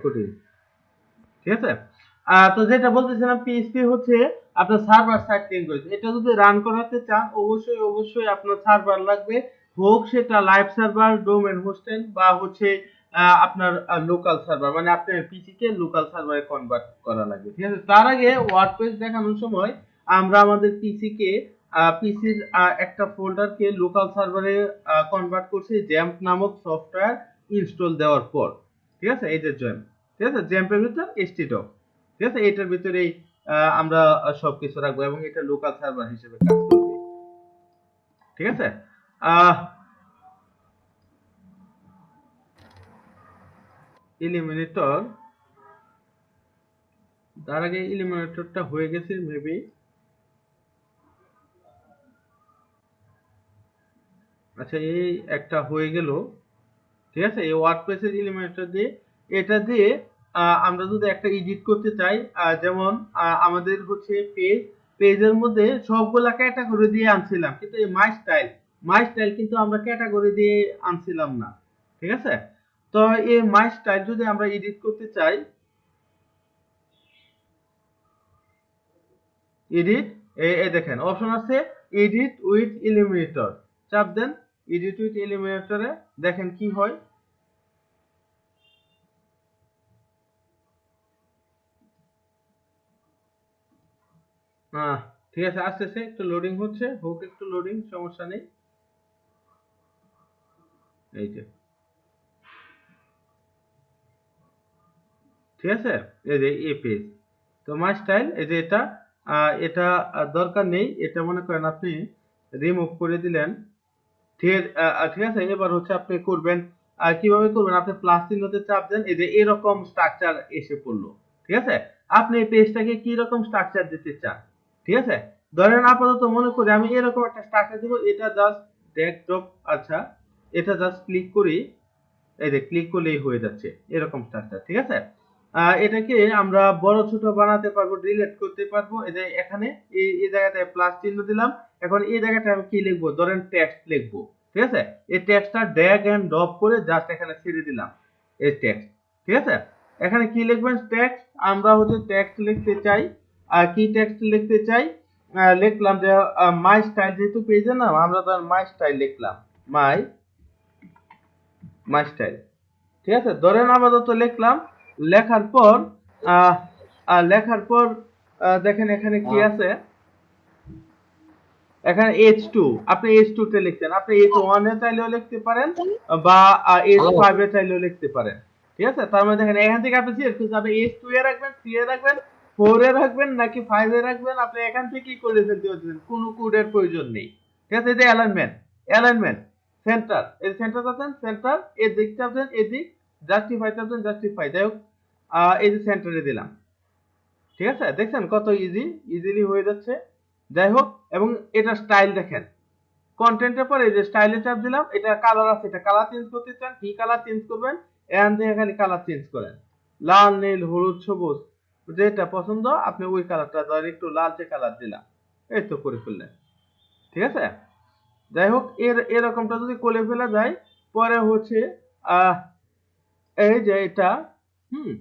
কঠিন। ঠিক আছে? তো যেটা বলতেছিলাম পিএইচপি হচ্ছে আপনার সার্ভার সাইড ল্যাঙ্গুয়েজ। এটা যদি রান করাতে চান অবশ্যই আপনার সার্ভার লাগবে। হোক সেটা লাইভ সার্ভার, ডোমেন হোস্টেল বা হচ্ছে আপনার লোকাল সার্ভার মানে আপনার পিসি কে লোকাল সার্ভারে কনভার্ট করা লাগবে। ঠিক আছে? তার আগে ওয়ার্ডপ্রেস দেখানোর সময় আমরা আমাদের পিসির একটা ফোল্ডারকে লোকাল সার্ভারে কনভার্ট করছি জ্যাম্প নামক সফটওয়্যার ইনস্টল দেওয়ার পর। ঠিক আছে? এই যে জ্যাম্প। ঠিক আছে? জ্যাম্পের ভিতর htdoc। ঠিক আছে? এটার ভিতরেই আমরা সবকিছু রাখবো এবং এটা লোকাল সার্ভার হিসেবে কাজ করবে। ঠিক আছে? আহ ইলিমিনেটর তার আগে ইলিমিনেটরটা হয়ে গেছে মেবি। আচ্ছা এই একটা হয়ে গেল। ঠিক আছে? এই ওয়ার্ডপ্রেসের ইলিমিনেটর দিয়ে এটা দিয়ে আমরা যদি একটা এডিট করতে চাই যেমন আমাদের হচ্ছে পেজের মধ্যে সবগুলা ক্যাটাগরি দিয়ে আনছিলাম কিন্তু এই মাই স্টাইল কিন্তু আমরা ক্যাটাগরি দিয়ে আনছিলাম না। ঠিক আছে? তো এই মাই স্টাইল যদি আমরা এডিট করতে চাই এডিট এই দেখেন অপশন আছে এডিট উইথ ইলিমিনেটর চাপ দেন এডিট উইথ ইলিমিনেটরে দেখেন কি হয়। আহ ঠিক আছে আসতেছে একটু লোডিং হচ্ছে হোক একটু লোডিং সমস্যা নেই। এই যে ঠিক আছে এই যে এই পেজ তো মাই স্টাইল এই যে এটা দরকার নেই এটা মনে করেন আপনি রিমুভ করে দিলেন। ঠিক আছে এবার হচ্ছে আপনি করবেন কিভাবে করবেন আপনি প্লাস চিহ্নতে চাপ দেন এই যে এরকম স্ট্রাকচার এসে পড়লো। ঠিক আছে? আপনি এই পেজটাকে কি রকম স্ট্রাকচার দিতে চান। ঠিক আছে? ধরেন আপাতত মনে করি আমি এরকম একটা স্ট্রাকচার দিব এটা জাস্ট ড্র্যাগ ড্রপ। আচ্ছা এটা জাস্ট ক্লিক করি এই যে ক্লিক করলেই হয়ে যাচ্ছে এরকম স্ট্রাকচার। ঠিক আছে? এটাকে আমরা বড় ছোট বানাতে পারবো ডিলিট করতে পারবো এই যে এখানে এই জায়গাটায় প্লাস চিহ্ন দিলাম। এখন এই জায়গাটায় আমি কি লিখবো ধরেন টেক্সট লিখবো। ঠিক আছে? এই টেক্সটটা ড্র্যাগ এন্ড ড্রপ করে জাস্ট এখানে ছেড়ে দিলাম এই টেক্সট। ঠিক আছে? এখানে কি লিখবেন টেক্সট আমরা হচ্ছে টেক্সট লিখতে চাই। কি টেক্সট লিখতে চাই লিখলাম যে মাই স্টাইল যেহেতু পেজে নাম আমরা তার মাই স্টাইল লিখলাম মাই মাই স্টাইল। ঠিক আছে? ধরেন আপাতত লিখলাম। লেখার পর আহ, লেখার পর দেখেন এখানে কি আছে এখানে H2 আপনি H2 তে লিখছেন আপনি H1 এ চাইলেও লিখতে পারেন বা H5 এ চাইলেও লিখতে পারেন। ঠিক আছে? তার মানে দেখেন এখান থেকে আপনি সিলেক্ট করতে আপনি H2 এ রাখবেন 3 এ রাখবেন 4 এ রাখবেন নাকি 5 এ রাখবেন আপনি এখান থেকেই করে ফেলতে পারছেন কোনো কোডের প্রয়োজন নেই। ঠিক আছে? এটা অ্যালাইনমেন্ট সেন্টার এই সেন্টার চাচ্ছেন সেন্টার এদিক চাচ্ছেন এদিক জাস্টিফাই চাচ্ছেন জাস্টিফাই যাই হোক এই যে সেন্টারে দিলাম। ঠিক আছে? দেখছেন কত ইজিলি হয়ে যাচ্ছে। যাই হোক এবং এটা স্টাইল দেখেন কন্টেন্টের পরে এই যে স্টাইলে চাপ দিলাম এটা কালার আছে এটা কালার চেঞ্জ করতে চান কি কালার চেঞ্জ করবেন এখান থেকে খালি কালার চেঞ্জ করেন লাল নীল হলুদ সবুজ যেটা পছন্দ আপনি ওই কালারটা ধরেন একটু লালচে কালার দিলাম এই তো করে ফেললেন। ঠিক আছে? যাই হোক এরকমটা যদি করে ফেলা যায় পরে হচ্ছে আহ এই যে এটা হুম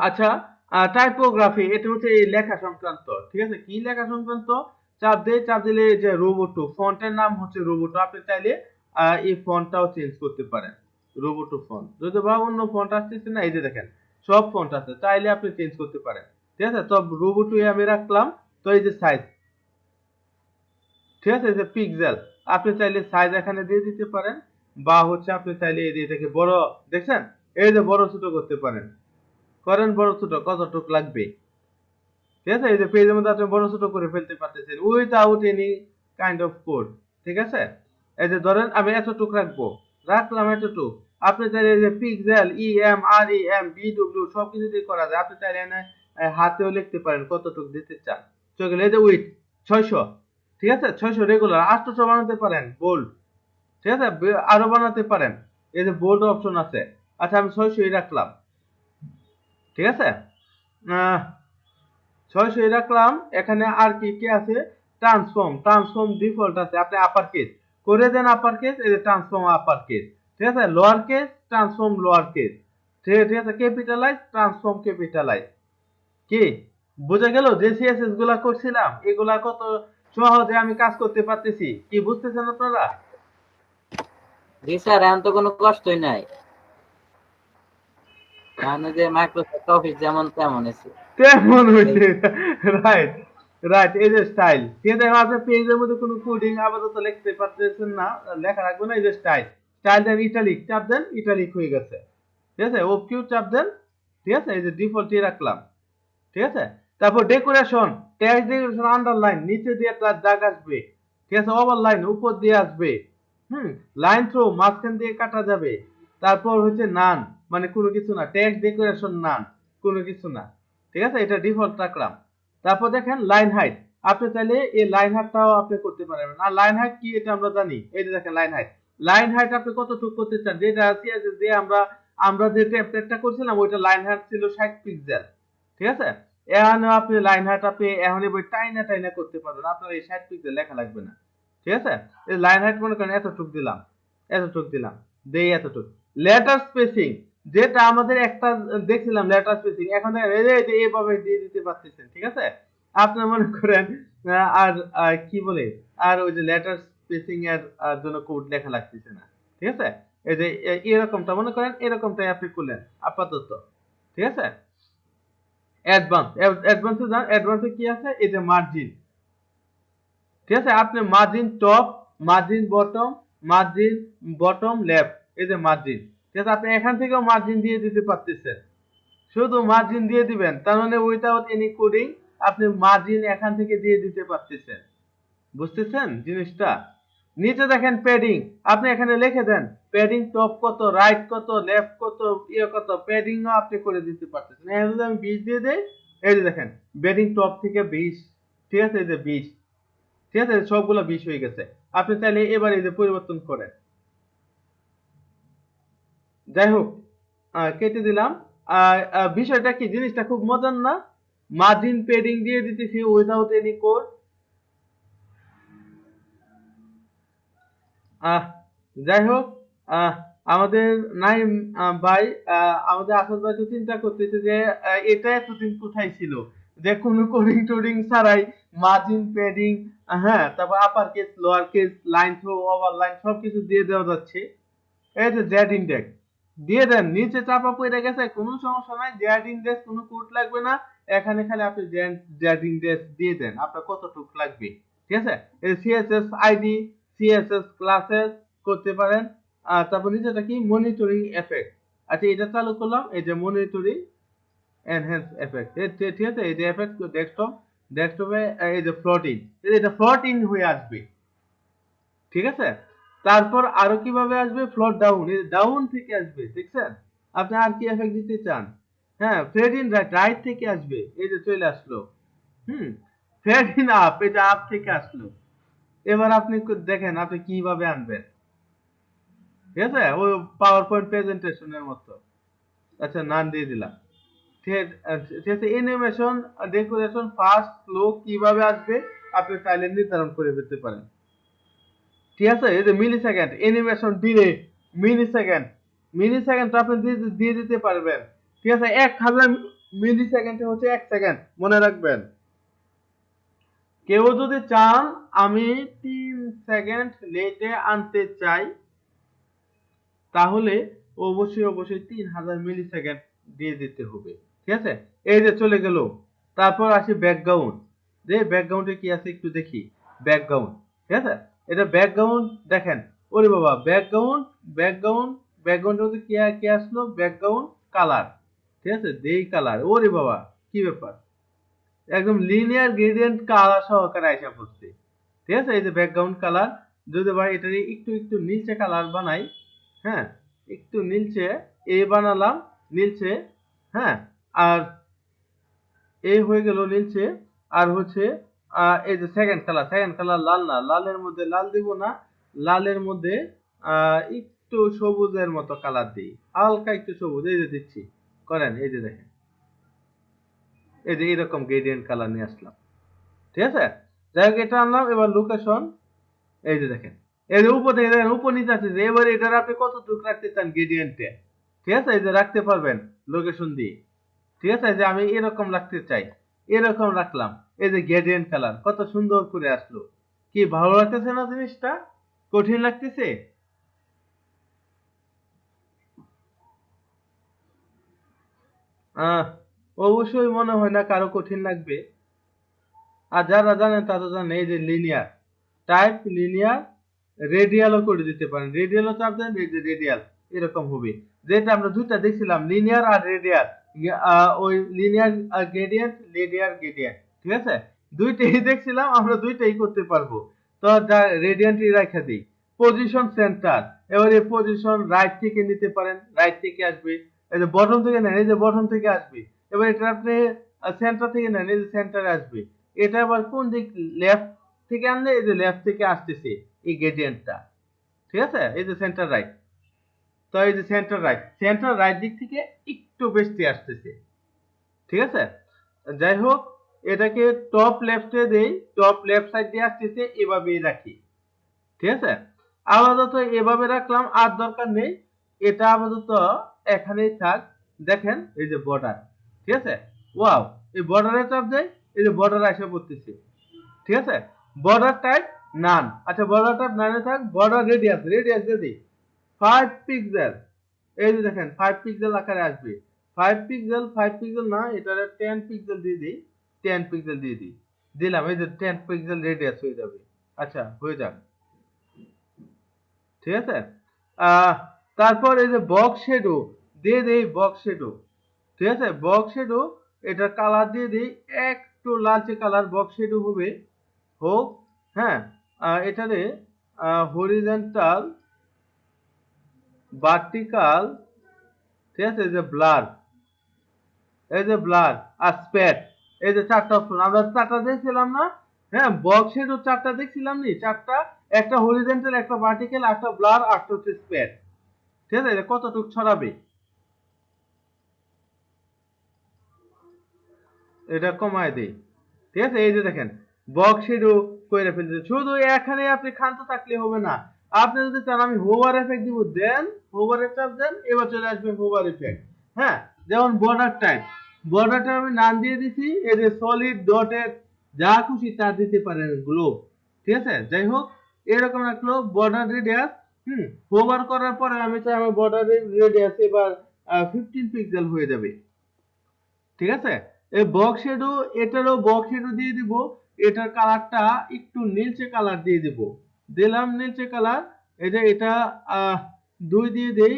আচ্ছা টাইপোগ্রাফি এটা হচ্ছে এই লেখা সংক্রান্ত। ঠিক আছে? কি লেখা সংক্রান্ত চাপ দিলে এই যে রোবোটো ফন্টের নাম হচ্ছে রোবোটো আপনি চাইলে এই ফন্টটাও চেঞ্জ করতে পারেন রোবোটো ফন্ট যদি বা অন্য ফন্ট আসতেছে না এই যে দেখেন সব ফন্ট আছে চাইলে আপনি চেঞ্জ করতে পারেন। ঠিক আছে? তো রোবোটো আমি রাখলাম। তো এই যে সাইজ ঠিক আছে এই যে পিক্সেল আপনি চাইলে সাইজ এখানে দিয়ে দিতে পারেন বা হচ্ছে আপনি চাইলে এই যে এটাকে বড় দেখছেন এই যে বড় ছোট করতে পারেন করেন বড় ছোট কতটুক লাগবে। ঠিক আছে? এই যে পেজের মধ্যে আপনি বড় ছোট করে ফেলতে পারতেছেন without any kind of code. ঠিক আছে? এই যে ধরেন আমি এতটুক রাখবো রাখলাম এতটুক আপনি চাইলে এই যে পিক্সেল REM BW সবকিছু দিয়ে করা যায় আপনি চাইলে এখানে হাতেও লিখতে পারেন কতটুক দিতে চান। চলে গেলে এই যে উইথ 600। ঠিক আছে? 600 রেগুলার 800 বানাতে পারেন বোল্ড। ঠিক আছে? আরো বানাতে পারেন এই যে বোল্ড অপশন আছে। আচ্ছা আমি 600 রাখলাম। ঠিক আছে? আহ 600 রাখলাম এখানে আর কি কি আছে ট্রান্সফর্ম ডিফল্ট আছে আপনি আপার কেস করে দেন আপার কেস এই যে ট্রান্সফর্ম আপার কেস। ঠিক আছে? Lower case transform lower case. ঠিক আছে, ক্যাপিটালাইজ ট্রান্সফর্ম ক্যাপিটালাইজ। কি বোঝা গেল যে সিএসএস গুলা করছিলাম এগুলা কত সহজে আমি কাজ করতে পারতেছি, কি বুঝতেছেন আপনারা? জি স্যার, এখন তো কোনো কষ্টই নাই, এখন যে মাইক্রোসফট অফিস যেমন তেমন আছে। তেমন হইছে, রাইট রাইট। এই যে স্টাইল, ঠিক আছে, এখন আপনার পেজের মধ্যে কোনো কোডিং আপাতত লিখতে পারতেছেন না, লেখা রাখবেন না। এই যে স্টাইল, স্টাইল দেন ইটালিক, চাপ দেন ইটালিক হয়ে গেছে, ঠিক আছে। ও কিউ চাপ দেন, ঠিক আছে, এই যে ডিফল্টই রাখলাম, ঠিক আছে। তারপর ডেকোরেশন, টেক্সট ডেকোরেশন আন্ডারলাইন, নিচে দিয়ে তার দাগ আসবে, ঠিক আছে, ওভারলাইন উপর দিয়ে আসবে, লাইন থ্রো মাঝখান দিয়ে কাটা যাবে। তারপর হচ্ছে নান, মানে কোনো কিছু না, টেক্সট ডেকোরেশন নান, কোনো কিছু না, ঠিক আছে, এটা ডিফল্ট রাখলাম। তারপর দেখেন লাইন হাইট, আপনি চাইলে এই লাইন হাইটটাও আপনি করতে পারবেন। আর লাইন হাইট কি এটা আমরা জানি, এই যে দেখেন লাইন হাইট, লাইন হাইট আপনি কতটুকু করতে চান, যেটা আছে যে আমরা আমরা যে টেমপ্লেটটা করছিলাম ওইটা লাইন হাইট ছিল 60 পিক্সেল, ঠিক আছে। এখন আপনি লাইন হাইট আপনি এখন বই টাইনা টাইনা করতে পারবেন, আপনার এই 60 পিক্সেল লেখা লাগবে না, ঠিক আছে। এই লাইন হাইট মনে করেন এতটুক দিলাম, এতটুক দিলাম, দেই এতটুক। লেটার স্পেসিং, যেটা আমাদের একটা দেখছিলাম লেটার স্পেসিং, এখন দেখেন এই যে এইভাবে দিয়ে দিতে পারতেছেন, ঠিক আছে। আপনার মনে করেন আর কি বলে, আর ওই যে লেটার স্পেসিং এর জন্য কোড লেখা লাগতেছে না, ঠিক আছে। এই যে এরকমটা মনে করেন এরকমটাই আপনি করলেন আপাতত, ঠিক আছে। অ্যাডভান্স, অ্যাডভান্সে যান, অ্যাডভান্সে কি আছে, এই যে মার্জিন, ঠিক আছে। আপনি margin top, margin bottom, margin bottom left, এই যে মার্জিন, ঠিক আছে। আপনি এখান থেকেও মার্জিন দিয়ে দিতে পারতেছেন, শুধু মার্জিন দিয়ে দিবেন, তার মানে উইথাউট এনি কোডিং আপনি মার্জিন এখান থেকে দিয়ে দিতে পারতেছেন, বুঝতেছেন জিনিসটা। নিচে দেখেন প্যাডিং, আপনি এখানে লিখে দেন প্যাডিং টপ কত, রাইট কত, লেফট কত, ইয়ে কত, প্যাডিংও আপনি করে দিতে পারতেছেন। এখন যদি আমি 20 দিয়ে দেই, এই যে দেখেন প্যাডিং টপ থেকে 20, ঠিক আছে, এই যে 20, ঠিক আছে, সবগুলো 20 হয়ে গেছে। আপনি চাইলে এবার এই যে পরিবর্তন করেন, যাই হোক কেটে দিলাম। বিষয়টা কি, জিনিসটা খুব মজার না? মার্জিন প্যাডিং দিয়ে দিতেছি উইদাউট এনি কোড। যাই হোক, আহ, আমাদের নাইম ভাই, আমাদের আসাদ ভাই তো চিন্তা করতেছে যে এটা এতদিন কোথায় ছিল, যে কোনো কোডিং টোডিং ছাড়াই মার্জিন প্যাডিং, হ্যাঁ, তারপর upper case lower case line through overline সবকিছু দিয়ে দেওয়া যাচ্ছে। এই যে জেড ইন্ডেক্স দিয়ে দেন, নিচে চাপা পড়ে গেছে, কোনো সমস্যা নাই, জেড ইন্ডেক্স কোনো কোড লাগবে না, এখানে খালি আপনি জেড ইন্ডেক্স দিয়ে দেন আপনার কতটুকু লাগবে, ঠিক আছে। এই সিএসএস আইডি, সিএসএস ক্লাসেস করতে পারেন। তারপর নিচেটা কি, মনিটরিং এফেক্ট, আচ্ছা এটা চালু করলাম, এই যে মনিটরিং এনহ্যান্স এফেক্ট, ঠিক আছে। এই যে এফেক্ট ডেস্কটপ, ডেস্কটপে এই যে ফ্লোটিং, এটা ফ্লোটিং হয়ে আসবে, ঠিক আছে। তারপর আরো কিভাবে আসবে, ফ্লোট ডাউন, এই ডাউন থেকে আসবে, দেখছেন। আপনি আর কি এফেক্ট দিতে চান, হ্যাঁ, ফেড ইন রাইট, রাইট থেকে আসবে, এই যে চলে আসলো, ফেড ইন আপ, এই যে আপ থেকে আসলো। এবার আপনি দেখেন আপনি কিভাবে আনবেন, ঠিক আছে, ওই পাওয়ার পয়েন্ট প্রেজেন্টেশনের মতো। আচ্ছা নাম দিয়ে দিলাম, ঠিক আছে। অ্যানিমেশন, ডেকোরেশন, ফাস্ট স্লো কিভাবে আসবে আপনি চাইলে নির্ধারণ করে ফেলতে পারেন, ঠিক আছে। এই যে মিলি সেকেন্ড, অ্যানিমেশন ডিলে, মিলি সেকেন্ড, মিলি সেকেন্ড আপনি দিয়ে দিতে পারবেন, ঠিক আছে। 1000 মিলি সেকেন্ডে হচ্ছে 1 সেকেন্ড, মনে রাখবেন। কেউ যদি চান আমি 3 সেকেন্ড লেটে আনতে চাই, তাহলে অবশ্যই অবশ্যই 3000 মিলি সেকেন্ড দিয়ে দিতে হবে, ঠিক আছে। এই যে চলে গেল। তারপর আসি ব্যাকগ্রাউন্ড, যে ব্যাকগ্রাউন্ডে কি আছে একটু দেখি। ব্যাকগ্রাউন্ড, ঠিক আছে, এটা ব্যাকগ্রাউন্ড দেখেন, ওরে বাবা, ব্যাকগ্রাউন্ড, ব্যাকগ্রাউন্ড, ব্যাকগ্রাউন্ডে হচ্ছে কি কি আসলো, ব্যাকগ্রাউন্ড কালার, ঠিক আছে, দেই কালার, ওরে বাবা কি ব্যাপার, একদম লিনিয়ার গ্রেডিয়েন্ট কালার সহকারে আইসা পড়ছে, ঠিক আছে। এই যে ব্যাকগ্রাউন্ড কালার, যদি ভাই এটা একটু একটু নীলচে কালার বানাই, হ্যাঁ, একটু নীলচে, এ বানালাম নীলচে, হ্যাঁ, আর এই হয়ে গেল নীলচে। আর হচ্ছে এই যে সেকেন্ড কালার, সেকেন্ড কালার লাল না, লালের মধ্যে লাল দিব না, লালের মধ্যে একটু সবুজের মতো কালার দিই, হালকা একটু সবুজ, এই যে দিচ্ছি, করেন, এই যে দেখেন, এই যে এরকম গ্রেডিয়েন্ট কালার নিয়ে আসলাম, ঠিক আছে। যাই হোক এটা আনলাম। এবার লোকেশন, এই যে দেখেন, এই যে উপর থেকে দেখেন উপর নিচে আছে, যে এবার এটার আপনি কতটুকু রাখতে চান গ্রেডিয়েন্টে, ঠিক আছে, এই যে রাখতে পারবেন লোকেশন দিয়ে। ঠিক আছে, যে আমি এরকম রাখতে চাই, এরকম রাখলাম। এই যে গ্রেডিয়েন্ট কালার কত সুন্দর করে আসলো। কি ভালো লাগতেছে না জিনিসটা? কঠিন লাগতেছে? আহ অবশ্যই মনে হয় না কারো কঠিন লাগবে। আর যারা জানেন তারা জানেন, এই যে লিনিয়ার টাইপ, লিনিয়ার রেডিয়ালও করে দিতে পারেন। রেডিয়ালও চাপ দেন, এই যে রেডিয়াল এরকম হবে। যেটা আমরা দুইটা দেখছিলাম, লিনিয়ার আর রেডিয়াল, ওই লিনিয়ার গ্রেডিয়েন্ট, লিনিয়ার গ্রেডিয়েন্ট, ঠিক আছে, দুইটাই দেখছিলাম, আমরা দুইটাই করতে পারবো। তো যা রেডিয়েন্টই রাখা দিই। পজিশন সেন্টার, এবার এই পজিশন রাইট থেকে নিতে পারেন, রাইট থেকে আসবে। এই যে বটম থেকে নেন, এই যে বটম থেকে আসবে। এবার এটা আপনি সেন্টার থেকে নেন, এই যে সেন্টারে আসবে। এটা আবার কোন দিক, লেফট থেকে আনলে এই যে লেফট থেকে আসতেছে এই গ্রেডিয়েন্টটা। ঠিক আছে, এই যে সেন্টার রাইট। তো এই যে সেন্টার রাইট দিক থেকে একটু বেশি আসতেছে। ঠিক আছে, যাই হোক, এটাকে টপ লেফটে দেই, টপ লেফট সাইড দিয়ে আসতেছে, এভাবেই রাখি। ঠিক আছে, আপাতত এভাবে রাখলাম, আর দরকার নেই। এটা আপাতত এখানেই থাক। দেখেন এই যে বর্ডার, ঠিক আছে, ওয়াও, এই বর্ডারে চাপ দেয়, এই যে বর্ডার এসে পড়তেছে। ঠিক আছে, বর্ডার টাইপ নান। আচ্ছা, বর্ডার টাইপ নানে থাক। বর্ডার রেডিয়াস, রেডিয়াস যদি 5 পিক্সেল, এই যে দেখেন 5 পিক্সেল আকারে আসবে। 5 পিক্সেল, 5 পিক্সেল না, এটা 10 পিক্সেল দিয়ে দিই। 10 পিক্সেল দিয়ে দিই, দিলাম, এই যে 10 পিক্সেল রেডিয়াস হয়ে যাবে। আচ্ছা, হয়ে যাক। ঠিক আছে, আহ তারপর এই যে বক্স শেডো দিয়ে দেই, বক্স শেডো। ঠিক আছে, বক্স শেডো, এটা কালার দিয়ে দিই একটু লালচে কালার, বক্স শেডো হবে, হোক। হ্যাঁ, এটারে হরিজন্টাল, ভার্টিকাল, ঠিক আছে, এই যে ব্লার, এই যে ব্লার আর স্প্যাট, এই যে চারটা অপশন আমরা চারটা দেখছিলাম না? হ্যাঁ, বক্স শেডো চারটা দেখছিলাম নি? চারটা, একটা হরিজন্টাল, একটা ভার্টিক্যাল, একটা ব্লার, আর একটা হচ্ছে স্প্যাট। ঠিক আছে, এটা কতটুক ছড়াবে এটা কমায় দেই। ঠিক আছে, এই যে দেখেন বক্স শেডো করে ফেলতে, শুধু এখানে আপনি ক্ষান্ত থাকলে হবে না। আপনি যদি চান আমি হোভার এফেক্ট দিব, দেন হোভারে চাপ দেন, এবার চলে আসবে হোভার এফেক্ট। হ্যাঁ, যেমন বর্ডার টাইপ, বর্ডার টাইপ আমি নাম দিয়ে দিছি, এই যে সলিড ডটেড, যা খুশি তা দিতে পারেন, গ্লোব। ঠিক আছে, যাই হোক, এরকম রাখলো। বর্ডার রেডিয়াস, হোভার করার পরে আমি চাই আমার বর্ডার রেডিয়াস এবার 15 পিক্সেল হয়ে যাবে। ঠিক আছে, এই বক্স শেডো, এটারও বক্স শেডো দিয়ে দিব। এটার কালারটা একটু নীলচে কালার দিয়ে দিব, দিলাম নীলচে কালার। এই যে এটা 2 দিয়ে দেই,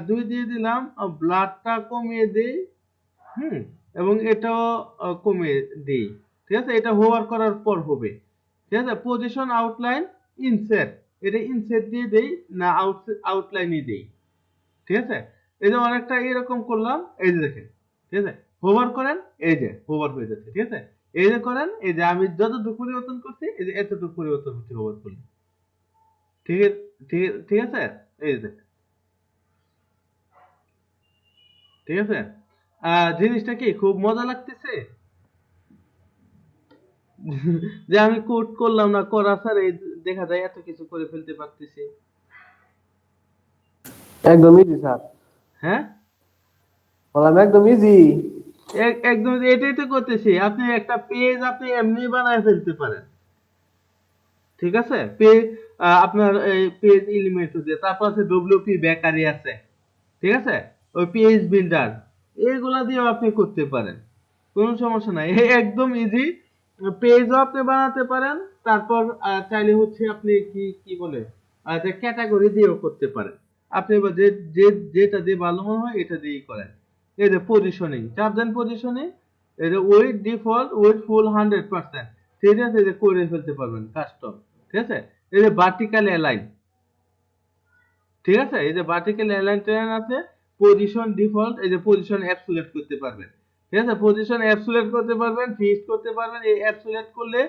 2 দিয়ে দিলাম, ব্লাডটা কমিয়ে দেই। হুম, এবং এটাও কমিয়ে দেই। ঠিক আছে, এটা হোভার করার পর হবে। ঠিক আছে, পজিশন আউটলাইন ইনসেট, এটা ইনসেট দিয়ে দেই না আউটলাইনই দেই। ঠিক আছে, এই যে অনেকটা এরকম করলাম, এই যে দেখেন। ঠিক আছে, হোভার করেন, এই যে হোভার হয়ে যাচ্ছে। ঠিক আছে, এই যে করেন, এই যে আমি যতটুকু পরিবর্তন করছি, এই যে এতটুকু পরিবর্তন হচ্ছে হোভার করলে। ঠিক আছে, ঠিক আছে, এই যে দেখেন। ঠিক আছে, জিনিসটা কি খুব মজা লাগতেছে? যে আমি কোড করলাম না, করা স্যার এই দেখা যায় এত কিছু করে ফেলতে পারতেছি। একদম ইজি স্যার, হ্যাঁ, বললাম একদম ইজি। একদম এটাই তো করতেছি। আপনি একটা পেজ আপনি এমনি বানায় ফেলতে পারেন। ঠিক আছে, পেজ, আপনার এই পেজ এলিমেন্টস দিয়ে, তারপর আছে ডব্লিউপি বেকারি আছে। ঠিক আছে, ওই পেজ বিল্ডার, এগুলা দিয়েও আপনি করতে পারেন, কোনো সমস্যা নাই। একদম ইজি। পেজও আপনি বানাতে পারেন। তারপর চাইলে হচ্ছে আপনি কি কি বলে, যে ক্যাটাগরি দিয়েও করতে পারেন। আপনি এবার যে যে যেটা দিয়ে ভালো মনে হয় এটা দিয়েই করেন। এই যে পজিশনিং, চাপ দেন পজিশনে, এই যে উইথ ডিফল্ট, উইথ ফুল 100%, ঠিক আছে, এই যে করে ফেলতে পারবেন কাস্টম। ঠিক আছে, এই যে ভার্টিক্যাল অ্যালাইন, ঠিক আছে, এই যে ভার্টিক্যাল অ্যালাইন ট্রেন আছে। পজিশন ডিফল্ট, এই যে পজিশন অ্যাবসোলিউট করতে পারবেন। ঠিক আছে, পজিশন অ্যাবসোলিউট করতে পারবেন, ফিক্সড করতে পারবেন। এই অ্যাবসোলিউট করলে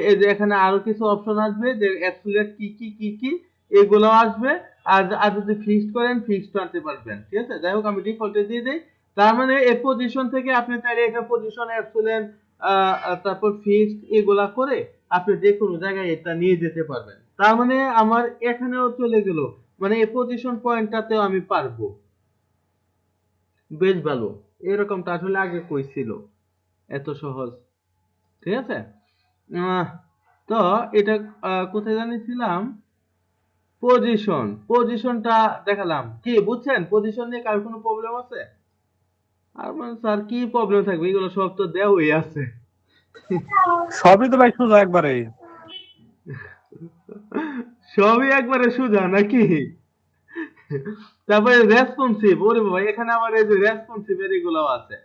এই যে এখানে আরো কিছু অপশন আসবে, যে অ্যাবসোলিউট কি কি কি কি এগুলো আসবে। আর যদি ফিক্সড করেন, ফিক্সড আনতে পারবেন। ঠিক আছে, যাই হোক, আমি ডিফল্টে দিয়ে দেই। তার মানে এই পজিশন থেকে আপনি চাইলে এটা পজিশন অ্যাবসোলিউট, তারপর ফিক্সড এগুলা করে আপনি যে কোনো জায়গায় এটা নিয়ে যেতে পারবেন। তার মানে আমার এখানেও চলে গেল, মানে এই পজিশন পয়েন্টটাতেও আমি পারবো। বেশ ভালো। এরকমটা আসলে আগে কই ছিল এত সহজ? ঠিক আছে? আহ, তো এটা কোথায় জানিয়েছিলাম? পজিশনটা দেখালাম। কি বুঝছেন? পজিশন নিয়ে কার কোনো প্রবলেম আছে? আর মানে স্যার কি প্রবলেম থাকবে? এগুলো সব তো দেওয়াই আছে। সবই তো ভাই সোজা একবারে। সবই একবারে সোজা নাকি? তারপরে রেসপন্সিভ, ওরে বাবা, এখানে আবার এই যে রেসপন্সিভ এগুলো আছে।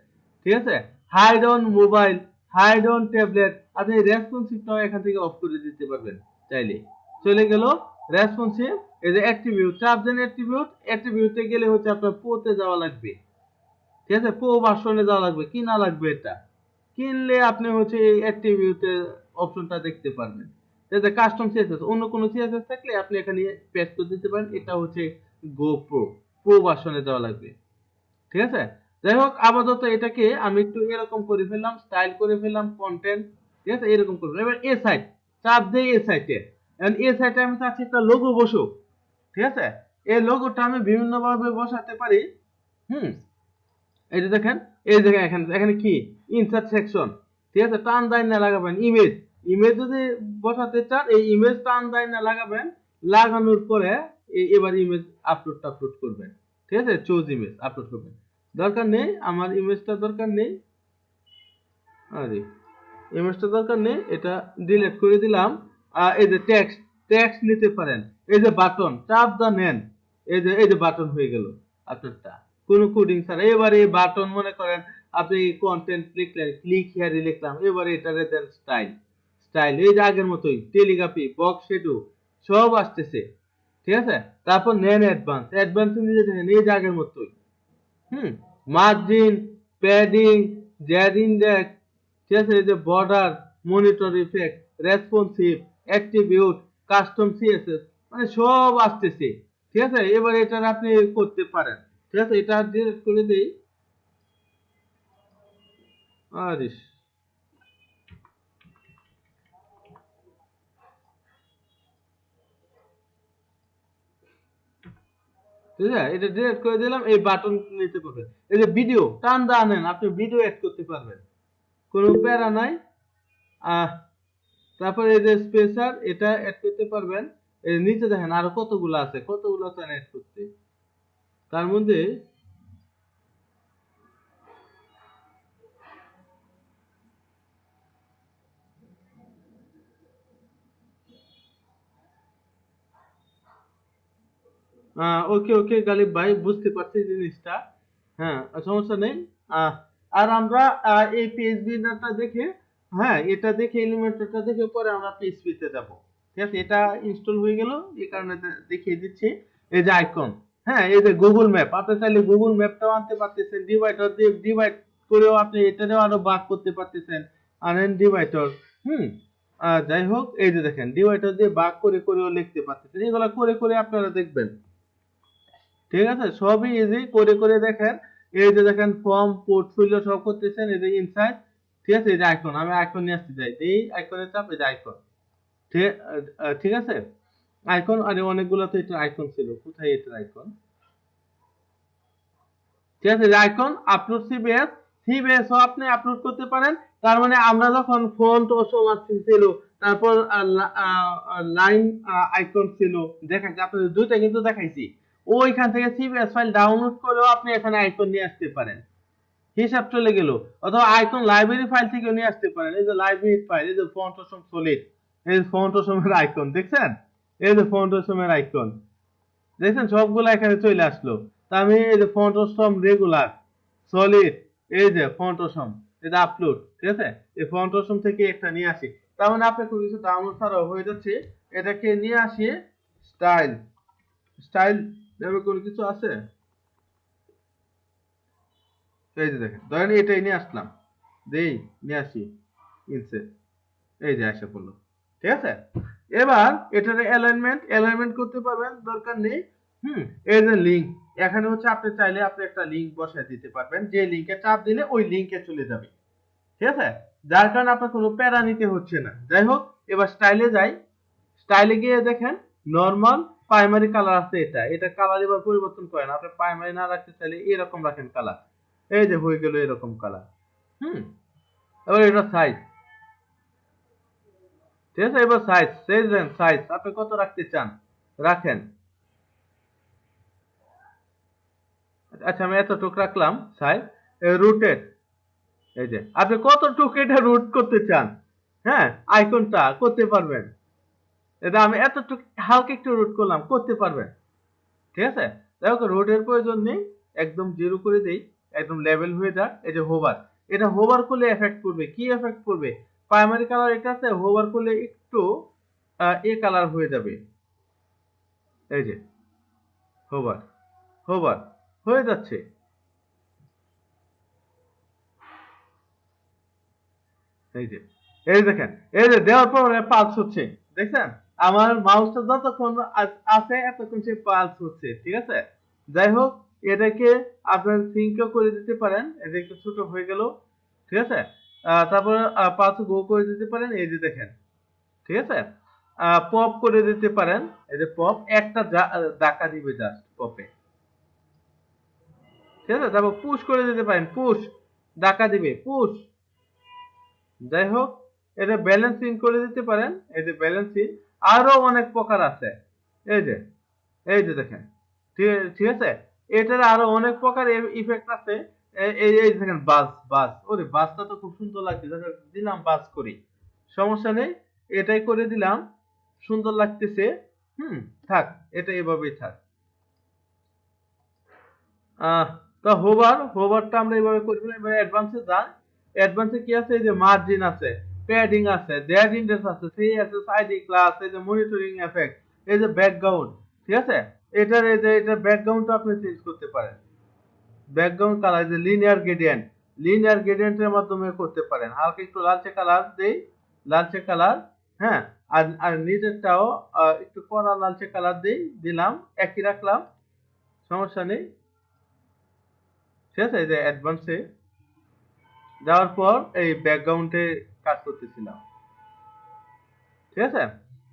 ঠিক আছে? Hide on mobile, hide on tablet, আপনি রেসপন্সিভটাও এখান থেকে অফ করে দিতে পারবেন চাইলে। চলে গেল রেসপন্সিভ। এই যে অ্যাট্রিবিউট, চাপ দেন অ্যাট্রিবিউট, অ্যাট্রিবিউটে গেলে হচ্ছে আপনার পোতে যাওয়া লাগবে। ঠিক আছে? প্রো ভার্সনে যাওয়া লাগবে, কিনা লাগবে এটা। কিনলে আপনি হচ্ছে এই অ্যাট্রিবিউটে অপশনটা দেখতে পারবেন। যাতে কাস্টম সিএসএস, অন্য কোনো সিএসএস থাকলে আপনি এখানে পেস্ট করে দিতে পারেন। এটা হচ্ছে গো প্রো, প্রো ভার্সনে যাওয়া লাগবে। ঠিক আছে? যাই হোক, আপাতত এটাকে আমি একটু এরকম করে ফেললাম, স্টাইল করে ফেললাম, কন্টেন্ট। ঠিক আছে? এরকম করবো। এবার এ সাইড, চাপ দেই এ সাইডে। এখন এ সাইডে আমি চাচ্ছি একটা লোগো বসুক। ঠিক আছে? এই লোগোটা আমি বিভিন্ন ভাবে বসাতে পারি। হুম, এই যে দেখেন, এই যে এখানে এখানে কি ইনসার্ট সেকশন। ঠিক আছে? টান দাইন না লাগাবেন ইমেজ। ইমেজ যদি বসাতে চান, এই ইমেজ টান দাইন না লাগাবেন। লাগানোর পরে এবার ইমেজ আপলোড করবেন। ঠিক আছে? চুজ ইমেজ আপলোড করবেন। দরকার নেই, আমার ইমেজটা দরকার নেই। আরে, ইমেজটা দরকার নেই, এটা ডিলিট করে দিলাম। এই যে টেক্সট, টেক্সট নিতে পারেন। এই যে বাটন, চাপ দা নেন। এই যে বাটন হয়ে গেল আপনারটা, কোনো কোডিং ছাড়া। এবারে এই বাটন মনে করেন আপনি কন্টেন্ট লিখলেন, ক্লিক হিয়ারে লিখলাম, এবারে এটারে দেন স্টাইল। স্টাইল এই যে আগের মতোই, টেলিগ্রাফি, বক্স শেডো সব আসতেছে। ঠিক আছে? তারপর নেন অ্যাডভান্স, অ্যাডভান্স নিয়ে দেখেন এই যে আগের মতোই। হুম, মার্জিন, প্যাডিং, জেড ইন্ডেক্স, ঠিক আছে? এই যে border, monitor effect, responsive, attribute, custom CSS, মানে সব আসতেছে। ঠিক আছে? এবার এটা আপনি করতে পারেন। ঠিক আছে? এটা ডিলিট করে দেই। আরে, ঠিক আছে? এটা ডিলিট করে দিলাম। এই বাটন নিতে পারবেন। এই যে ভিডিও, টান দা আনেন, আপনি ভিডিও অ্যাড করতে পারবেন, কোনো প্যারা নাই। আহ তারপরে এই যে স্পেসার, এটা অ্যাড করতে পারবেন। এই নিচে দেখেন আরো কতগুলো আছে, কতগুলো চান অ্যাড করতে। তার মধ্যে ওকে ওকে গালিব ভাই, বুঝতে পারছি জিনিসটা। হ্যাঁ, সমস্যা নেই। আহ, আর আমরা এই পিএইচপি টা দেখে, হ্যাঁ এটা দেখে, এলিমেন্টরটা দেখে পরে আমরা পিএইচপি তে যাব। ঠিক আছে? এটা ইনস্টল হয়ে গেল, এই কারণে দেখিয়ে দিচ্ছি। এই যে আইকন, হ্যাঁ এই যে গুগল ম্যাপ, আপনি চাইলে গুগল ম্যাপটাও আনতে পারতেছেন, ডিভাইডার দিয়ে ডিভাইড করেও আপনি এটাও আরো ভাগ করতে পারতেছেন। আনেন ডিভাইডার। হুম, যাই হোক, এই যে দেখেন ডিভাইডার দিয়ে ভাগ করে করেও লিখতে পারতেছেন। এগুলা করে করে আপনারা দেখবেন। ঠিক আছে? সবই ইজি, করে করে দেখেন। এই যে দেখেন ফর্ম, পোর্টফোলিও সব করতেছেন। এই যে ইনসাইট, ঠিক আছে? এই যে আইকন, আমি আইকন নিয়ে আসতে চাই, এই আইকনে চাপ, এই যে আইকন। ঠিক ঠিক আছে? আইকন, আরে অনেকগুলো তো এটা আইকন ছিল, কোথায় এটা আইকন? ঠিক আছে? যে আইকন, আপলোড সিবিএস, সিবিএস ও আপনি আপলোড করতে পারেন। তার মানে আমরা যখন ফন্ট অপশন ছিল, তারপর লাইন আইকন ছিল, দেখাচ্ছি আপনাদের দুইটা কিন্তু দেখাইছি। ওইখান থেকে সিবিএস ফাইল ডাউনলোড করেও আপনি এখানে আইকন নিয়ে আসতে পারেন। হিসাব চলে গেল। অথবা আইকন লাইব্রেরি ফাইল থেকে নিয়ে আসতে পারেন। এই যে লাইব্রেরি ফাইল, এই যে ফন্ট অসম সলিড, এই যে ফন্ট অসমের আইকন দেখছেন? এই যে ফন্ট অসমের আইকন দেখছেন? সবগুলো এখানে চলে আসলো। তা আমি এই যে ফন্ট অসম রেগুলার, সলিড, এই যে ফন্ট অসম, এই যে আপলোড, ঠিক আছে? এই ফন্ট অসম থেকে একটা নিয়ে আসি। তার মানে আপনার কোনো কিছু ডাউনলোড ছাড়াও হয়ে যাচ্ছে। এটাকে নিয়ে আসি স্টাইল, স্টাইল নামে কোনো কিছু আছে? এই যে দেখেন, ধরেন এটাই নিয়ে আসলাম, দেই, নিয়ে আসি, ইনসেট, এই যে আসা পড়লো। ঠিক আছে? এবার এটার অ্যালাইনমেন্ট করতে পারবেন, দরকার নেই। হুম, এই যে লিংক, এখানে হচ্ছে আপনি চাইলে আপনি একটা লিংক বসায় দিতে পারবেন, যে লিংকে চাপ দিলে ওই লিংকে চলে যাবে। ঠিক আছে? যার কারণে আপনার কোনো প্যারা নিতে হচ্ছে না। যাই হোক, এবার স্টাইলে যাই। স্টাইলে গিয়ে দেখেন নরমাল প্রাইমারি কালার আছে, এটা কালার এবার পরিবর্তন করেন। আপনি প্রাইমারি না রাখতে চাইলে এরকম রাখেন কালার। এই যে হয়ে গেল এরকম কালার। এবার এটা সাইজ, ঠিক আছে? এবার সাইজ দেন, সাইজ আপনি কত রাখতে চান রাখেন। আচ্ছা আমি এতটুক রাখলাম সাইজ। রুটেড, এই যে আপনি কতটুক এটা রুট করতে চান, হ্যাঁ আইকনটা করতে পারবেন। এটা আমি এতটুক হালকা একটু রুট করলাম, করতে পারবেন, ঠিক আছে? দেখো রুটের প্রয়োজন নেই, একদম জিরো করে দেই, একদম লেভেল হয়ে যাক। এই যে হোভার, এটা হোভার করলে এফেক্ট করবে, কি এফেক্ট করবে? প্রাইমারি কালার এটা আছে, হোভার করলে একটু এ কালার হয়ে যাবে। এই যে হোভার, হোভার হয়ে যাচ্ছে। এই যে, এই দেখেন, এই যে দেওয়ার পর পালস হচ্ছে, দেখছেন? আমার মাউসটা যতক্ষণ আছে এতক্ষণ সে পালস হচ্ছে, ঠিক আছে? যাই হোক, এটাকে আপনার সিঙ্কও করে দিতে পারেন, এটা একটু ছোট হয়ে গেল, ঠিক আছে? তারপরে পালস গো করে দিতে পারেন, এই যে দেখেন, ঠিক আছে? পপ করে দিতে পারেন, এই যে পপ একটা ধাক্কা দিবে জাস্ট পপে, ঠিক আছে? তারপর পুশ করে দিতে পারেন, পুশ ধাক্কা দিবে, পুশ। যাই হোক, এটা ব্যালেন্সিং করে দিতে পারেন, এই যে ব্যালেন্সিং। আরো অনেক প্রকার আছে, এই যে, এই যে দেখেন, ঠিক আছে? এটার আরো অনেক প্রকার ইফেক্ট আছে। এই দেখেন বাস, বাস, ওরে বাসটা তো খুব সুন্দর লাগছে, দিলাম বাস করি, সমস্যা নেই, এটাই করে দিলাম, সুন্দর লাগতেছে। থাক, এটা এভাবেই থাক। আহ তো হোভারটা আমরা এইভাবে করে ফেলি। এবার অ্যাডভান্সে যান, অ্যাডভান্সে কি আছে? এই যে মার্জিন আছে, প্যাডিং আছে, ড্র্যাগ ইন্ডেক্স আছে, সেই আছে সাইডি ক্লাস, এই যে মনিটরিং এফেক্ট, এই যে ব্যাকগ্রাউন্ড, ঠিক আছে? এটার এই যে এটা ব্যাকগ্রাউন্ডটা আপনি চেঞ্জ করতে পারেন, ব্যাকগ্রাউন্ড কালার, যে লিনিয়ার গ্রেডিয়েন্টের মাধ্যমে করতে পারেন। হালকা একটু লালচে কালার দেই, লালচে কালার, হ্যাঁ। আর নিচেরটাও একটু কড়া লালচে কালার দেই, দিলাম, একই রাখলাম, সমস্যা নেই, ঠিক আছে? এই যে অ্যাডভান্সে যাওয়ার পর এই ব্যাকগ্রাউন্ডে কাজ করতেছিলাম, ঠিক আছে?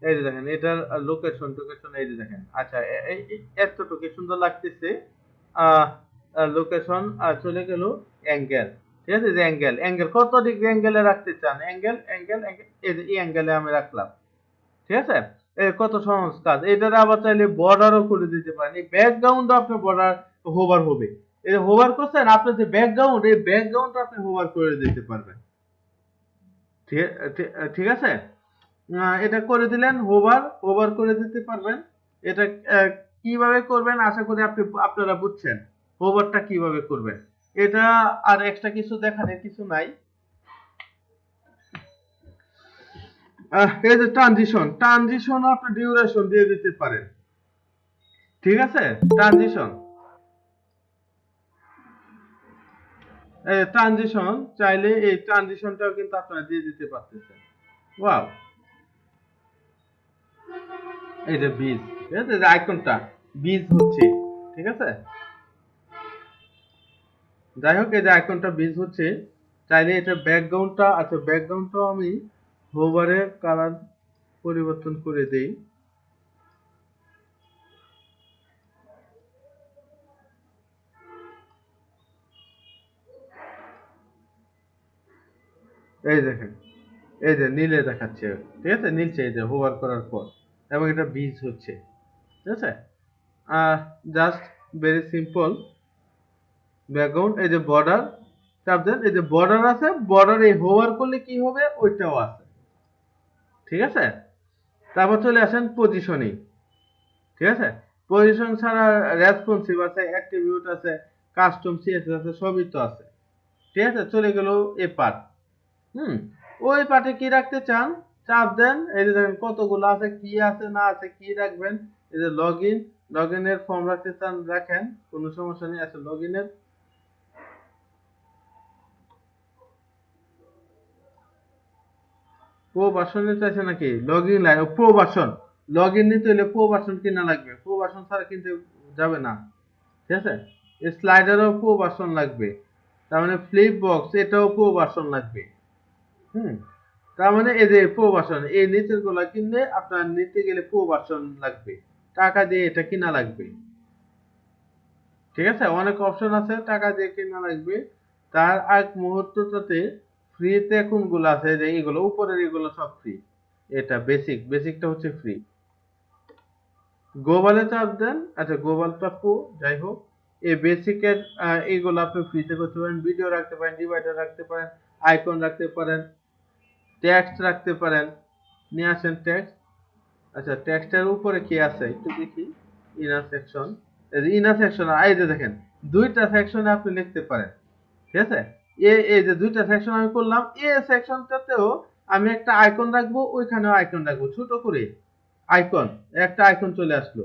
এই যে দেখেন এটার লোকেশন এই যে দেখেন। আচ্ছা এতটুকু সুন্দর লাগতেছে। লোকেশন চলে গেল অ্যাঙ্গেল, ঠিক আছে? যে অ্যাঙ্গেল কত ডিগ্রি অ্যাঙ্গেলে রাখতে চান, অ্যাঙ্গেল এই যে এই অ্যাঙ্গেলে আমি রাখলাম, ঠিক আছে? কত সহজ কাজ। এটার আবার চাইলে বর্ডারও করে দিতে পারেন, এই ব্যাকগ্রাউন্ডও আপনার বর্ডার হোভার হবে। এই হোভার করছেন, আপনার যে ব্যাকগ্রাউন্ড, এই ব্যাকগ্রাউন্ড আপনি হোভার করে দিতে পারবেন, ঠিক ঠিক আছে? এটা করে দিলেন, হোভার করে দিতে পারবেন। এটা কিভাবে করবেন আশা করি আপনারা বুঝছেন, হোভারটা কিভাবে করবেন। এটা আর এক্সট্রা কিছু দেখানোর কিছু নাই। এই যে ট্রানজিশন আপনি ডিউরেশন দিয়ে দিতে পারেন, ঠিক আছে? ট্রানজিশন চাইলে এই ট্রানজিশনটাও কিন্তু আপনারা দিয়ে দিতে পারতেছেন। ওয়াও, এই যে বীজ, ঠিক আছে? যে আইকনটা বীজ হচ্ছে, ঠিক আছে? যাই হোক, এই যে আইকনটা বীজ হচ্ছে, চাইলে এটা ব্যাকগ্রাউন্ডটা, আচ্ছা ব্যাকগ্রাউন্ডটাও আমি হোভারের কালার পরিবর্তন করে দেই। এই দেখেন, এই যে নীলে দেখাচ্ছে, ঠিক আছে? নীলছে এই যে হোভার করার পর, এবং এটা বীজ হচ্ছে, ঠিক আছে? Just very simple. ব্যাকগ্রাউন্ড, এই যে বর্ডার চাপ দেন, এই যে বর্ডার আছে, বর্ডার এই হোভার করলে কি হবে ওইটাও আছে, ঠিক আছে? তারপর চলে আসেন পজিশনিং, ঠিক আছে? পজিশন ছাড়া রেসপন্সিভ আছে, অ্যাট্রিবিউট আছে, কাস্টম সিএসএস আছে, সবই তো আছে, ঠিক আছে? চলে গেল এ পার্ট। ওই পার্টে কি রাখতে চান চাপ দেন, এই যে দেখেন কতগুলো আছে, কি আছে না আছে, কি রাখবেন। এই যে লগইনের ফর্ম রাখতে চান রাখেন, কোনো সমস্যা নেই। আছে লগইনের প্রো ভার্সনের চাইছে নাকি? Login line pro version, login নিতে হলে প্রো ভার্সন কিনা লাগবে, প্রো ভার্সন ছাড়া কিনতে যাবে না, ঠিক আছে? স্লাইডারও প্রো ভার্সন লাগবে, তার মানে ফ্লিপ বক্স এটাও প্রো ভার্সন লাগবে। তার মানে এই যে প্রো ভার্সন, এই নিচের গুলা কিনলে আপনার নিতে গেলে প্রো ভার্সন লাগবে, টাকা দিয়ে এটা কিনা লাগবে। ঠিক আছে, অনেক অপশন আছে, টাকা দিয়ে কেনা লাগবে। তার এক মুহূর্তটাতে ফ্রিতে কোনগুলো আছে, যে এগুলো উপরের এগুলো সব ফ্রি। এটা বেসিকটা হচ্ছে ফ্রি। গ্লোবালে চাপ দেন, আচ্ছা গ্লোবালটা পো, যাই হোক এই বেসিকের এইগুলো আপনি ফ্রিতে করতে পারেন, ভিডিও রাখতে পারেন, ডিভাইডার রাখতে পারেন, আইকন রাখতে পারেন, টেক্সট রাখতে পারেন। নিয়ে আসেন টেক্সট। আচ্ছা টেক্সটের উপরে কি আছে একটু দেখি। ইনার সেকশন, ইনার সেকশন এই যে দেখেন দুইটা সেকশনে আপনি লিখতে পারেন। ঠিক আছে, এই যে দুইটা সেকশন আমি করলাম, এ সেকশনটাতেও আমি একটা আইকন রাখবো, ওইখানেও আইকন রাখবো ছোট করে। আইকন, একটা আইকন চলে আসলো।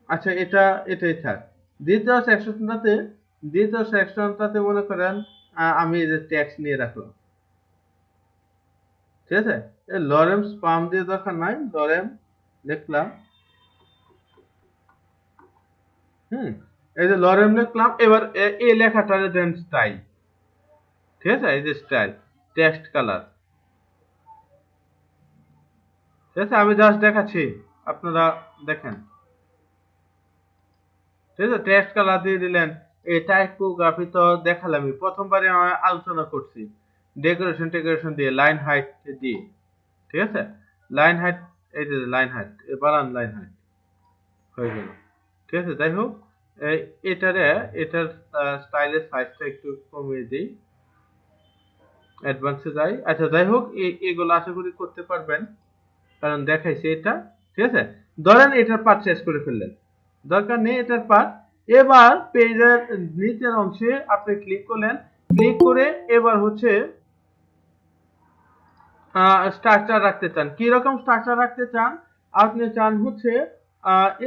আচ্ছা এটাই থাক। দ্বিতীয় সেকশনটাতে মনে করেন আমি এই যে টেক্সট নিয়ে রাখলাম। ঠিক আছে, লরেম স্পাম দিয়ে দরকার নাই, লরেম লিখলাম। এই যে লরেম লিখলাম, এবার এই লেখাটার দেন স্টাইল। ঠিক আছে, এই যে স্টাইল, টেক্সট কালার। ঠিক আছে, আমি জাস্ট দেখাচ্ছি, আপনারা দেখেন। ঠিক আছে, টেক্সট কালার দিয়ে দিলেন। এই টাইপোগ্রাফি তো দেখালামই, প্রথমবারে আমি আলোচনা করছি। ডেকোরেশন দিয়ে, লাইন হাইট দিয়ে। ঠিক আছে, লাইন হাইট, এই যে লাইন হাইট, বাড়ান লাইন হাইট, হয়ে গেল। ঠিক আছে, যাই হোক এটার স্টাইলের সাইজটা একটু কমিয়ে দিই, অ্যাডভান্সে যাই। আচ্ছা যাই হোক, এগুলো আশা করি করতে পারবেন, কারণ দেখাইছি এটা। ঠিক আছে, ধরেন এটার পার্ট শেষ করে ফেললেন, দরকার নেই এটার পার্ট। এবার পেজের নিচের অংশে আপনি ক্লিক করলেন, ক্লিক করে এবার হচ্ছে স্ট্রাকচার রাখতে চান। কি রকম স্ট্রাকচার রাখতে চান? আপনি চান হচ্ছে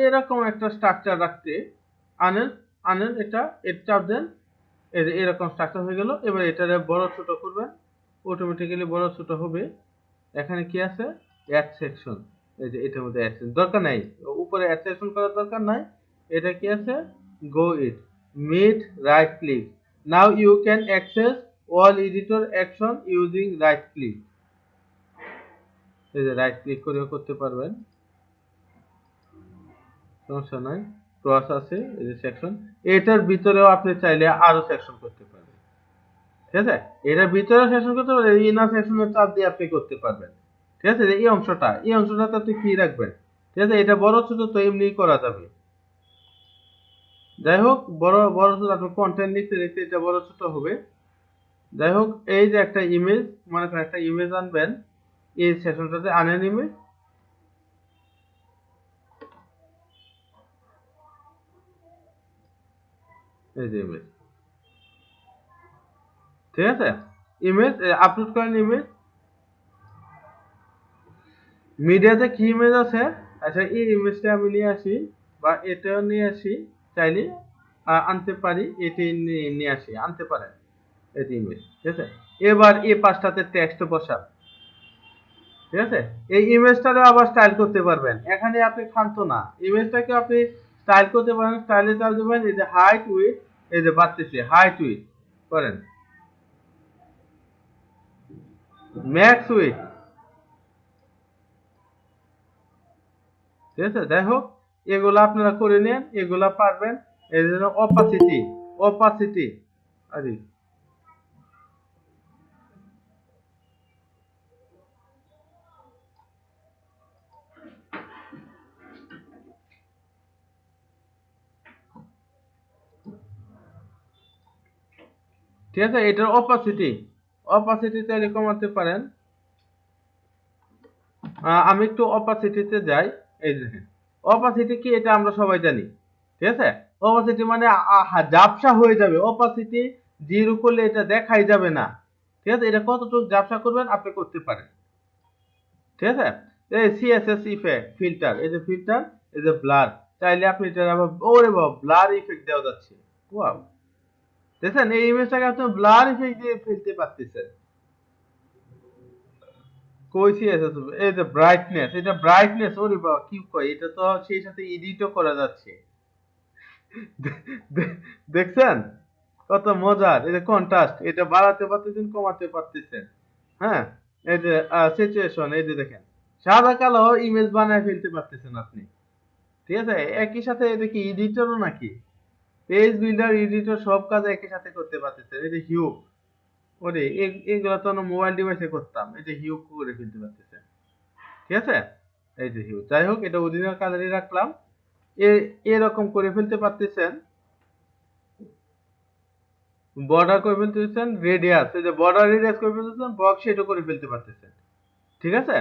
এরকম একটা স্ট্রাকচার রাখতে। আনেন, এটা চাপ দেন, এরকম স্ট্রাকচার হয়ে গেল। এবার এটারে বড় ছোট করবেন, অটোমেটিক্যালি বড় ছোট হবে। এখানে কি আছে? Add section. এই যে এটার মধ্যে অ্যাড সেকশন দরকার নাই, উপরে অ্যাড সেকশন করার দরকার নাই। এটা কি আছে? Go it, meet right click, now you can access all editor action using right click. এই যে রাইট ক্লিক করেও করতে পারবেন, সমস্যা নাই। ক্রস আছে, এই যে সেকশন। এটার ভিতরেও আপনি চাইলে আরো সেকশন করতে পারবেন। ঠিক আছে, এটার ভিতরেও সেকশন করতে পারবেন, ইনার সেকশনের চাপ দিয়ে আপনি করতে পারবেন। ঠিক আছে, এই অংশটাতে আপনি কি রাখবেন? ঠিক আছে, এটা বড় ছোট তো এমনি করা যাবে। যাই হোক, বড় ছোট আপনি কন্টেন্ট লিখতে এটা বড় ছোট হবে। যাই হোক, এই যে একটা ইমেজ, মনে করেন একটা ইমেজ আনবেন, এই সেকশনটাতে আনেন ইমেজ। এই যে ইমেজ, ঠিক আছে, ইমেজ আপলোড করেন ইমেজ। মিডিয়াতে কি ইমেজ আছে? আচ্ছা এই ইমেজটা আমি নিয়ে আসি, বা এটাও নিয়ে আসি, চাইলে আনতে পারি, এটি নিয়ে আসি, আনতে পারেন। এটি ইমেজ, ঠিক আছে। এবার এই পাশটাতে টেক্সট বসান। ঠিক আছে, এই ইমেজটারও আবার স্টাইল করতে পারবেন। এখানে আপনি থামতো না, ইমেজটাকে আপনি স্টাইল করতে পারেন। স্টাইলে চাপ দেবেন, এই যে হাইট উইথ, এই যে বাড়তেছে, হাইট উইথ করেন, ম্যাক্স উইথ। ঠিক আছে, যাই হোক এগুলো আপনারা করে নেন, এগুলা পারবেন। এই জন্য অপাসিটি আরে ঠিক আছে, এটার অপাসিটি চাইলে কমাতে পারেন। আমি একটু অপাসিটিতে যাই। এই দেখেন, অপাসিটি কি এটা আমরা সবাই জানি। ঠিক আছে, অপাসিটি মানে ঝাপসা হয়ে যাবে। অপাসিটি জিরো করলে এটা দেখাই যাবে না। ঠিক আছে, এটা কতটুকু ঝাপসা করবেন আপনি করতে পারেন। ঠিক আছে, এই সিএসএস ইফেক্ট ফিল্টার, এই যে ফিল্টার, এই যে ব্লার, চাইলে আপনি এটা আবার, ওরে বাবা ব্লার ইফেক্ট দেওয়া যাচ্ছে। ওয়াও, দেখেন এই ইমেজটাকে আপনি ব্লার ইফেক্ট দিয়ে ফেলতে পারতেছেন। কই সিএসএস, এই যে ব্রাইটনেস, এটা ব্রাইটনেস, ওরে বাবা কি কয়, এটা তো সেই সাথে এডিটও করা যাচ্ছে। দেখছেন কত মজার। এই যে কন্ট্রাস্ট, এটা বাড়াতে পারতেছেন, কমাতে পারতেছেন। হ্যাঁ, এই যে সিচুয়েশন, এই যে দেখেন সাদা কালো ইমেজ বানায় ফেলতে পারতেছেন আপনি। ঠিক আছে, একই সাথে এটা কি এডিটরও নাকি? পেজ বিল্ডার, এডিটর সব কাজ একই সাথে করতে পারতেছেন। এই যে হিউব, ওরে এগুলো তো মোবাইল ডিভাইসে করতাম, এই যে হিউব করে ফেলতে পারতেছেন। ঠিক আছে, এই যে হিউব। যাই হোক, এটা অরিজিনাল কালারই রাখলাম। এরকম করে ফেলতে পারতেছেন। বর্ডার করে ফেলতেছেন, রেডিয়াস, এই যে বর্ডার রেডিয়াস করে ফেলতেছেন, বক্স শেডও করে ফেলতে পারতেছেন। ঠিক আছে,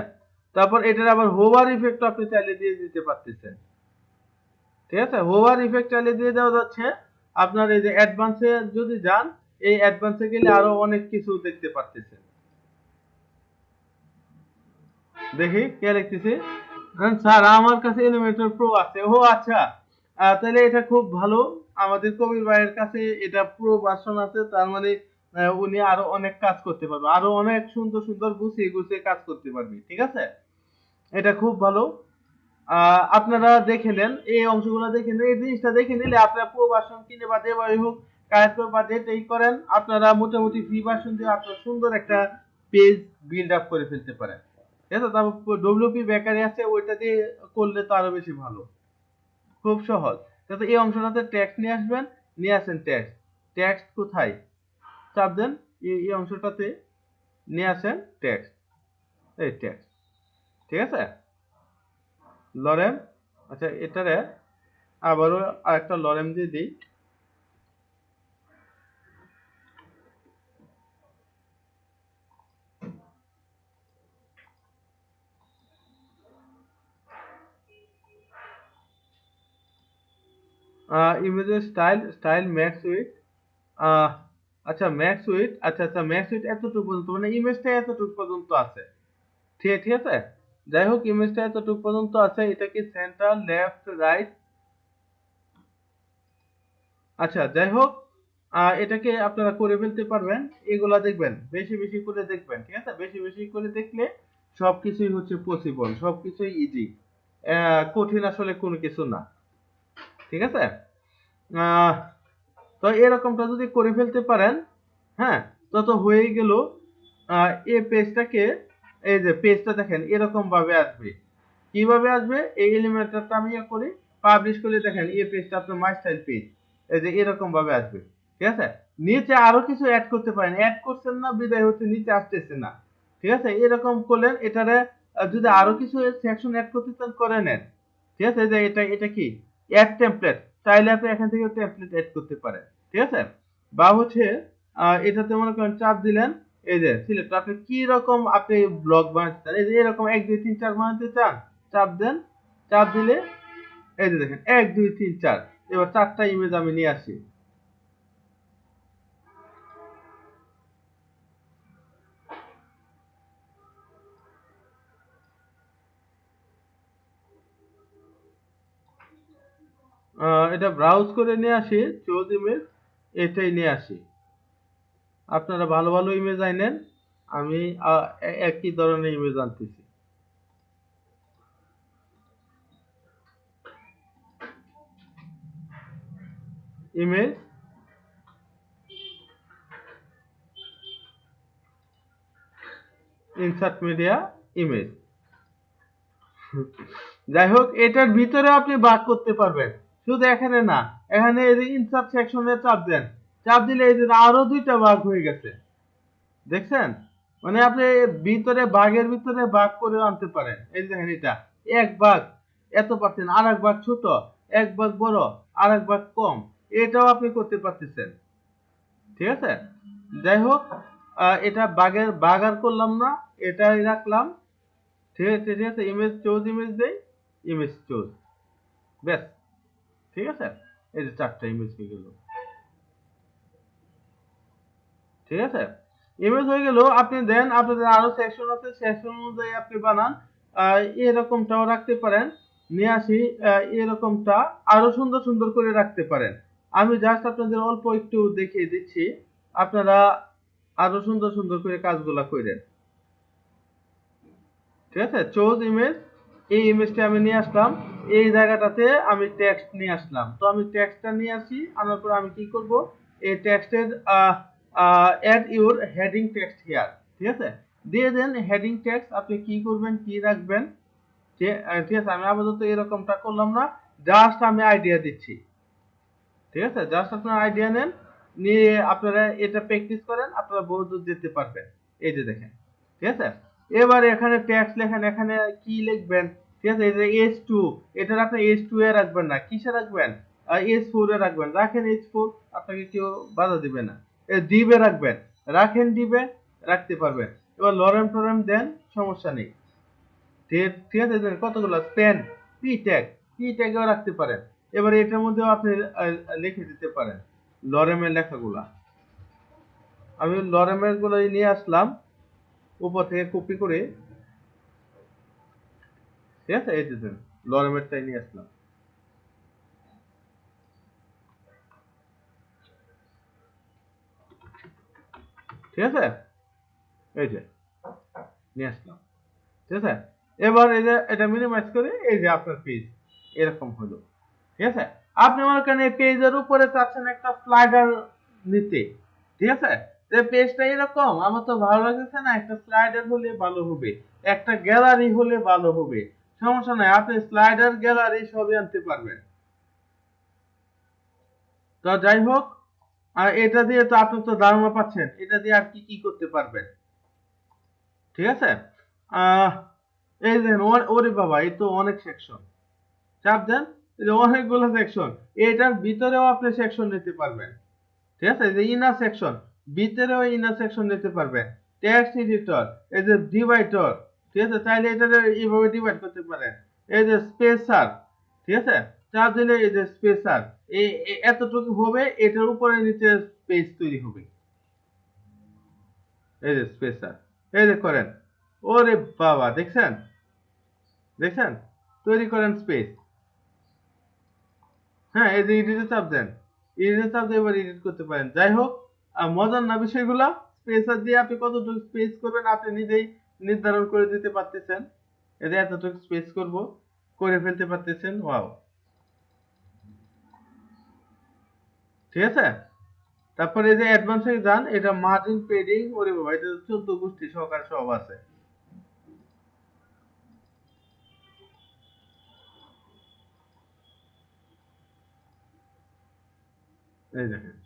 তারপর এটার আবার হোভার ইফেক্ট আপনি চাইলে দিয়ে দিতে পারতেছেন। ঠিক আছে, হোভার ইফেক্ট চাইলে দিয়ে দেওয়া যাচ্ছে। আপনার এই যে অ্যাডভান্সে যদি যান, এই অ্যাডভান্সে গেলে আরো অনেক কিছু দেখতে পারতেছেন। দেখি কে লিখতেছে। স্যার আমার কাছে এলিমেন্টর প্রো আছে। ও আচ্ছা, তাহলে এটা খুব ভালো। আমাদের কবির ভাইয়ের কাছে এটা প্রো ভার্সন আছে, তার মানে উনি আরো অনেক কাজ করতে পারবে, আরো অনেক সুন্দর সুন্দর গুছিয়ে গুছিয়ে কাজ করতে পারবে। ঠিক আছে, এটা খুব ভালো। আপনারা দেখে নেন, এই অংশগুলো দেখে নেন, এই জিনিসটা দেখে নিলে আপনারা প্রো ভার্সন কিনে বা যেভাবে হোক কালেক্ট করে বা যেটাই করেন, আপনারা মোটামুটি ফ্রি ভার্সন দিয়ে আপনারা সুন্দর একটা পেজ বিল্ড আপ করে ফেলতে পারেন। ঠিক আছে, তারপর ডব্লিউপি বেকারি আছে, ওইটা দিয়ে করলে তো আরো বেশি ভালো। খুব সহজ। তাতে এই অংশটাতে টেক্সট নিয়ে আসবেন, নিয়ে আসেন টেক্সট। টেক্সট কোথায়? চাপ দেন, এই অংশটাতে নিয়ে আসেন টেক্সট, এই টেক্সট। ঠিক আছে, লরেম, আচ্ছা এটারে আবারও আরেকটা লরেম দিয়ে দিই। ইমেজের স্টাইল ম্যাক্স উইথ, আচ্ছা ম্যাক্স উইথ, আচ্ছা আচ্ছা ম্যাক্স উইথ এতটুকু পর্যন্ত, মানে ইমেজটা এতটুকু পর্যন্ত আছে। ঠিক ঠিক আছে, যাই হোক ইমেজটা এতটুকু পর্যন্ত আছে। এটা কি সেন্টার, লেফট, রাইট? আচ্ছা যাই হোক, এটাকে আপনারা করে ফেলতে পারবেন। এগুলা দেখবেন, বেশি বেশি করে দেখবেন। ঠিক আছে, বেশি বেশি করে দেখলে সবকিছুই হচ্ছে পসিবল, সবকিছুই ইজি। কঠিন আসলে কোনো কিছু না। ঠিক আছে, আহ, তো এরকমটা যদি করে ফেলতে পারেন, হ্যাঁ, তত হয়েই গেল। এই পেজটাকে, এই যে পেজটা দেখেন এরকম ভাবে আসবে। কিভাবে আসবে? এই এলিমেন্টটা আমি করি, পাবলিশ করে দেখেন এই পেজটা আপনার মাই স্টাইল পেজ, এই যে এরকম ভাবে আসবে। ঠিক আছে, নিচে আরো কিছু অ্যাড করতে পারেন, অ্যাড করছেন না বিদায় হচ্ছে নিচে আসতেছে না। ঠিক আছে, এরকম করলেন। এটারে যদি আরো কিছু সেকশন অ্যাড করতে চান করে নেন। ঠিক আছে, যে এটা কি অ্যাড টেমপ্লেট, চাইলে আপনি এখান থেকে টেমপ্লেট অ্যাড করতে পারেন। ঠিক আছে, বা হচ্ছে এটাতে মনে করেন চাপ দিলেন, এই যে সিলেক্ট, আপনি কি রকম আপনি ব্লগ বানাতে চান, এই যে এরকম 1 2 3 4 বানাতে চান, চাপ দেন। চাপ দিলে এই যে দেখেন 1 2 3 4, এবার 4টা ইমেজ আমি নিয়ে আসি। এটা ব্রাউজ করে নিয়ে আসি, চুজ ইমেজ, এটাই নিয়ে আসি। আপনারা ভালো ভালো ইমেজ আনেন, আমি একই ধরনের ইমেজ আনতেছি। Image, insert media, image. যাই হোক, এটার ভিতরে আপনি ভাগ করতে পারবেন, শুধু এখানে না। এখানে এই যে ইনসার্ট সেকশনে চাপ দেন, চাপ দিলে এই যে আরো 2টা ভাগ হয়ে গেছে। দেখছেন, মানে আপনি ভিতরে ভাগের ভিতরে ভাগ করে আনতে পারেন। এই যে দেখেন, এটা এক ভাগ এত পার্সেন্ট, আর এক ভাগ ছোট, এক ভাগ বড়, আর এক ভাগ কম, এটাও আপনি করতে পারতেছেন। ঠিক আছে, যাই হোক, এটা ভাগ আর করলাম না, এটাই রাখলাম। ঠিক আছে, ঠিক আছে, ইমেজ চুজ, ইমেজ দেই, ইমেজ চুজ, ব্যাস। ঠিক আছে, এই যে 4টা ইমেজ হয়ে গেল। ঠিক আছে, ইমেজ হয়ে গেল। আপনি দেন, আপনাদের আরো সেকশন আছে, সেকশন অনুযায়ী আপনি বানান। এরকমটাও রাখতে পারেন, নিয়ে আসি। এরকমটা আরো সুন্দর সুন্দর করে রাখতে পারেন। আমি জাস্ট আপনাদের অল্প একটু দেখিয়ে দিচ্ছি, আপনারা আরো সুন্দর সুন্দর করে কাজগুলা করেন। ঠিক আছে, চুজ ইমেজ, এই ইমেজটা আমি নিয়ে আসলাম, এই জায়গাটাতে আমি টেক্সট নিয়ে আসলাম। তো আমি টেক্সটটা নিয়ে আসি, আনার পর আমি কি করব, এই টেক্সটের add your heading text here. ঠিক আছে, দিয়ে দেন হেডিং টেক্সট। আপনি কি করবেন, কি রাখবেন, ঠিক আছে, আমি আপাতত এরকমটা করলাম না, জাস্ট আমি আইডিয়া দিচ্ছি, ঠিক আছে? জাস্ট আপনারা আইডিয়া নেন, নিয়ে আপনারা এটা প্র্যাকটিস করেন, আপনারা বহু দূর যেতে পারবেন। এই যে দেখেন, ঠিক আছে? এবার এখানে ট্যাক্স লেখেন, এখানে কি লিখবেন, ঠিক আছে? এই যে S2, এটার আপনি S2 এ রাখবেন না, কিসে রাখবেন? S4 এ রাখবেন। রাখেন S4, আপনাকে কেউ বাধা দিবে না। ডিবে রাখবেন, রাখেন ডিবে, রাখতে পারবেন। এবার লরেম টরেম দেন, সমস্যা নেই। ঠিক আছে? দেখেন কতগুলো স্প্যান, পি ট্যাগও রাখতে পারেন। এবার এটার মধ্যেও আপনি লিখে দিতে পারেন লরেমের লেখাগুলা। আমি লরেমের গুলো নিয়ে আসলাম উপর থেকে কপি করে, ঠিক আছে? এই যে দেখেন, লরেমেরটাই নিয়ে আসলাম, ঠিক আছে? এই যে নিয়ে আসলাম, ঠিক আছে? এবার এই যে এটা মিনিমাইজ করে, এই যে আপনার পেজ এরকম হলো, ঠিক আছে? আপনি মনে করেন এই পেজের উপরে চাচ্ছেন একটা স্লাইডার নিতে, ঠিক আছে? যে পেজটা এরকম আমার তো ভালো লাগছে না, একটা স্লাইডার হলে ভালো হবে, একটা গ্যালারি হলে ভালো হবে। সমস্যা নাই, আপনি স্লাইডার গ্যালারি সবই আনতে পারবেন। তো যাই হোক, আর এটা দিয়ে তো আপনি তো ধারণা পাচ্ছেন এটা দিয়ে আর কি কি করতে পারবেন, ঠিক আছে? আহ এই যে ওরে বাবা, এই তো অনেক সেকশন। চাপ দেন, এই যে অনেকগুলো সেকশন। এটার ভিতরেও আপনি সেকশন নিতে পারবেন, ঠিক আছে? এই যে ইনার সেকশন, ভিতরেও ইনার সেকশন নিতে পারবেন। টেক্সট এডিটর, এই যে ডিভাইডর, ঠিক আছে? চাইলে এটা এইভাবে ডিভাইড করতে পারেন। এই যে স্পেসার, ঠিক আছে? চাপ দিলে এই যে স্পেসার, এতটুকু হবে, এটার উপরে নিচে স্পেস তৈরি হবে। এই যে স্পেসার, এই যে করেন, ওরে বাবা, দেখছেন? দেখছেন? তৈরি করেন স্পেস। হ্যাঁ, এই যে এডিটে চাপ দেন, এডিটে চাপ দিয়ে এবার এডিট করতে পারেন। যাই হোক, মজার না বিষয়গুলা। স্পেসার দিয়ে আপনি কতটুকু স্পেস করবেন আপনি নিজেই নির্ধারণ করে দিতে পারতেছেন। এতে এতটুকু স্পেস করব, করে ফেলতে পারতেছেন। ওয়াও, ঠিক আছে? তারপরে এই যে অ্যাডভান্সে যান, এটা মার্জিন পেডিং, ওরে বাবা, এটা 14 গোষ্ঠী সহকারে সব আছে। এই দেখেন,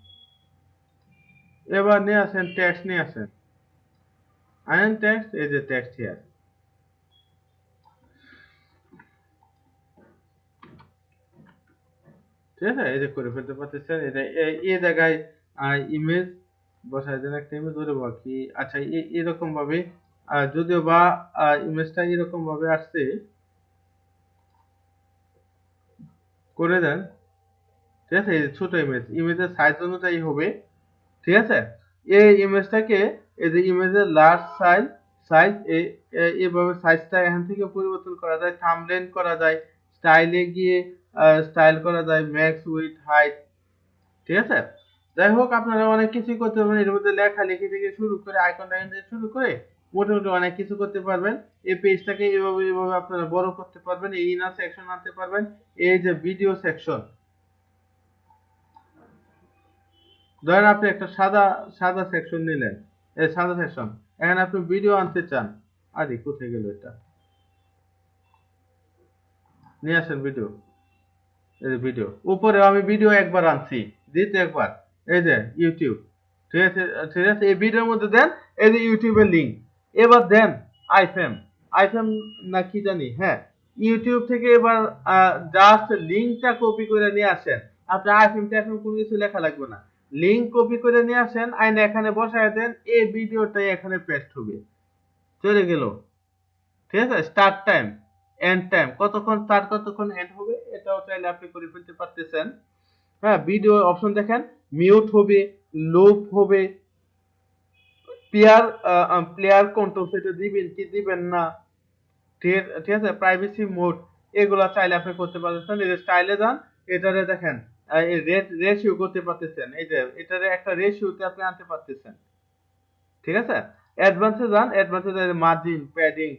এবার নিয়ে আসেন টেক্সট, নিয়ে আসেন আইন টেক্সট, এই যে টেক্সট হিয়ার, ঠিক আছে? এই যে করে ফেলতে পারতেছেন। এটা এই জায়গায় ইমেজ বসায় দেন, একটা ইমেজ, ওরে বাবা কি, আচ্ছা এরকম ভাবে, যদিও বা ইমেজটা এরকম ভাবে আসছে, করে দেন, ঠিক আছে? এই যে ছোট ইমেজ, ইমেজের সাইজ অনুযায়ী হবে, ঠিক আছে? এই ইমেজটাকে, এই যে ইমেজের লার্জ সাইজ, সাইজ এইভাবে সাইজটা এখান থেকে পরিবর্তন করা যায়, থাম্বনেল করা যায়, স্টাইলে গিয়ে স্টাইল করা যায়, ম্যাক্স উইথ হাইট, ঠিক আছে? যাই হোক, আপনারা অনেক কিছুই করতে পারবেন এর মধ্যে, লেখালেখি থেকে শুরু করে আইকন টাইকন থেকে শুরু করে মোটামুটি অনেক কিছু করতে পারবেন। এই পেজটাকে এভাবে আপনারা বড় করতে পারবেন, এই ইনার সেকশন আনতে পারবেন। এই যে ভিডিও সেকশন, ধরেন আপনি একটা সাদা সাদা সেকশন নিলেন, এই সাদা সেকশন, এখানে আপনি ভিডিও আনতে চান, আরে কোথায় গেল এটা, নিয়ে আসেন ভিডিও, এই যে ভিডিও, উপরে আমি ভিডিও একবার আনছি, দ্বিতীয় একবার, এই যে ইউটিউব, ঠিক আছে? ঠিক আছে, এই ভিডিওর মধ্যে দেন এই যে ইউটিউবের লিংক। এবার দেন আইফেম, আইফেম না কি জানি, হ্যাঁ, ইউটিউব থেকে এবার জাস্ট লিংকটা কপি করে নিয়ে আসেন। আপনি আইফেম টাইফেম কোনো কিছু লেখা লাগবে না, লিংক কপি করে নিয়ে আসেন, আইনে এখানে বসায় দেন, এই ভিডিওটাই এখানে পেস্ট হবে, চলে গেল, ঠিক আছে? স্টার্ট টাইম, এন্ড টাইম, কতক্ষণ স্টার্ট কতক্ষণ এন্ড হবে, এটাও চাইলে আপনি করে ফেলতে পারতেছেন। হ্যাঁ, ভিডিও অপশন দেখেন, মিউট হবে, লুপ হবে, প্লেয়ার কন্ট্রোল সেটা দিবেন কি দিবেন না, ঠিক আছে? প্রাইভেসি মোড, এগুলা চাইলে আপনি করতে পারতেছেন। এই যে স্টাইলে যান, এটারে দেখেন, রেশিও করতে পারতেছেন, এই যে এটারে একটা রেশিওতে আপনি আনতে পারতেছেন, ঠিক আছে? অ্যাডভান্সে যান, অ্যাডভান্সে margin, padding,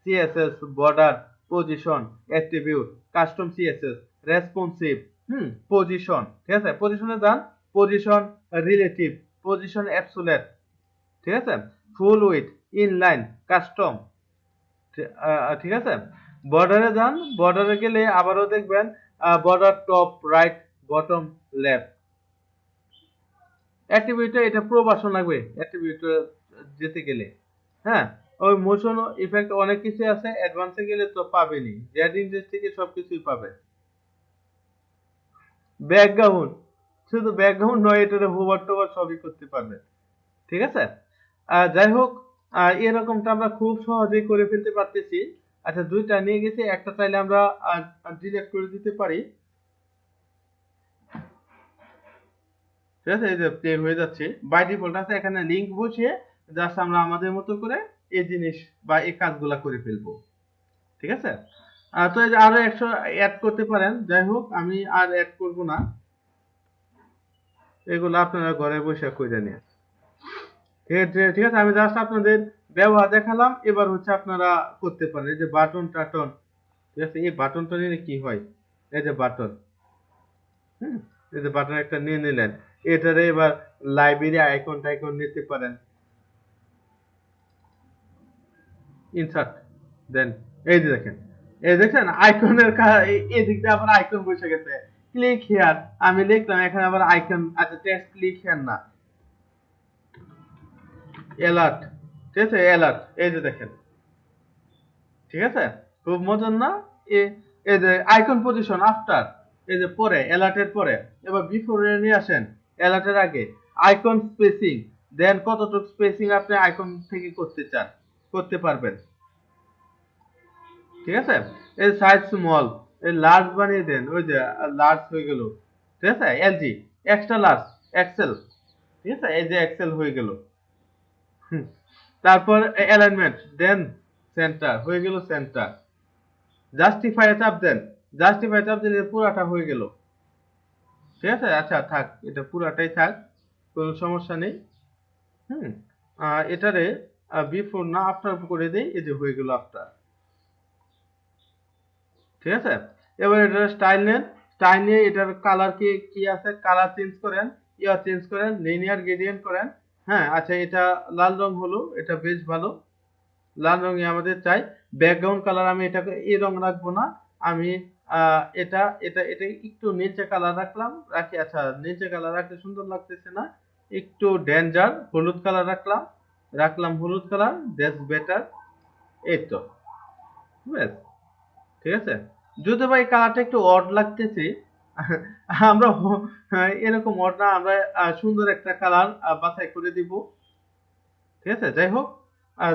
CSS, border, position, attribute, custom CSS, responsive, position, ঠিক আছে? পজিশনে যান, পজিশন রিলেটিভ, পজিশন অ্যাবসোলিউট, ঠিক আছে? ফুল উইথ, ইনলাইন, কাস্টম, ঠিক আছে? বর্ডারে যান, বর্ডারে গেলে আবারও দেখবেন border top right bottom left. অ্যাট্রিবিউটে এটা প্রো ভার্সন লাগবে অ্যাট্রিবিউটে যেতে গেলে। হ্যাঁ, ওই মোশন ইফেক্ট অনেক কিছু আছে, অ্যাডভান্সে গেলে তো পাবেনই, জেড ইন্ডেক্স থেকে সবকিছুই পাবে। ব্যাকগ্রাউন্ড, শুধু ব্যাকগ্রাউন্ড নয়, এটা হোভার টোভার সবই করতে পারবে। ঠিক আছে, যাই হোক, এরকমটা আমরা খুব সহজেই করে ফেলতে পারতেছি। আচ্ছা, দুইটা নিয়ে গেছি, একটা চাইলে আমরা ডিলিট করে দিতে পারি। ঠিক আছে, এই যে প্লে হয়ে যাচ্ছে বাই ডিফল্ট আছে, এখানে লিংক বসিয়ে জাস্ট আমরা আমাদের মতো করে এই জিনিস বা এই কাজগুলা করে ফেলবো। ঠিক আছে, তো এই যে আরো 100 অ্যাড করতে পারেন। যাই হোক, আমি আর অ্যাড করব না, এগুলো আপনারা ঘরে বসে করে নিয়ে। ঠিক আছে, আমি জাস্ট আপনাদের ব্যবহার দেখালাম, এবার হচ্ছে আপনারা করতে পারেন। এই যে বাটন টাটন, ঠিক আছে, এই বাটনটা নিলে কি হয়, এই যে বাটন, এই যে বাটন একটা নিয়ে নিলেন, এটারে এবার লাইব্রেরি আইকন টাইকন নিতে পারেন, ইনসার্ট দেন, এই যে দেখেন, এই দেখেন আইকনের এই দিক দিয়ে আবার আইকন বসে গেছে। ক্লিক হিয়ার আমি লিখলাম, এখানে আবার আইকন। আচ্ছা, টেক্সট ক্লিক হিয়ার না, অ্যালার্ট, ঠিক আছে, অ্যালার্ট, এই যে দেখেন। ঠিক আছে, খুব মজার না? এই যে আইকন পজিশন আফটার, এই যে পরে, অ্যালার্টের পরে। এবার বিফোর এ নিয়ে আসেন, অ্যালার্টের আগে। আইকন স্পেসিং, দেন কতটুকু স্পেসিং আপনি আইকন থেকে করতে চান, করতে পারবেন। ঠিক আছে, এই সাইজ স্মল, এই লার্জ বানিয়ে দেন, ওই যে লার্জ হয়ে গেল। ঠিক আছে, এলজি, এক্সট্রা লার্জ, এক্সেল, ঠিক আছে, এই যে এক্সেল হয়ে গেল। তারপর অ্যালাইনমেন্ট দেন সেন্টার হয়ে গেল, সেন্টার। জাস্টিফাই চাপ দেন, জাস্টিফাই চাপ দিলে পুরাটা হয়ে গেল। ঠিক আছে, আচ্ছা থাক, এটা পুরাটাই থাক, কোনো সমস্যা নেই। এটারে বিফোর না আফটার করে দেই, এই যে হয়ে গেল আফটার। ঠিক আছে, এবার এটা স্টাইল নেন, স্টাইল নিয়ে এটার কালার কি আছে, কালার চেঞ্জ করেন, ইয়ার চেঞ্জ করেন, লিনিয়ার গ্রেডিয়েন্ট করেন। হ্যাঁ, আচ্ছা, এটা লাল রং হলো, এটা বেশ ভালো, লাল রঙই আমাদের চাই। ব্যাকগ্রাউন্ড কালার আমি এটাকে এই রং রাখবো না, আমি এটা এটা এটা একটু নীলচে কালার রাখি। আচ্ছা, নীলচে কালার রাখতে সুন্দর লাগতেছে না, একটু ডেঞ্জার হলুদ কালার রাখলাম হলুদ কালার, দ্যাটস বেটার। এই তো, ব্যাস, ঠিক আছে। যদি ভাই কালারটা একটু অড লাগতেছে, আমরা এরকম অড না, আমরা সুন্দর একটা কালার বাছাই করে দিব। ঠিক আছে, যাই হোক,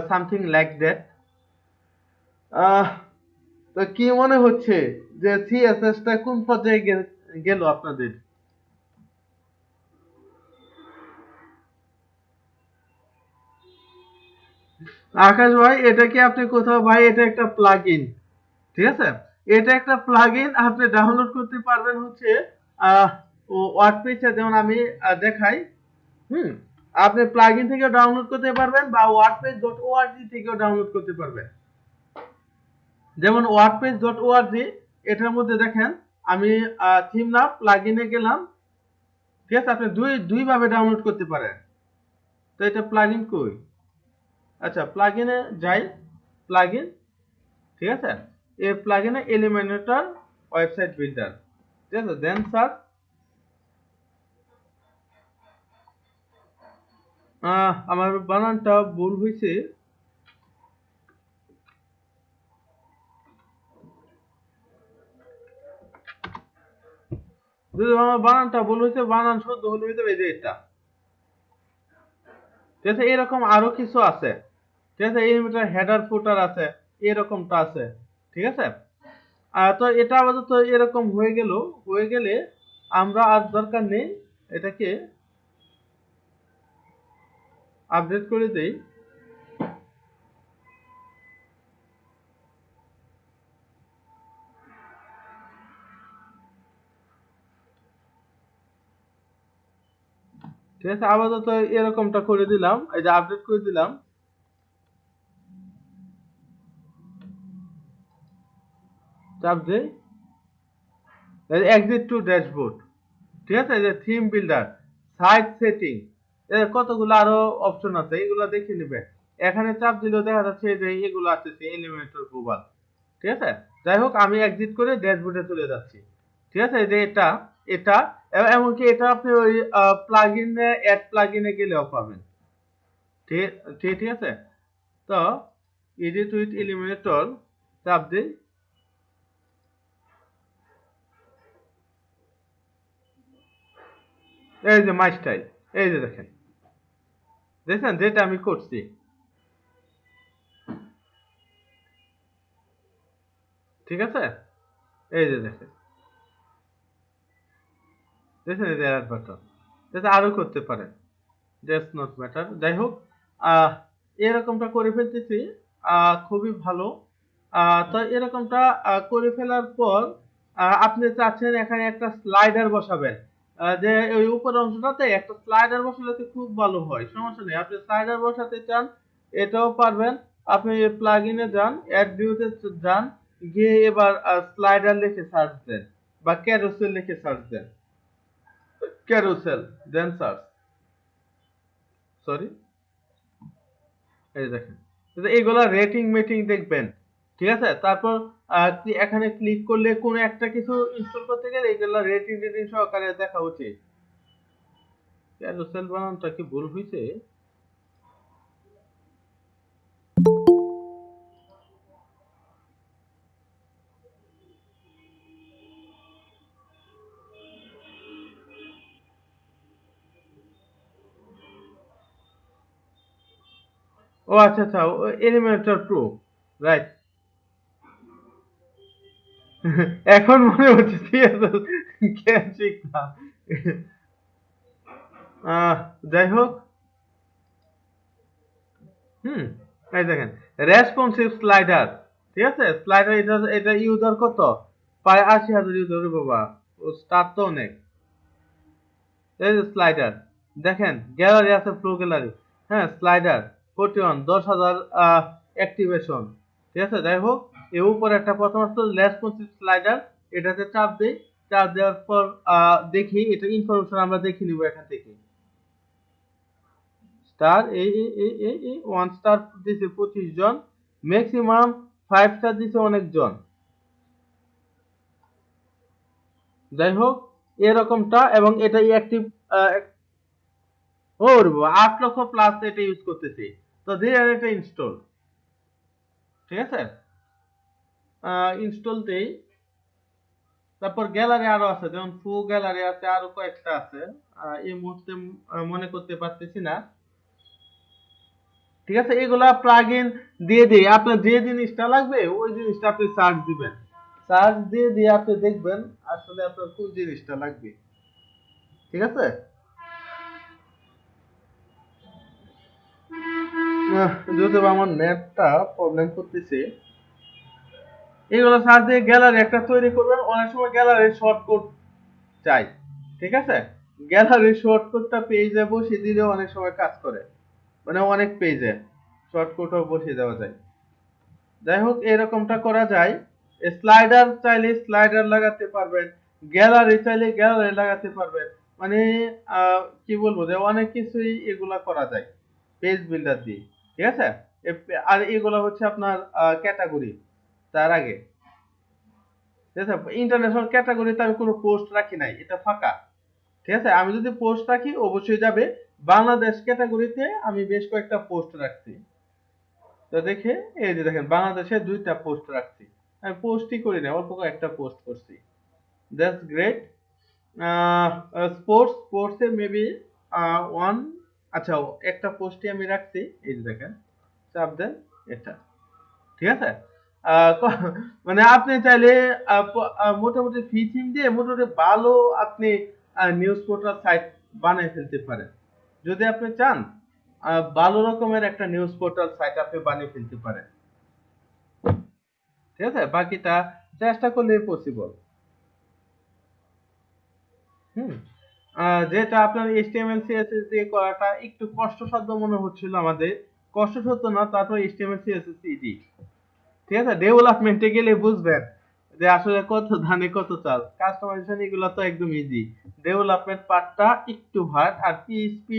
সামথিং লাইক দ্যাট। তো কি মনে হচ্ছে যে সিএসএস টা কোন পর্যায়ে গেল আপনাদের? আকাশ ভাই, এটা কি আপনি কোথাও, ভাই এটা একটা প্লাগইন, ঠিক আছে, এটা একটা প্লাগইন, আপনি ডাউনলোড করতে পারবেন হচ্ছে ওয়ার্ডপ্রেসে, যেমন আমি দেখাই। হুম, আপনি প্লাগইন থেকেও ডাউনলোড করতে পারবেন বা wordpress.org থেকেও ডাউনলোড করতে পারবেন। যেমন wordpress.org, এটার মধ্যে দেখেন আমি থিম না প্লাগইনে গেলাম। ঠিক আছে, আপনি দুই ভাবে ডাউনলোড করতে পারেন। তো এটা প্লাগইন কই, আচ্ছা প্লাগইনে যাই, প্লাগইন, ঠিক আছে, এই প্লাগইনে এলিমেন্টর ওয়েবসাইট বিল্ডার, ঠিক আছে, দেন সার্চ। আমার বানানটা ভুল হয়েছে, যদি আমার বানানটা ভুল হয়েছে, বানান শুদ্ধ হলে হইতে হবে এটা। ঠিক আছে, এরকম আরো কিছু আছে। ঠিক আছে, এলিমেন্টর হেডার ফুটার আছে, এরকমটা আছে। ঠিক আছে, তো এটা আপাতত এরকম হয়ে গেলে আমরা আর দরকার নেই, এটাকে আপডেট করে দেই। ঠিক আছে, আপাতত এরকমটা করে দিলাম, এই যে আপডেট করে দিলাম। চাপ দেই, এক্সিট টু ড্যাশবোর্ড। ঠিক আছে, এই যে থিম বিল্ডার, সাইট সেটিং, কতগুলো আরো অপশন আছে, এগুলো দেখে নিবে। এখানে চাপ দিলেও দেখা যাচ্ছে যে এগুলো আছে, এলিমেন্টর গ্লোবাল। ঠিক আছে, যাই হোক, আমি এক্সিট করে ড্যাশবোর্ডে চলে যাচ্ছি। ঠিক আছে, যে এটা এটা এমনকি এটা আপনি ওই প্লাগইনে অ্যাড প্লাগইনে গেলেও পাবেন। ঠিক ঠিক ঠিক আছে। তো এডিট উইথ ইলিমিনেটর চাপ দিই। এই যে মাই স্টাইল, এই যে দেখেন, দেখছেন যেটা আমি করছি। ঠিক আছে, এই যে দেখেন, দেখছেন এই যে অ্যাড বাটন, এটা আরো করতে পারেন, দ্যাটস নট ম্যাটার। যাই হোক, আহ এরকমটা করে ফেলতেছি, খুবই ভালো। তো এরকমটা করে ফেলার পর আপনি চাচ্ছেন এখানে একটা স্লাইডার বসাবেন, যে ওই উপরের অংশটাতে একটা স্লাইডার বসালে তো খুব ভালো হয়, সমস্যা নেই। আপনি স্লাইডার বসাতে চান, এটাও পারবেন। আপনি প্লাগইনে যান, অ্যাড ভিউতে যান, গিয়ে এবার স্লাইডার লিখে সার্চ দেন বা ক্যারোসেল লিখে সার্চ দেন, ক্যারোসেল দেন সার্চ, সরি, এই দেখেন, এইগুলা রেটিং মেটিং দেখবেন। ঠিক আছে, তারপর এখানে ক্লিক করলে কোন একটা কিছু ইনস্টল করতে গেলে এগুলা রেটিং রেটিং সহকারে দেখা উচিত। ক্যারোসেল বানানটা কি ভুল হয়েছে? ও আচ্ছা আচ্ছা, এলিমেন্টর প্রো, রাইট। এখন মনে হচ্ছে সিএসএস কেন শিখলাম। আহ, যাই হোক, হুম, এই দেখেন রেসপন্সিভ স্লাইডার। ঠিক আছে, স্লাইডার এটা এটা ইউজার কত? প্রায় ৮০,০০০ ইউজার বাবা, ও স্টার তো অনেক। এই যে স্লাইডার দেখেন, গ্যালারি আছে, প্রো গ্যালারি, হ্যাঁ, স্লাইডার 41, ১০,০০০ অ্যাক্টিভেশন। ঠিক আছে, যাই হোক, এর উপরে একটা প্রথম আসলো রেসপন্সিভ স্লাইডার, এটাতে চাপ দেই। চাপ দেওয়ার পর দেখি এটা ইনফরমেশন আমরা দেখে নিব এখান থেকে। স্টার এই 1 স্টার দিছে 25 জন, ম্যাক্সিমাম 5 স্টার দিছে অনেকজন। যাই হোক, এরকমটা, এবং এটা অ্যাক্টিভ, ওর 8 লক্ষ প্লাস এটা ইউজ করতেছি। তো ধীরে ধীরে এটা ইনস্টল, ঠিক আছে, ইনস্টল দেই। তারপর গ্যালারি আরো আছে, যেমন ফু গ্যালারি আছে, আরো কয়েকটা আছে, এই মুহূর্তে মনে করতে পারতেছি না। ঠিক আছে, এগুলা প্লাগইন দিয়ে দিই। আপনার যে জিনিসটা লাগবে ওই জিনিসটা আপনি সার্চ দিবেন, সার্চ দিয়ে দিয়ে আপনি দেখবেন আসলে আপনার কোন জিনিসটা লাগবে। ঠিক আছে, যেহেতু আমার নেটটা প্রবলেম করতেছে, এগুলো সার্চ দিয়ে গ্যালারি একটা তৈরি করবেন। অনেক সময় গ্যালারির শর্টকাট চাই, ঠিক আছে, গ্যালারির শর্টকাটটা পেজে বসিয়ে দিলে অনেক সময় কাজ করে, মানে অনেক পেজে শর্টকাটও বসিয়ে দেওয়া যায়। যাই হোক, এরকমটা করা যায়। স্লাইডার চাইলে স্লাইডার লাগাতে পারবেন, গ্যালারি চাইলে গ্যালারি লাগাতে পারবেন, মানে কি বলবো, যে অনেক কিছুই এগুলা করা যায় পেজ বিল্ডার দিয়ে। ঠিক আছে, আর এগুলা হচ্ছে আপনার ক্যাটাগরি। তার আগে, ঠিক আছে, ইন্টারন্যাশনাল ক্যাটাগরিতে আমি কোনো পোস্ট রাখি নাই, এটা ফাঁকা। ঠিক আছে, আমি যদি পোস্ট রাখি অবশ্যই যাবে। বাংলাদেশ ক্যাটাগরিতে আমি বেশ কয়েকটা পোস্ট রাখছি। তো দেখে, এই যে দেখেন, বাংলাদেশে 2টা পোস্ট রাখছি। আমি পোস্টই করি না, অল্প একটা পোস্ট করছি, দ্যাটস গ্রেট। স্পোর্টসে মেবি ওয়ান, আচ্ছা, একটা পোস্টই আমি রাখছি, এই যে দেখেন, চাপ দেন, এটা। ঠিক আছে, মানে আপনি চাইলে মোটামুটি ফি থিম দিয়ে মোটামুটি ভালো আপনি নিউজ পোর্টাল সাইট বানিয়ে ফেলতে পারেন। যদি আপনি চান, ভালো রকমের একটা নিউজ পোর্টাল সাইট আপনি বানিয়ে ফেলতে পারেন। ঠিক আছে, বাকিটা চেষ্টা করলে পসিবল। হুম, যেটা আপনার HTML CSS দিয়ে করাটা একটু কষ্টসাধ্য মনে হচ্ছিল আমাদের, কষ্টসাধ্য না, তারপর HTML CSS ইজি। ঠিক আছে, ডেভেলপমেন্টে গেলে বুঝবেন যে আসলে কত ধানে কত চাল। কাস্টমাইজেশন এগুলো তো একদম ইজি, ডেভেলপমেন্ট পার্টটা একটু হার্ড। আর PHP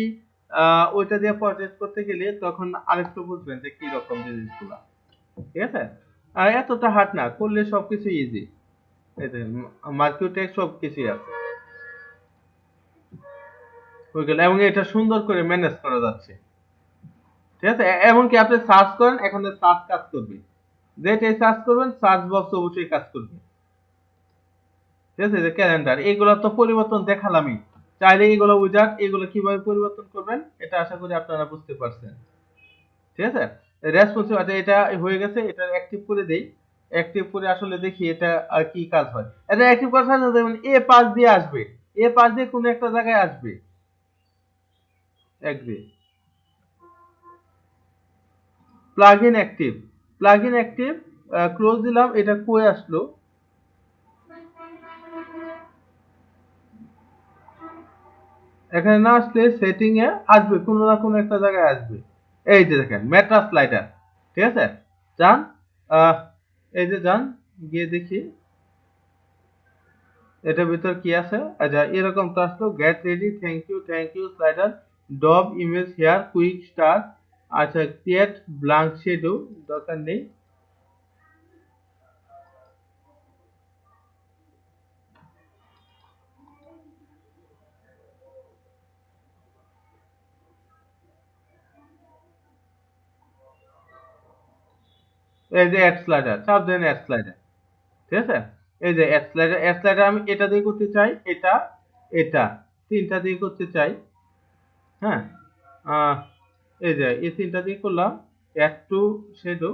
ওইটা দিয়ে প্রসেস করতে গেলে তখন আরেকটু বুঝবেন যে কি রকম জিনিসগুলো। ঠিক আছে, আর এতটা হার্ড না, করলে সবকিছু ইজি। এই যে মার্কিউ টেক্সট সব কিছুই আছে হয়ে গেল, এবং এটা সুন্দর করে ম্যানেজ করা যাচ্ছে। ঠিক আছে, এমনকি আপনি সার্চ করেন, এখানে সার্চ কাজ করবে, যেটাই সার্চ করবেন সার্চ বক্স অবশ্যই কাজ করবে। ঠিক আছে, যে ক্যালেন্ডার এগুলো তো পরিবর্তন দেখালামই, চাইলে এগুলো উইজার্ড এগুলো কিভাবে পরিবর্তন করবেন এটা আশা করি আপনারা বুঝতে পারছেন। ঠিক আছে, রেসপন্সিভ, আচ্ছা এটা হয়ে গেছে, এটা অ্যাক্টিভ করে দেই। অ্যাক্টিভ করে আসলে দেখি এটা কি কাজ হয়। এটা অ্যাক্টিভ করার সাথে সাথে দেখবেন এ পাশ দিয়ে আসবে, এ পাশ দিয়ে কোনো একটা জায়গায় আসবে। Agree, plugin active, plugin active, close দিলাম, এটা কই আসলো, এখানে না আসলে সেটিং এ আসবে, কোনো না কোনো একটা জায়গায় আসবে। এই যে দেখেন মেটা স্লাইডার, ঠিক আছে, যান, এই যে যান, গিয়ে দেখি এটার ভিতর কি আছে। আচ্ছা এরকম তো আসলো, get ready, thank you slider, drop image here, quick start, আচ্ছা ক্রিয়েট ব্ল্যাঙ্ক শেডো, দরকার নেই। এই যে অ্যাড স্লাইডার, চাপ দেন অ্যাড স্লাইডার, ঠিক আছে, এই যে অ্যাড স্লাইডার, অ্যাড স্লাইডার আমি এটা দিয়ে করতে চাই, এটা এটা তিনটা দিয়ে করতে চাই। হ্যাঁ, আহ, এই যে এই তিনটা দিয়ে করলাম, add to shadow,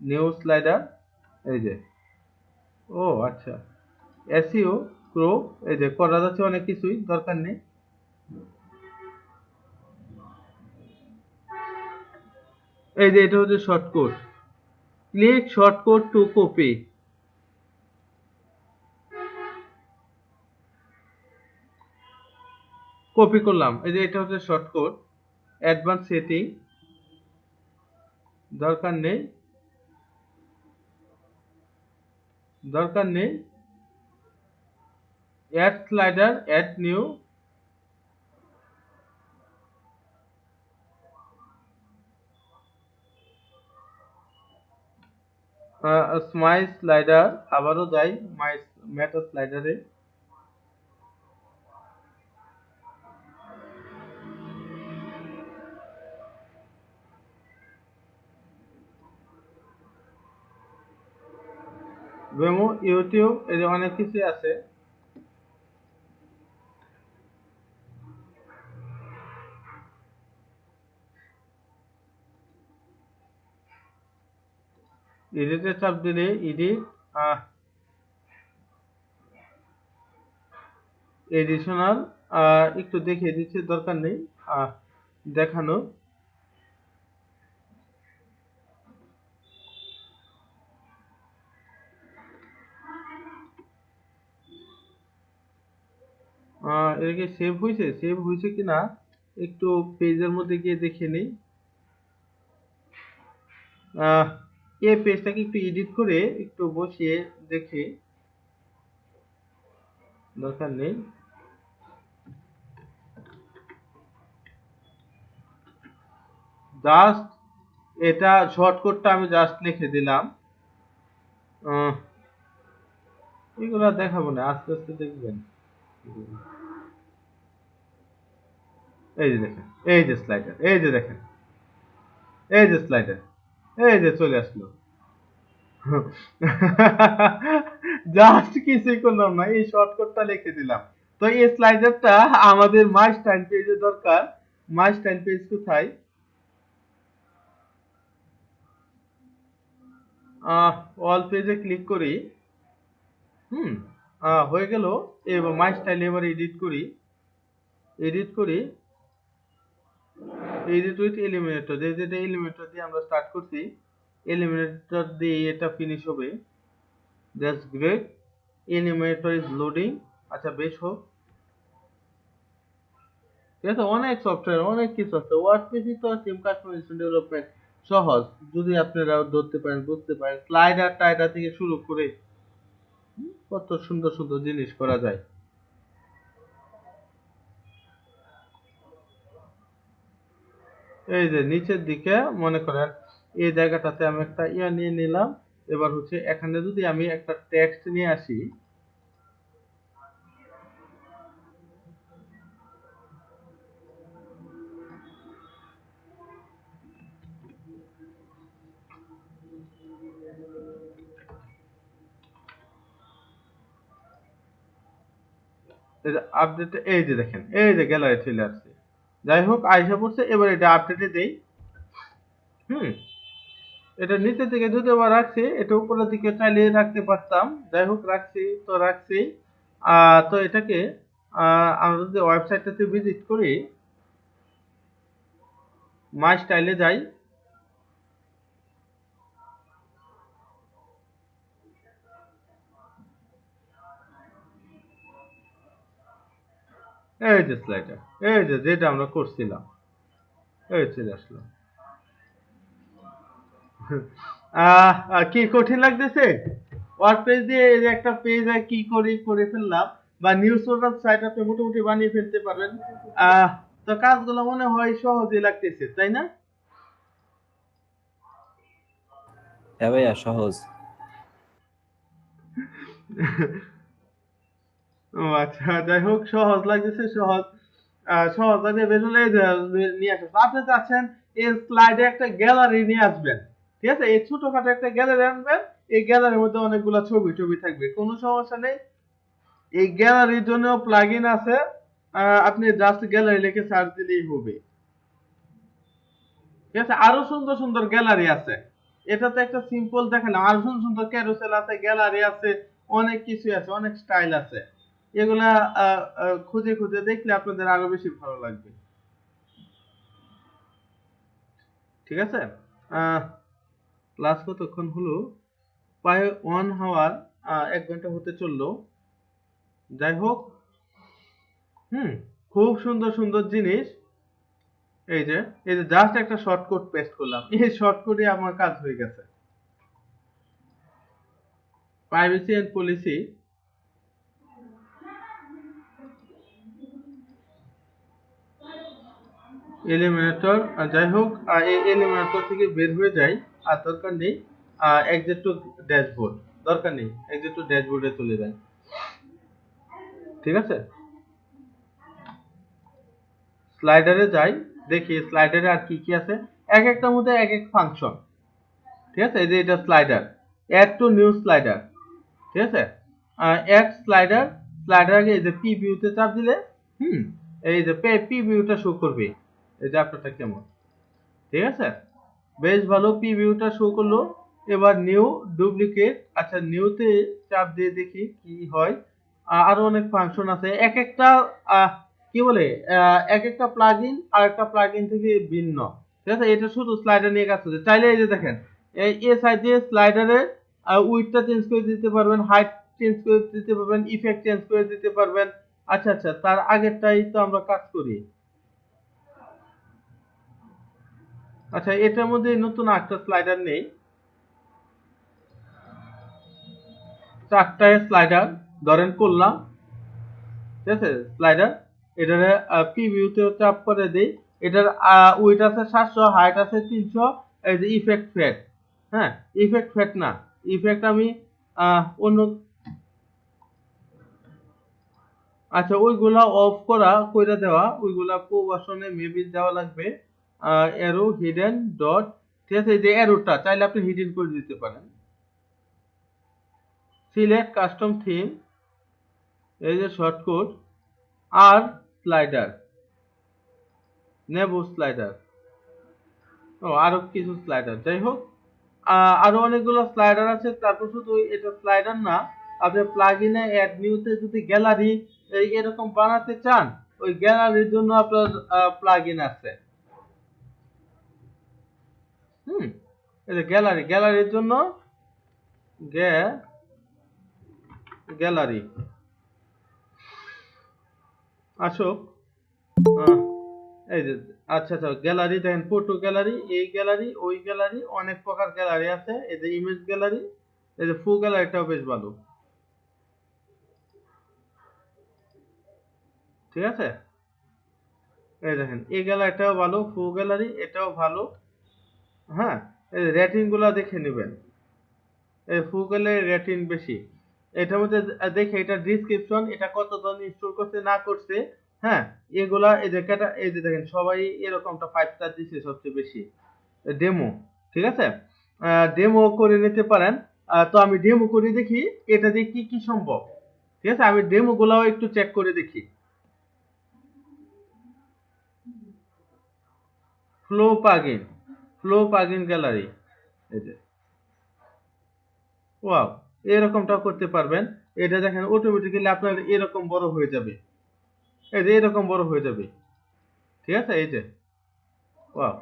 new slider, এই যে, ও আচ্ছা, এসইও প্রো, এই যে করা যাচ্ছে অনেক কিছুই, দরকার নেই। এই যে এটা হচ্ছে shortcut, click shortcut two copy, copy করলাম, এই যে এটা হচ্ছে শর্টকাট, অ্যাডভান্স সেটিং, দরকার নেই, দরকার নেই, অ্যাড স্লাইডার, অ্যাড নিউ, মাই স্লাইডার, আবারও যাই মাই মেটা স্লাইডারে, ভেমো, ইউটিউব, এই যে অনেক কিছু আছে। এডিটে চাপ দিলে এডিট, এডিশনাল, একটু দেখিয়ে দিচ্ছি, দরকার নেই দেখানো। এটা কি সেভ হয়েছে, সেভ হয়েছে কিনা একটু পেজের মধ্যে গিয়ে দেখে নিই। এই পেজটাকে একটু এডিট করে একটু বসিয়ে দেখি, দরকার নেই। জাস্ট এটা শর্টকাটটা আমি জাস্ট লিখে দিলাম, এগুলা দেখাবো না, আস্তে আস্তে দেখবেন। এই যে দেখেন, এই যে স্লাইডার, এই যে দেখেন, এই যে স্লাইডার, এই যে চলে আসলো। জাস্ট কিছুই করলাম না, এই শর্টকাটটা লিখে দিলাম। তো এই স্লাইডারটা আমাদের মাই স্টাইল পেজে দরকার। মাই স্টাইল পেজ কোথায়, অল পেজে ক্লিক করি, হুম, হয়ে গেল। এবার মাই স্টাইল, এবার এডিট করি, এডিট করি, এডিট উইথ এলিমিনেটর, যেটা এলিমিনেটর দিয়ে আমরা স্টার্ট করছি, এলিমিনেটর দিয়ে এটা ফিনিশ হবে। That's great, eliminator is loading, আচ্ছা বেশ হোক। ঠিক আছে, অনেক সফটওয়্যার, অনেক কিছু আছে, ওয়ার্ডপ্রেসই তো সিম কাস্টমাইজেশন ডেভেলপমেন্ট সহজ, যদি আপনারা ধরতে পারেন, বুঝতে পারেন, স্লাইডার টাইডার থেকে শুরু করে কত সুন্দর সুন্দর জিনিস করা যায়। এই যে নিচের দিকে মনে করেন এই জায়গাটাতে আমি একটা ইয়া নিয়ে নিলাম, এবার হচ্ছে এখানে যদি আমি একটা টেক্সট নিয়ে আসি, আপডেট এই যে দেখেন, এই যে গ্যালারি চলে আসছে। যাই হোক আইসা পড়ছে, এবার এটা আপডেটে দেই। হুম, এটা নিচে থেকে যদিও বা রাখছি, এটা উপরের দিকে চাইলে রাখতে পারতাম। যাই হোক রাখছি তো রাখছি। তো এটাকে আমরা যদি ওয়েবসাইটটাতে ভিজিট করি, মাই স্টাইলে যাই, এই যে স্লাইডার, এই যে যেটা আমরা করছিলাম, এই চলে আসলো। কি কঠিন লাগতেছে? ওয়ার্ডপ্রেস দিয়ে এই যে একটা পেজ কি করে ফেললাম, বা নিউজ পোর্টাল সাইট আপনি মোটামুটি বানিয়ে ফেলতে পারবেন। তো কাজগুলো মনে হয় সহজই লাগতেছে, তাই না? হ্যাঁ ভাইয়া সহজ। ও আচ্ছা, যাই হোক সহজ লাগতেছে, সহজ লাগে বের হলে নিয়ে আসবেন। আপনি চাচ্ছেন এই স্লাইডে একটা গ্যালারি নিয়ে আসবেন, ঠিক আছে? এই ছোটখাটো একটা গ্যালারি আনবেন, এই গ্যালারির মধ্যে অনেকগুলো ছবি টবি থাকবে, কোনো সমস্যা নেই। এই গ্যালারির জন্য প্লাগইন আছে, আপনি জাস্ট গ্যালারি লিখে সার্চ দিলেই হবে, ঠিক আছে? আরো সুন্দর সুন্দর গ্যালারি আছে, এটা তো একটা সিম্পল দেখালাম। আরো সুন্দর সুন্দর ক্যারোসেল আছে, গ্যালারি আছে, অনেক কিছু আছে, অনেক স্টাইল আছে। এগুলা খুঁজে খুঁজে দেখলে আপনাদের আরো বেশি ভালো লাগবে, ঠিক আছে? ক্লাস কতক্ষণ হলো? প্রায় 1 আওয়ার, 1 ঘন্টা হতে চললো। যাই হোক, খুব সুন্দর সুন্দর জিনিস। এই যে জাস্ট একটা শর্টকাট পেস্ট করলাম, এই শর্টকাটে আমার কাজ হয়ে গেছে। Privacy and policy, eliminator. যাই হোক এই এলিমিনেটর থেকে বের হয়ে যাই, আর দরকার নেই। এক্সিট টু ড্যাশবোর্ড, দরকার নেই, এক্সিট টু ড্যাশবোর্ডে চলে যাই, ঠিক আছে? স্লাইডারে যাই, দেখি স্লাইডারে আর কি কি আছে। এক একটার মধ্যে এক এক ফাংশন, ঠিক আছে? এই যে এটা slider, add to new slider, ঠিক আছে? অ্যাড স্লাইডার, স্লাইডার আগে এই যে পি ভিউতে চাপ দিলে এই যে পি ভিউটা শো করবে, এই যে আপনারটা কেমন, ঠিক আছে? বেশ ভালো, পি ভিউটা শো করলো। এবার নিউ ডুপ্লিকেট, আচ্ছা নিউতে চাপ দিয়ে দেখি কি হয়। আরো অনেক ফাংশন আছে, এক একটা কি বলে, এক একটা প্লাগইন আর একটা প্লাগইন থেকে ভিন্ন, ঠিক আছে? এটা শুধু স্লাইডার নিয়ে কাজ করছে। চাইলে এই যে দেখেন, এই সাইডে স্লাইডারে উইডথটা চেঞ্জ করে দিতে পারবেন, হাইট চেঞ্জ করে দিতে পারবেন, ইফেক্ট চেঞ্জ করে দিতে পারবেন। আচ্ছা আচ্ছা, তার আগেরটাই তো আমরা কাজ করি। আচ্ছা, এটার মধ্যে নতুন একটা স্লাইডার নেই, 4টা স্লাইডার ধরেন করলাম, ঠিক আছে? স্লাইডার এটারে প্রিভিউতে চাপ করে দেই। এটার উইডথ আছে 700, হাইট আছে 300। এই যে ইফেক্ট ফেড, হ্যাঁ ইফেক্ট ফেড না, ইফেক্ট আমি অন্য, আচ্ছা ওইগুলা অফ কইরা দেওয়া, ওইগুলা প্রবাসনে মেবি দেওয়া লাগবে। এরো হিডেন ডট, ঠিক আছে? এই যে এরোটা চাইলে আপনি হিডেন করে দিতে পারেন। সিলেক্ট কাস্টম থিম, এই যে শর্টকাট, আর স্লাইডার, নেবো স্লাইডার, আরো কিছু স্লাইডার। যাই হোক আরো অনেকগুলো স্লাইডার আছে। তারপর শুধু এটা স্লাইডার না, আপনি প্লাগইনে অ্যাড নিউতে যদি গ্যালারি এরকম বানাতে চান, ওই গ্যালারির জন্য আপনার প্লাগইন আছে। এই যে গ্যালারির জন্য গ্যালারি আসো, এই যে আচ্ছা আচ্ছা, গ্যালারি দেখেন, ফটো গ্যালারি, এই গ্যালারি, ওই গ্যালারি, অনেক প্রকার গ্যালারি আছে। এই যে ইমেজ গ্যালারি, এই যে ফু গ্যালারিটাও বেশ ভালো, ঠিক আছে? এই দেখেন এই গ্যালারিটাও ভালো, ফু গ্যালারি এটাও ভালো। হ্যাঁ, এই রেটিং গুলা দেখে নেবেন, এই ফু গ্যালারি রেটিং বেশি। এটার মধ্যে দেখে এটা ডেসক্রিপশন, এটা কতজন ইনস্টল করছে না করছে, হ্যাঁ এগুলা এই যে দেখেন সবাই এরকমটা 5 স্টার দিচ্ছে সবচেয়ে বেশি। ডেমো, ঠিক আছে? ডেমো করে নিতে পারেন। তো আমি ডেমো করে দেখি এটা দিয়ে কি কি সম্ভব, ঠিক ঠিক আছে, আমি ডেমো গুলাও একটু চেক করে দেখি। ফ্লো প্লাগইন গ্যালারি, এই যে ওয়াও, এরকমটাও করতে পারবেন। এটা দেখেন অটোমেটিক্যালি আপনার এরকম বড় হয়ে যাবে, এই যে এরকম বড় হয়ে যাবে। ঠিক আছে, এই যে ওয়াও,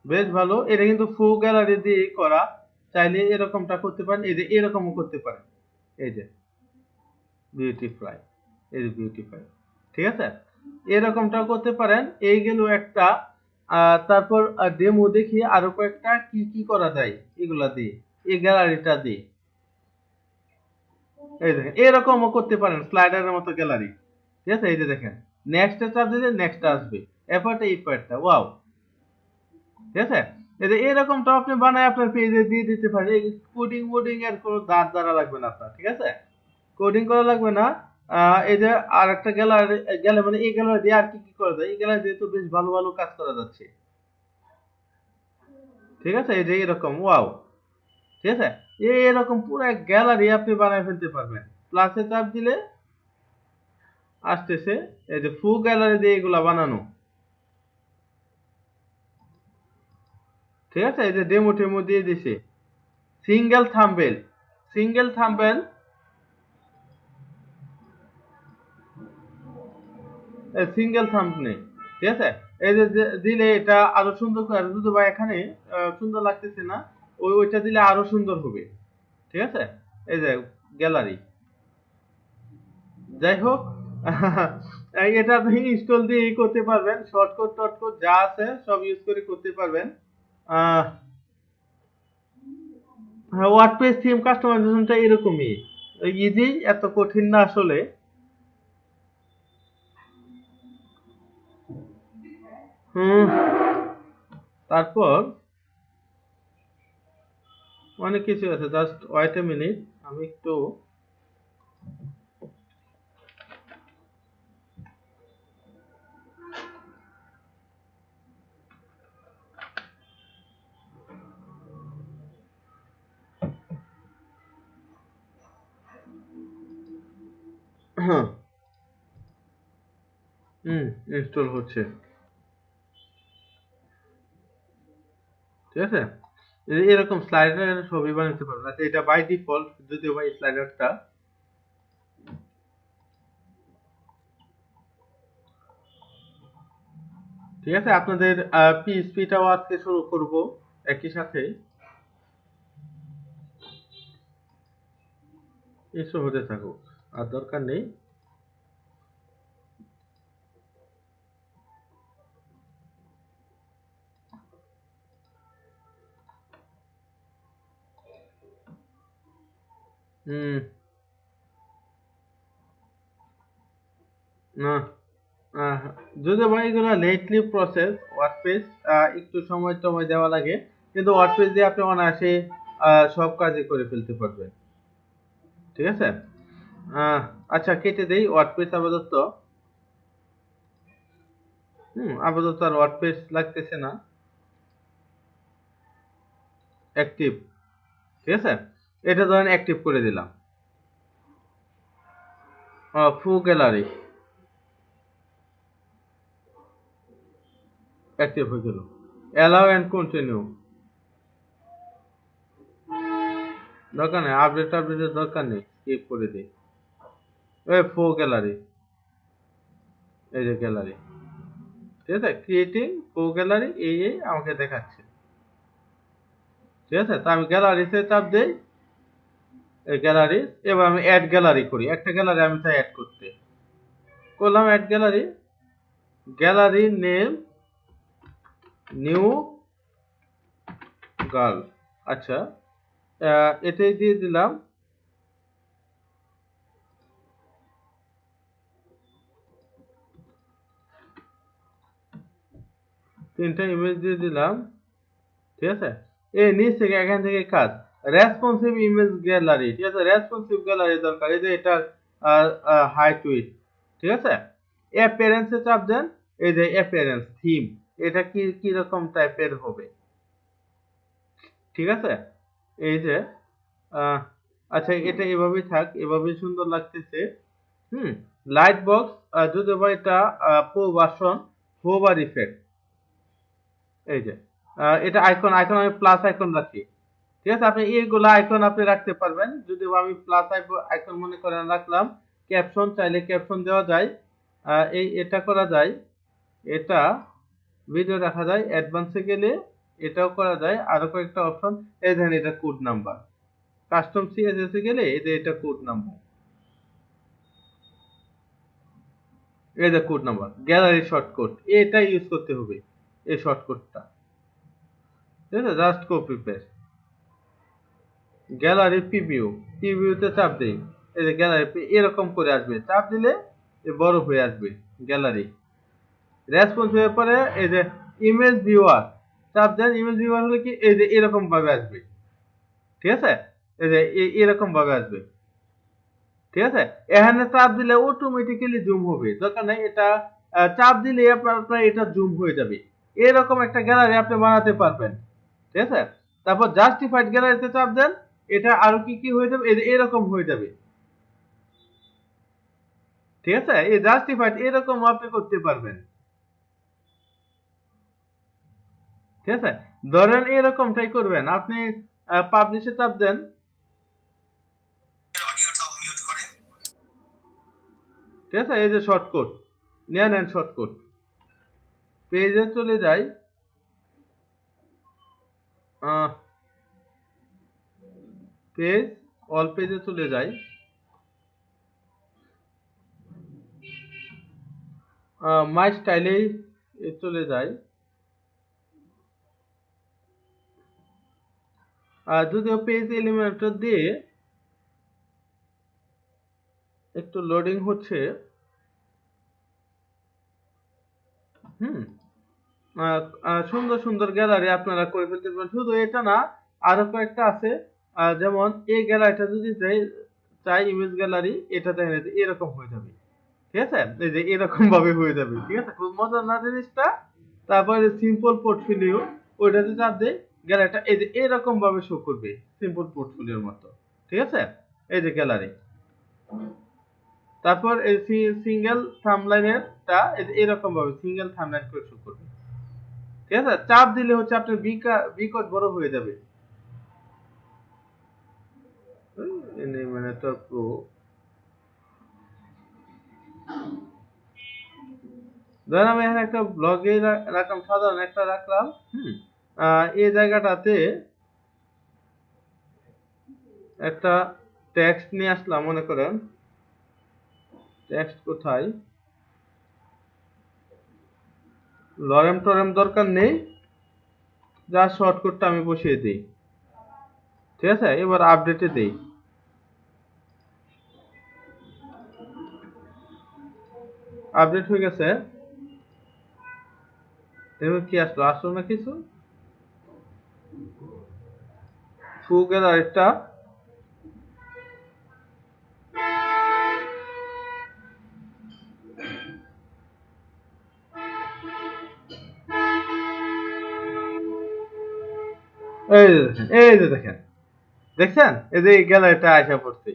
বেশ ভালো। এটা কিন্তু ফুল গ্যালারি দিয়ে করা, চাইলে এরকমটা করতে পারেন, এই যে এরকমও করতে পারেন, এই যে বিউটিফাই, এই যে বিউটিফাই। ঠিক আছে, এরকমটাও করতে পারেন। এই গেল একটা। তারপর ডেমো দেখি আরো কয়েকটা কি কি করা যায় এগুলা দিয়ে, এই গ্যালারিটা দিয়ে। এই দেখেন এরকমও করতে পারেন, স্লাইডারের মতো গ্যালারি। ঠিক আছে, এই যে দেখেন নেক্সট চাপ দিলে নেক্সট আসবে, এপারটা এই পার্টটা, ওয়াও। ঠিক আছে, এই যে এরকমটা আপনি বানায় আপনার পেজে দিয়ে দিতে পারেন। এই কোডিং মোডিং এর কোনো দাঁড় দ্বারা লাগবে না আপনার। ঠিক আছে, কোডিং করা লাগবে না। এই যে আর একটা গ্যালারি গেলে মানে এই গ্যালারি দিয়ে আর কি কি করা যায়, এই গ্যালারি দিয়ে তো বেশ ভালো ভালো কাজ করা যাচ্ছে। ঠিক আছে, এই যে এরকম, ওয়াও। ঠিক আছে, এরকম পুরো গ্যালারি আপনি বানায় ফেলতে পারবেন। প্লাসে চাপ দিলে আসতেছে, এই যে ফুল গ্যালারি দিয়ে এগুলা বানানো। ঠিক আছে, এই যে ডেমো টেমো দিয়ে দিছে। Single thumbnail, single thumbnail, single thumbnail. ঠিক আছে, এই যে দিলে এটা আরো সুন্দর করে, যদি ভাই এখানে সুন্দর লাগতেছে না, ওইটা দিলে আরো সুন্দর হবে। ঠিক আছে, এই যে গ্যালারি। যাই হোক, এটা আপনি ইনস্টল দিয়ে করতে পারবেন, শর্টকাট টর্টকাট যা আছে সব ইউজ করে করতে পারবেন। ওয়ার্ডপ্রেস থিম কাস্টমাইজেশনটা এরকমই ইজি, এত কঠিন না আসলে। তারপর অনেক কিছু আছে, জাস্ট ওয়েট এ মিনিট, আমি একটু ইনস্টল হচ্ছে। ঠিক আছে, এরকম স্লাইডার ছবি বানাতে পারবেন। আচ্ছা, এটা বাই ডিফল্ট, যদিও ভাই স্লাইডারটা ঠিক আছে। আপনাদের পিএইচপিটাও আজকে শুরু করব একই সাথে, এসব হতে থাকুক, আর দরকার নেই। না, যদি ভাই এগুলো লেটলি প্রসেস, ওয়ার্ডপ্রেস একটু সময় টময় দেওয়া লাগে, কিন্তু ওয়ার্ডপ্রেস দিয়ে আপনি অনায়াসে সব কাজই করে ফেলতে পারবেন। ঠিক আছে, আচ্ছা কেটে দেই ওয়ার্ডপ্রেস আপাতত। আপাতত আর ওয়ার্ডপ্রেস লাগতেছে না, অ্যাক্টিভ। ঠিক আছে, এটা ধরেন অ্যাক্টিভ করে দিলাম। ফুল গ্যালারি অ্যাক্টিভ হয়ে গেল। অ্যালাউ এন্ড কন্টিনিউ, দরকার নেই, আপডেটের দরকার নেই, স্কিপ করে দিই। ফুল গ্যালারি, এই যে গ্যালারি। ঠিক আছে, ক্রিয়েটিং ফুল গ্যালারি এই আমাকে দেখাচ্ছে। ঠিক আছে, তো আমি গ্যালারিতে চাপ দেই, এই গ্যালারি। এবার আমি অ্যাড গ্যালারি করি, একটা গ্যালারি আমি চাই অ্যাড করতে, করলাম add gallery. Gallery name new girl, আচ্ছা এটাই দিয়ে দিলাম। তিনটা ইমেজ দিয়ে দিলাম। ঠিক আছে, এই নিচ থেকে এখান থেকে কাজ রেসপন্সিভ ইমেজ গ্যালারি। ঠিক আছে, রেসপন্সিভ গ্যালারি দরকার, এই যে এটা হাইট উইথ। ঠিক আছে, অ্যাপিয়ারেন্সে চাপ দেন, এই যে অ্যাপিয়ারেন্স থিম, এটা কি কি রকম টাইপের হবে। ঠিক আছে, এই যে আচ্ছা এটা এভাবেই থাক, এভাবেই সুন্দর লাগতেছে। হুম, লাইট বক্স যদি বা এটা প্রো ভার্সন হোভার ইফেক্ট, এই যে এটা আইকন আইকন আমি প্লাস আইকন রাখি। ঠিক আছে, আপনি এইগুলো আইকন আপনি রাখতে পারবেন। যদি আমি প্লাস আইকন মনে করেন রাখলাম, ক্যাপশন চাইলে ক্যাপশন দেওয়া যায়, এটা করা যায়, এটা ভিডিও রাখা যায়, অ্যাডভান্সে গেলে এটাও করা যায়, আরো কয়েকটা অপশন। এই দেখেন এটা কোড নাম্বার, কাস্টম সিএসএস এ গেলে এই যে এটা কোড নাম্বার, এই যে কোড নাম্বার, গ্যালারি শর্টকাট এটা ইউজ করতে হবে, এই শর্টকাটটা। ঠিক আছে, জাস্ট কপি পেস্ট, গ্যালারি প্রিভিউতে চাপ দেই, এই যে গ্যালারি এরকম করে আসবে, চাপ দিলে বড় হয়ে আসবে গ্যালারি। রেসপন্স হয়ে পরে এই যে ইমেজ ভিউয়ার, চাপ দেন, ইমেজ ভিউয়ার হলে কি এই যে এরকম ভাবে আসবে। ঠিক আছে, এই যে এরকম ভাবে আসবে। ঠিক আছে, এখানে চাপ দিলে অটোমেটিক্যালি জুম হবে, দরকার নাই এটা চাপ দিলে আপনার এটা জুম হয়ে যাবে। এরকম একটা গ্যালারি আপনি বানাতে পারবেন। ঠিক আছে, তারপর জাস্টিফাইড গ্যালারিতে চাপ দেন, এটা আরো কি কি হয়ে যাবে, এই যে এরকম হয়ে যাবে। ঠিক আছে, এই জাস্টিফাইড এরকম আপনি করতে পারবেন। ঠিক আছে, ধরেন এরকমটাই করবেন আপনি, পাবলিশে চাপ দেন। ঠিক আছে, এই যে শর্টকাট নিয়ে নেন, শর্টকাট পেজে চলে যাই, পেজ অল পেজে চলে যাই, মাই স্টাইলে চলে যাই। যদিও পেজ এলিমেন্টর দিয়ে একটু লোডিং হচ্ছে। হুম, সুন্দর সুন্দর গ্যালারি আপনারা করে ফেলতে পারেন। শুধু এটা না, আরো কয়েকটা আছে, যেমন এই গ্যালারিটা যদি চাই ইমেজ গ্যালারি, এটা দেখেন এই যে এরকম হয়ে যাবে। ঠিক আছে, এই যে এরকম ভাবে হয়ে যাবে। ঠিক আছে, খুব মজার না জিনিসটা। তারপরে সিম্পল পোর্টফোলিও, ওইটাতে চাপ দেই, গ্যালারিটা এই যে এরকম ভাবে শো করবে, সিম্পল পোর্টফোলিওর মতো। ঠিক আছে, এই যে গ্যালারি। তারপর এই সিঙ্গেল থাম্বলাইনেরটা এই যে এরকম ভাবে সিঙ্গেল থাম্বলাইন করে শো করবে। ঠিক আছে, চাপ দিলে হচ্ছে আপনার বিকট বড় হয়ে যাবে। এনিমেটর প্রো, ধরেন আমি এখানে একটা ব্লগে রাখলাম, সাধারণ একটা রাখলাম। এই জায়গাটাতে একটা টেক্সট নিয়ে আসলাম, মনে করেন টেক্সট কোথায়, লরেম টরেম দরকার নেই, যা শর্টকাটটা আমি বসিয়ে দিই। ঠিক আছে, এবার আপডেটে দেই, আপডেট হয়ে গেছে। এবার কি আসলো, আসলো না কিছু, ফুগের আরেকটা, এই যে দেখেন, দেখছেন এই যে গ্যালারিটা আসা পড়ছে।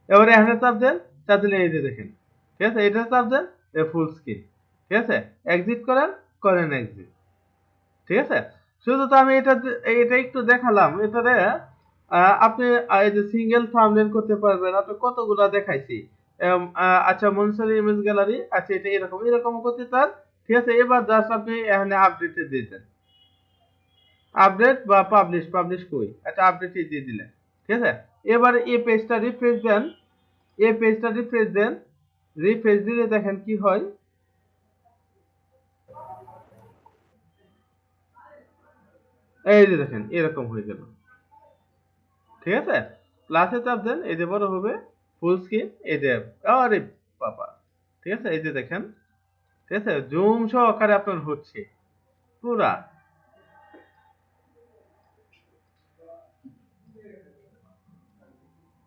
এবারে এখানে চাপ দেন, চাপ দিলে এই যে দেখেন। ঠিক আছে, এটা চাপ দেন, ফুল স্ক্রিন। ঠিক আছে, এক্সিট করেন এক্সিট। ঠিক আছে, শুধু তো আমি এটা একটু দেখালাম। এটারে আপনি এই যে সিঙ্গেল থাম্বনেল করতে পারবেন, আপনি কতগুলা দেখাইছি। আচ্ছা, মনসারি ইমেজ গ্যালারি, আচ্ছা এটা এরকম এরকম করতে চান। ঠিক আছে, এবার জাস্ট আপনি এখানে আপডেটে দিয়ে দেন, আপডেট বা পাবলিশ কই, আচ্ছা আপডেটে দিয়ে দিলেন। ঠিক আছে, এবার এই পেজটা রিফ্রেশ দেন, এই পেজটা রিফ্রেশ দেন, রিফ্রেশ দিলে দেখেন কি হয়, এই যে দেখেন এরকম হয়ে গেল। ঠিক আছে, প্লাসে চাপ দেন, এই যে বড় হবে, ফুল স্ক্রিন, এই যে, আরে বাবা। ঠিক আছে, এই যে দেখেন। ঠিক আছে, জুম সহকারে আপনার হচ্ছে পুরা।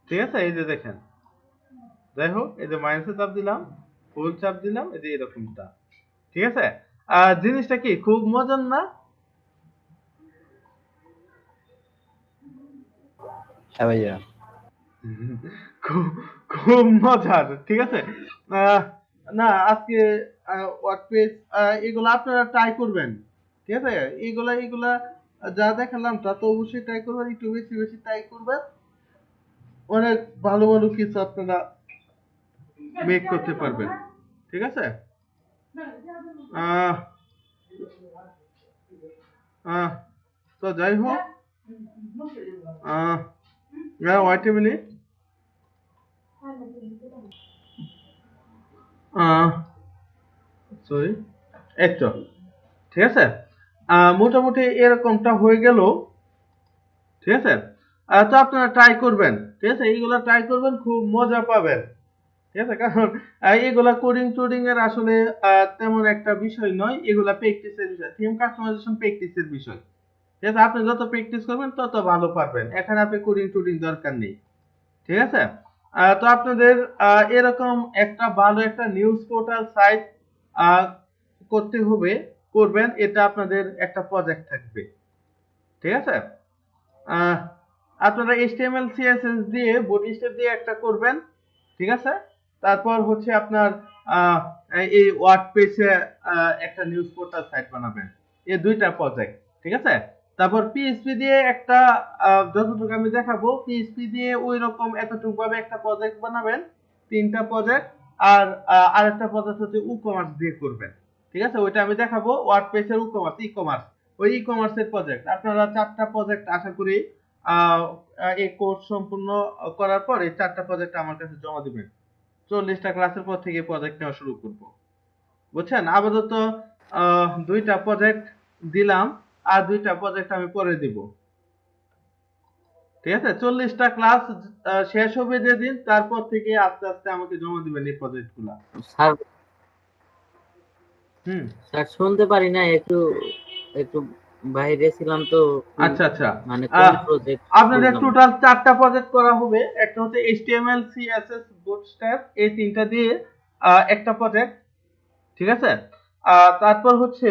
ঠিক আছে, এই যে দেখেন, যাই হোক, এই যে মাইনাসে চাপ দিলাম, ফুল চাপ দিলাম, এই যে এরকমটা। ঠিক আছে, জিনিসটা কি খুব মজার না? হ্যাঁ ভাইয়া। খুব খুব মজার, ঠিক আছে। আহ, না আজকে ওয়ার্ডপ্রেস এগুলো আপনারা ট্রাই করবেন, ঠিক আছে। এগুলা যা দেখালাম তা তো অবশ্যই ট্রাই করবেন, একটু বেশি বেশি ট্রাই করবেন, অনেক ভালো ভালো কিছু আপনারা মেক করতে পারবেন, ঠিক আছে। আহ আহ তো যাই হোক, ওয়েট এ মিনিট। সরি, এই তো, ঠিক আছে। মোটামুটি এরকমটা হয়ে গেল, ঠিক আছে। তো আপনারা ট্রাই করবেন, ঠিক আছে, এইগুলা ট্রাই করবেন, খুব মজা পাবেন, ঠিক আছে। কারণ এগুলা কোডিং টোডিং এর আসলে তেমন একটা বিষয় নয়, এগুলা প্র্যাকটিসের বিষয়, থিম কাস্টমাইজেশন প্র্যাকটিসের বিষয়, ঠিক আছে। আপনি যত প্র্যাকটিস করবেন তত ভালো পারবেন, এখানে আপনি কোডিং টোডিং দরকার নেই, ঠিক আছে। তো আপনাদের এরকম একটা ভালো একটা নিউজ পোর্টাল সাইট করতে হবে, করবেন, এটা আপনাদের একটা প্রজেক্ট থাকবে, ঠিক আছে। আহ, আপনারা HTML CSS দিয়ে বডি স্টাইল দিয়ে একটা করবেন, ঠিক আছে। তারপর হচ্ছে আপনার আহ, এই ওয়ার্ডপ্রেসে একটা নিউজ পোর্টাল সাইট বানাবেন, এই দুইটা প্রজেক্ট, ঠিক আছে। তারপর PHP দিয়ে একটা যতটুকু আমি দেখাবো, PHP দিয়ে ওই রকম এতটুকু ভাবে একটা প্রজেক্ট বানাবেন, তিনটা প্রজেক্ট। আর আরেকটা প্রজেক্ট হচ্ছে ই-কমার্স দিয়ে করবেন, ঠিক আছে। ওইটা আমি দেখাবো, ওয়ার্ডপ্রেসের ই-কমার্স, ওই ই-কমার্সের প্রজেক্ট আপনারা 4টা প্রজেক্ট আশা করি এই কোর্স সম্পূর্ণ করার পর এই 4টা প্রজেক্ট আমার কাছে জমা দিবেন। 40টা ক্লাসের পর থেকে প্রজেক্ট নেওয়া শুরু করব, বুঝছেন। আপাতত 2টা প্রজেক্ট দিলাম, আর 2টা প্রজেক্ট আমি পরে দিব, ঠিক আছে। 40টা ক্লাস শেষ হবে যেদিন, তারপর থেকে আস্তে আস্তে আমাকে জমা দিবেন এই প্রজেক্টগুলো। স্যার হুম, স্যার শুনতে পারি না, একটু একটু বাইরে ছিলাম তো। আচ্ছা আচ্ছা। মানে কোন প্রজেক্ট আপনাদের টোটাল 4টা প্রজেক্ট করা হবে, একটা হচ্ছে HTML CSS Bootstrap, এই তিনটা দিয়ে একটা প্রজেক্ট, ঠিক আছে। তারপর হচ্ছে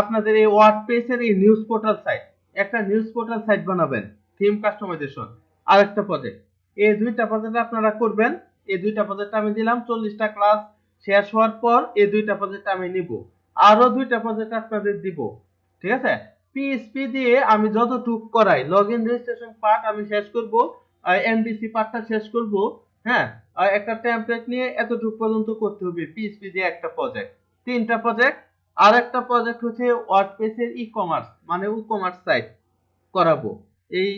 আপনাদের এই ওয়ার্ডপ্রেসের এই নিউজ পোর্টাল সাইট, একটা নিউজ পোর্টাল সাইট বানাবেন, থিম কাস্টমাইজেশন, আরেকটা প্রজেক্ট। এই দুইটা প্রজেক্ট আপনারা করবেন, এই দুইটা প্রজেক্ট আমি দিলাম। 40টা ক্লাস শেষ হওয়ার পর এই দুইটা প্রজেক্ট আমি নিব, আরো 2টা প্রজেক্ট আপনাদের দিব, ঠিক আছে। PHP দিয়ে আমি যতটুক করাই, লগইন রেজিস্ট্রেশন পার্ট আমি শেষ করব, MVC পার্টটা শেষ করব, হ্যাঁ। একটা টেমপ্লেট নিয়ে এতটুকু পর্যন্ত করতে হবে PHP দিয়ে একটা প্রজেক্ট, 3টা প্রজেক্ট। আর একটা প্রজেক্ট হচ্ছে ওয়ার্ডপ্রেসের ই-কমার্স, মানে ই-কমার্স সাইট করাবো, এই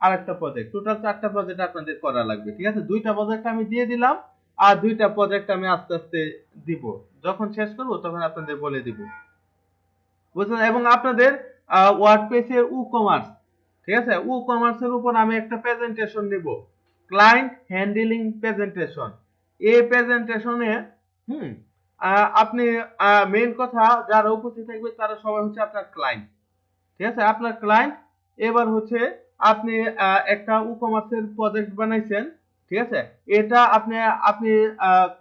আরেকটা প্রজেক্ট। টোটাল 4টা প্রজেক্ট আপনাদের করা লাগবে, ঠিক আছে। 2টা প্রজেক্ট আমি দিয়ে দিলাম, আর 2টা প্রজেক্ট আমি আস্তে আস্তে দিব, যখন শেষ করব তখন আপনাদের বলে দিব, বুঝলেন। এবং আপনাদের ওয়ার্ডপ্রেসের ই-কমার্স, ঠিক আছে, ই-কমার্সের উপর আমি একটা প্রেজেন্টেশন নিব, ক্লায়েন্ট হ্যান্ডলিং প্রেজেন্টেশন। এই প্রেজেন্টেশনে আপনি মেইন কথা, যারা উপস্থিত থাকবে তারা সবাই হচ্ছে আপনার ক্লায়েন্ট, ঠিক আছে, আপনার ক্লায়েন্ট। এবার হচ্ছে আপনি একটা ই-কমার্সের প্রজেক্ট বানাইছেন, ঠিক আছে। এটা আপনি আপনি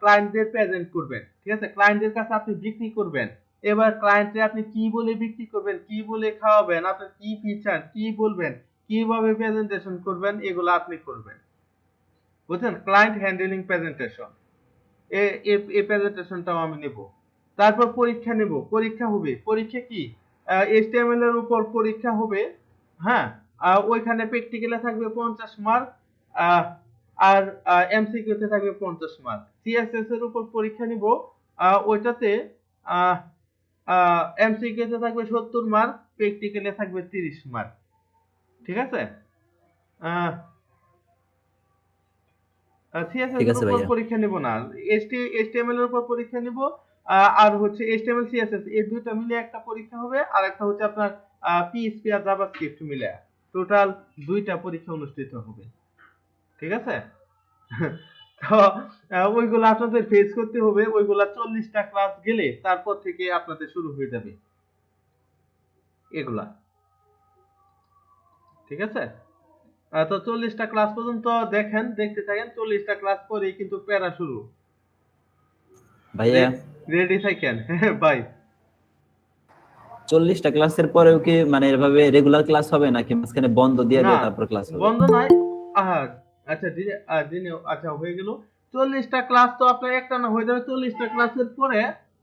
ক্লায়েন্টদের প্রেজেন্ট করবেন, ঠিক আছে, ক্লায়েন্টদের কাছে আপনি বিক্রি করবেন। এবার ক্লায়েন্টে আপনি কি বলে বিক্রি করবেন, কি বলে খাওয়াবেন, আপনার কি ফিচার, কি বলবেন, কিভাবে প্রেজেন্টেশন করবেন, এগুলো আপনি করবেন, বুঝছেন। ক্লায়েন্ট হ্যান্ডলিং প্রেজেন্টেশন, এই প্রেজেন্টেশনটাও আমি নেব। তারপর পরীক্ষা নেব, পরীক্ষা হবে, পরীক্ষা কি, HTML এর উপর পরীক্ষা হবে, হ্যাঁ। ওইখানে প্র্যাকটিক্যালে থাকবে 50 মার্ক, আর MCQ তে থাকবে 50 মার্ক। CSS এর উপর পরীক্ষা নিব, ওইটাতে MCQ তে থাকবে 70 মার্ক, প্র্যাকটিক্যালে থাকবে 30 মার্ক, ঠিক আছে। CSS ঠিক এর আছে উপর ভাইয়া। পরীক্ষা নিব না, HTML এর উপর পরীক্ষা নিব। আর হচ্ছে HTML CSS এই দুইটা মিলে একটা পরীক্ষা হবে, আর একটা হচ্ছে আপনার PHP আর জাভাস্ক্রিপ্ট মিলে টোটাল 2টা পরীক্ষা অনুষ্ঠিত হবে, ঠিক আছে। তো ওইগুলো আপনাদের ফেস করতে হবে, ওইগুলা 40টা ক্লাস গেলে তারপর থেকে আপনাদের শুরু হয়ে যাবে এগুলা, ঠিক আছে। তো 40টা ক্লাস পর্যন্ত দেখেন, দেখতে থাকেন, 40টা ক্লাস পরেই কিন্তু প্যারা শুরু। ভাইয়া রেডি থাকেন ভাই। 40টা ক্লাসের পরেও কি মানে এভাবে রেগুলার ক্লাস হবে নাকি মাঝখানে বন্ধ দিয়ে না, দিয়ে তারপর ক্লাস হবে? বন্ধ নয়। আর আচ্ছা দিনে আচ্ছা হয়ে গেল। 40টা ক্লাস তো আপনার একটা না হয়ে যাবে। 40টা ক্লাসের পরে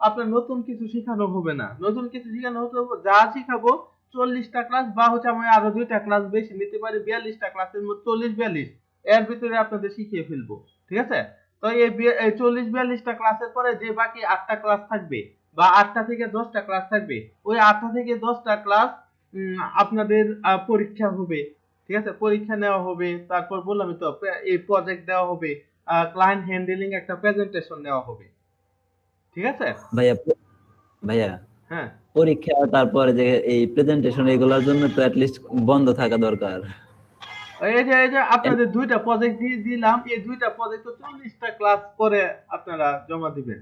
আপনার নতুন কিছু শেখানো হবে না। নতুন কিছু শেখানো হতে হবে, যা শিখাবো 40টা ক্লাস বা হচ্ছে আমি আরো 2টা ক্লাস বেশি নিতে পারি, 42টা ক্লাসের মধ্যে 40-42 এর ভিতরে আপনাদের শিখিয়ে ফেলবো। ঠিক আছে? তো এই 40-42টা ক্লাসের পরে যে বাকি 8টা ক্লাস থাকবে বা 8টা থেকে 10টা ক্লাস থাকবে, ওই 8টা থেকে 10টা ক্লাস আপনাদের পরীক্ষা হবে। ঠিক আছে? পরীক্ষা নেওয়া হবে, তারপর বললামই তো এই প্রজেক্ট দেওয়া হবে, ক্লায়েন্ট হ্যান্ডলিং একটা প্রেজেন্টেশন নেওয়া হবে। ঠিক আছে? ভাইয়া ভাইয়া হ্যাঁ, পরীক্ষা তারপরে যে এই প্রেজেন্টেশন এগুলোর জন্য তো লিস্ট বন্ধ থাকা দরকার। এই যে আপনাদের 2টা প্রজেক্ট দিয়ে দিলাম, এই 2টা প্রজেক্ট তো 40টা ক্লাস পরে আপনারা জমা দিবেন।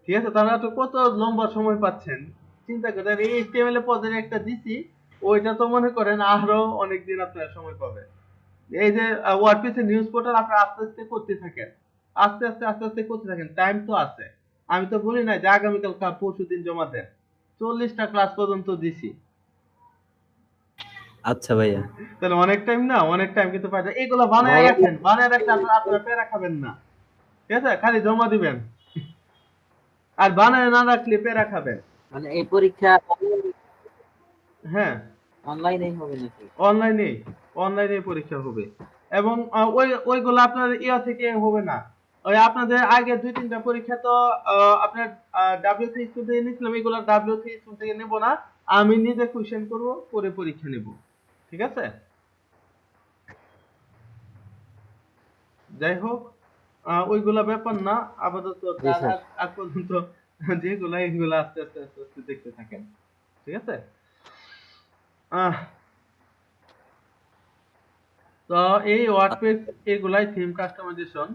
ঠিক আছে? তাহলে তো কত লম্বা সময় পাচ্ছেন। চিন্তা করেন, এই HTML এর প্রজেক্ট একটা দিছি, ওইটা তো মনে করেন আরো অনেকদিন আপনারা সময় পাবেন। এই যে ওয়ার্ডপ্রেসের নিউজ পোর্টাল আপনারা আস্তে আস্তে করতে থাকেন, আস্তে আস্তে করতে থাকেন, টাইম তো আছে। আমি তো বলি না যে আগামীকাল পরশুদিন জমা দেন। 40টা ক্লাস পর্যন্ত দিছি। আচ্ছা ভাইয়া। তাহলে অনেক টাইম না, অনেক টাইম কিন্তু পাই। এগুলো বানায় ভাইয়া রাখেন, বানায় রাখলে আপনারা পেরা খাবেন না। ঠিক আছে? খালি জমা দিবেন, আর বানায় না রাখলে পেরা খাবেন। মানে এই পরীক্ষা হ্যাঁ, অনলাইনেই হবে নাকি? অনলাইনে অনলাইনে পরীক্ষা হবে। এবং ওইগুলো আপনার ইয়া থেকে হবে না। ওই আপনাদের আগে 2-3টা পরীক্ষা তো আপনার W3 স্কুল থেকে নিয়েছিলাম, এগুলো W3 স্কুল থেকে নেব না। আমি নিজে কোশ্চেন করব, করে পরীক্ষা নেব। ঠিক আছে? যাই হোক, ওইগুলা ব্যাপার না আপাতত। জি তার স্যার। আগ পর্যন্ত যেগুলা এগুলা আস্তে আস্তে দেখতে থাকেন। ঠিক আছে? আহ তো এই ওয়ার্ডপ্রেস এগুলাই থিম কাস্টমাইজেশন।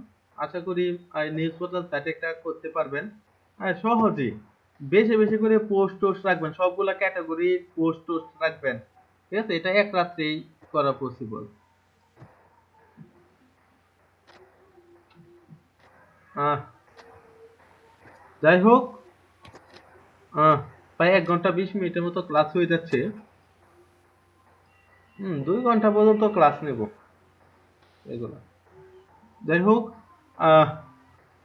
আশা করি নিউজ পোর্টাল সাইটে একটা করতে পারবেন সহজেই। বেশি বেশি করে পোস্ট টোস্ট রাখবেন, সবগুলা ক্যাটাগরি পোস্ট টোস্ট রাখবেন। ঠিক আছে? এটা এক রাত্রেই করা পসিবল। যাই হোক, প্রায় 1 ঘন্টা 20 মিনিটের মতো ক্লাস হয়ে যাচ্ছে। 2 ঘন্টা পর্যন্ত ক্লাস নেব এগুলো। যাই হোক, আহ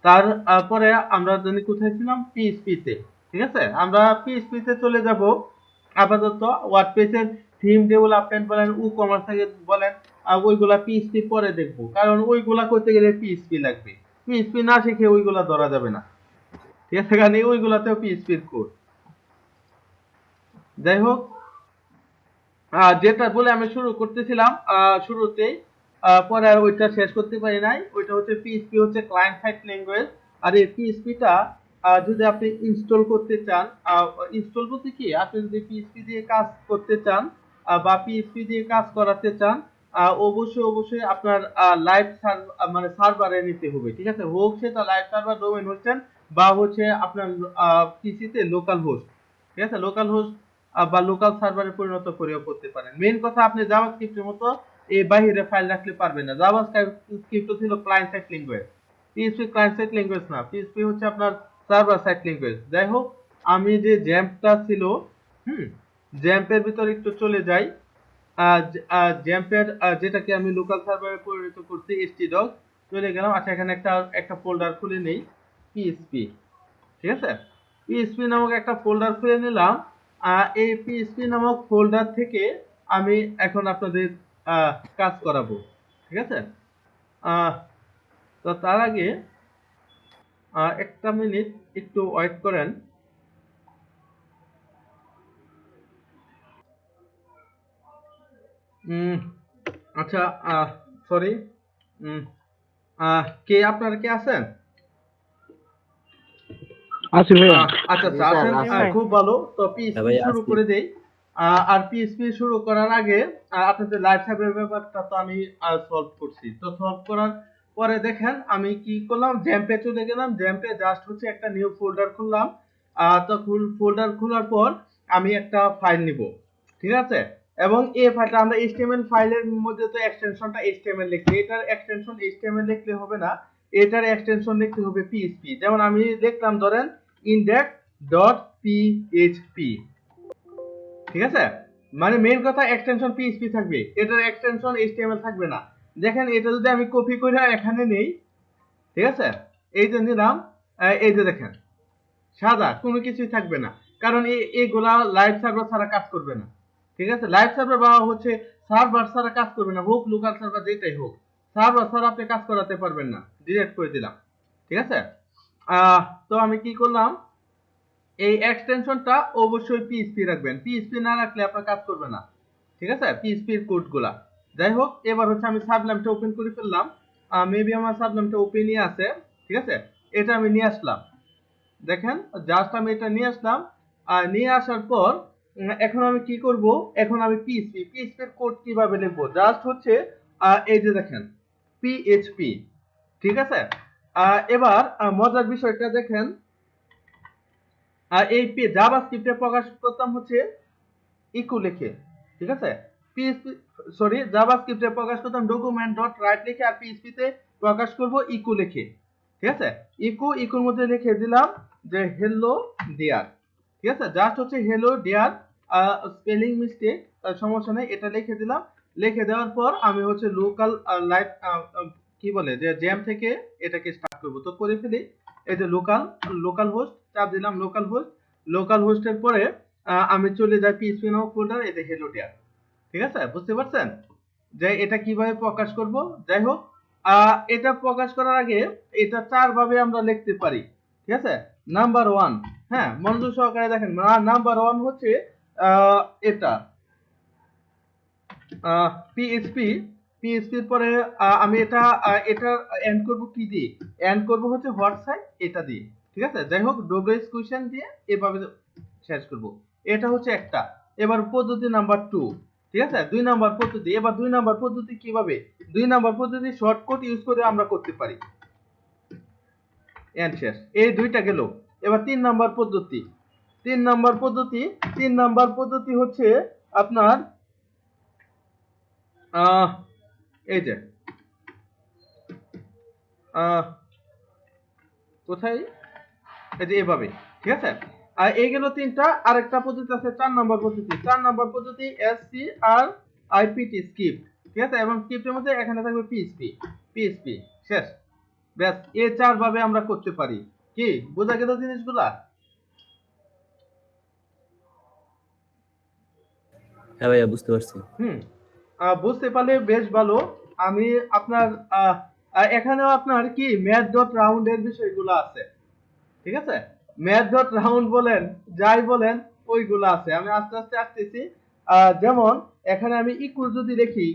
তারপরে আমরা জানি কোথায় ছিলাম, পিএইচপি তে। ঠিক আছে? আমরা পিএইচপি তে চলে যাব। আপাতত ওয়ার্ডপ্রেস এর থিম ডেভেলপমেন্ট বলেন, কমার্স থেকে বলেন, ওইগুলা পিএইচপি পরে দেখব, কারণ ওইগুলা করতে গেলে পিএইচপি লাগবে। পিএইচপি না শিখে ওইগুলা ধরা যাবে না। ঠিক আছে? কারণ ওইগুলাতেও পিএইচপি এর কোড। যাই হোক, যেটা বলে আমি শুরু করতেছিলাম শুরুতেই, পরে আর ওইটা শেষ করতে পারি নাই। ওইটা হচ্ছে পিএইচপি হচ্ছে ক্লায়েন্ট সাইড ল্যাঙ্গুয়েজ। আর এই পিএইচপিটা যদি আপনি ইনস্টল করতে চান, ইনস্টল বলতে কি, আপনি যদি পিএইচপি দিয়ে কাজ করতে চান বা পিএইচপি দিয়ে কাজ করাতে চান, অবশ্যই আপনার লাইভ মানে সার্ভারে নিতে হবে। ঠিক আছে? হোক সেটা লাইভ সার্ভার ডোমেইন হোস্টেন বা হচ্ছে আপনার পিসিতে লোকাল হোস্ট। ঠিক আছে? লোকাল হোস্ট বা লোকাল সার্ভারে পরিণত করেও করতে পারেন। মেইন কথা, আপনি জাভাস্ক্রিপ্টের মতো এই বাইরে ফাইল রাখলে পারবেন না। জাভাস্ক্রিপ্ট ছিল client side language, PHP client side language না, পিএইচপি হচ্ছে আপনার সার্ভার সাইড ল্যাঙ্গুয়েজ। যাই হোক, আমি যে জ্যাম্পটা ছিল, জ্যাম্পের ভিতরে একটু চলে যাই। জ্যাম্পের যেটাকে আমি লোকাল সার্ভারে পরিণত করছি, htdoc চলে গেলাম। আচ্ছা, এখানে একটা ফোল্ডার খুলে নেই, পিএইচপি। ঠিক আছে? পিএইচপি নামক একটা ফোল্ডার খুলে নিলাম। এই পিএইচপি নামক ফোল্ডার থেকে আমি এখন আপনাদের কাজ করাবো। ঠিক আছে? আহ, তো তার আগে একটা মিনিট একটু ওয়েট করেন। আচ্ছা, সরি, কে আপনারা কে আছেন? আছি ভাইয়া। আচ্ছা জি আচ্ছা, স্যার, আছেন, আছি। খুব ভালো। তো হ্যাঁ পিএইচপি ভাইয়া শুরু আছি। করে দেই। আর পিএইচপি শুরু করার আগে আপনাদের লাইভ সার্ভের ব্যাপারটা তো আমি সলভ করছি। তো সলভ করার পরে দেখেন আমি কি করলাম, জ্যাম্পে চলে গেলাম। জ্যাম্পে জাস্ট হচ্ছে একটা নিউ ফোল্ডার খুললাম। তো ফোল্ডার খোলার পর আমি একটা ফাইল নিব। ঠিক আছে? এবং এই ফাইলটা আমরা HTML ফাইলের মধ্যে তো এক্সটেনশনটা HTML লিখছি, এটার এক্সটেনশন HTML লিখলে হবে না, এটার এক্সটেনশন লিখতে হবে পিএইচপি। যেমন আমি লিখলাম, ধরেন index.php। ঠিক আছে? মানে মেইন কথা এক্সটেনশন পিএইচপি থাকবে, এটার এক্সটেনশন HTML থাকবে না। দেখেন এটা যদি আমি কপি করে এখানে নেই, ঠিক আছে, এই যে নিলাম, এই যে দেখেন সাদা, কোনো কিছুই থাকবে না, কারণ এইগুলা লাইভ সার্ভার ছাড়া কাজ করবে না। ঠিক আছে, লাইভ সার্ভার বা হচ্ছে সার্ভার ছাড়া কাজ করবে না, হোক লোকাল সার্ভার যেটাই হোক, সার্ভার ছাড়া আপনি কাজ করাতে পারবেন না। ডিলিট করে দিলাম। ঠিক আছে, তো আমি কি করলাম, এই এক্সটেনশনটা অবশ্যই পিএইচপি রাখবেন, পিএইচপি না রাখলে আপনার কাজ করবে না। ঠিক আছে, পিএইচপি এর কোডগুলা। যাই হোক, এবার হচ্ছে আমি সাবলাইমটা ওপেন করে ফেললাম, মেবি আমার সাবলাইমটা ওপেনই আছে। ঠিক আছে, এটা আমি নিয়ে আসলাম, দেখেন জাস্ট আমি এটা নিয়ে আসলাম। আর নিয়ে আসার পর এখন আমি কি করব, এখন আমি পিএইচপি এর কোড কিভাবে লিখবো, জাস্ট হচ্ছে এই যে দেখেন পিএইচপি। ঠিক আছে, এবার মজার বিষয়টা দেখেন, এই জাভাস্ক্রিপ্টে প্রকাশ করতাম হচ্ছে ইকো লিখে। ঠিক আছে, পিএইচপি সরি জাভাস্ক্রিপ্টে প্রকাশ করতাম ডকুমেন্ট ডট রাইট লিখে, আর পিএইচপি তে প্রকাশ করব ইকো লিখে। ঠিক আছে, ইকোর মধ্যে লিখে দিলাম যে হ্যালো ডিয়ার। ঠিক আছে, জাস্ট হচ্ছে হ্যালো ডিয়ার, স্পেলিং মিস্টেক, সমস্যা নেই, এটা লিখে দিলাম। লিখে দেওয়ার পর আমি হচ্ছে লোকাল লাইভ কি বলে যে জ্যাম থেকে এটাকে স্টার্ট করব, তো করে ফেলি। এই যে লোকাল হোস্ট চাপ দিলাম, লোকাল হোস্টের পরে আমি চলে যাই পিএইচপি নামক ফোল্ডার, এই যে হ্যালো ডিয়ার। ঠিক আছে, বুঝতে পারছেন যে এটা কিভাবে প্রকাশ করব। যাই হোক, এটা প্রকাশ করার আগে এটা 4 ভাবে আমরা লিখতে পারি। ঠিক আছে, নাম্বার 1, হ্যাঁ মনোযোগ সহকারে দেখেন, নাম্বার 1 হচ্ছে এটা পিএইচপি, পিএইচপির পরে আমি এটা এন্ড করব কি দিয়ে, এন্ড করব হচ্ছে হোয়াটসঅ্যাপ এটা দিয়ে। ঠিক আছে, যাই হোক ডব্লিউএস কোয়েশ্চেন দিয়ে এভাবে শেষ করব। এটা হচ্ছে একটা। এবার পদ্ধতি নাম্বার 2, ঠিক আছে, 2 নাম্বার পদ্ধতি। এবার 2 নাম্বার পদ্ধতি কিভাবে, 2 নাম্বার পদ্ধতি শর্টকাট ইউজ করে আমরা করতে পারি। এন্ড শেষ, এই দুইটা গেল। এবার 3 নাম্বার পদ্ধতি, 3 নাম্বার পদ্ধতি, 3 নাম্বার পদ্ধতি হচ্ছে আপনার এই যে কোথায়, এই যে এভাবে। ঠিক আছে, আর এই গেল 3টা। আরেকটা পদ্ধতি আছে 4 নাম্বার পদ্ধতি, 4 নাম্বার পদ্ধতি SCRIPT স্ক্রিপ্ট। ঠিক আছে, এবং স্ক্রিপ্টের মধ্যে এখানে থাকবে পিএইচপি শেষ। ব্যাস, এই 4 ভাবে আমরা করতে পারি। কি বোঝা গেল জিনিসগুলা? হ্যাঁ ভাইয়া, বুঝতে পারছি। বুঝতে পারলে বেশ ভালো। আমি আপনার এখানেও আপনার কি ম্যাথ ডট রাউন্ড এর বিষয়গুলো আছে। ঠিক আছে, ম্যাথ ডট রাউন্ড বলেন যাই বলেন ওইগুলো আছে, আমি আস্তে আস্তে আসতেছি। যেমন এখানে আমি ইকো যদি লিখি,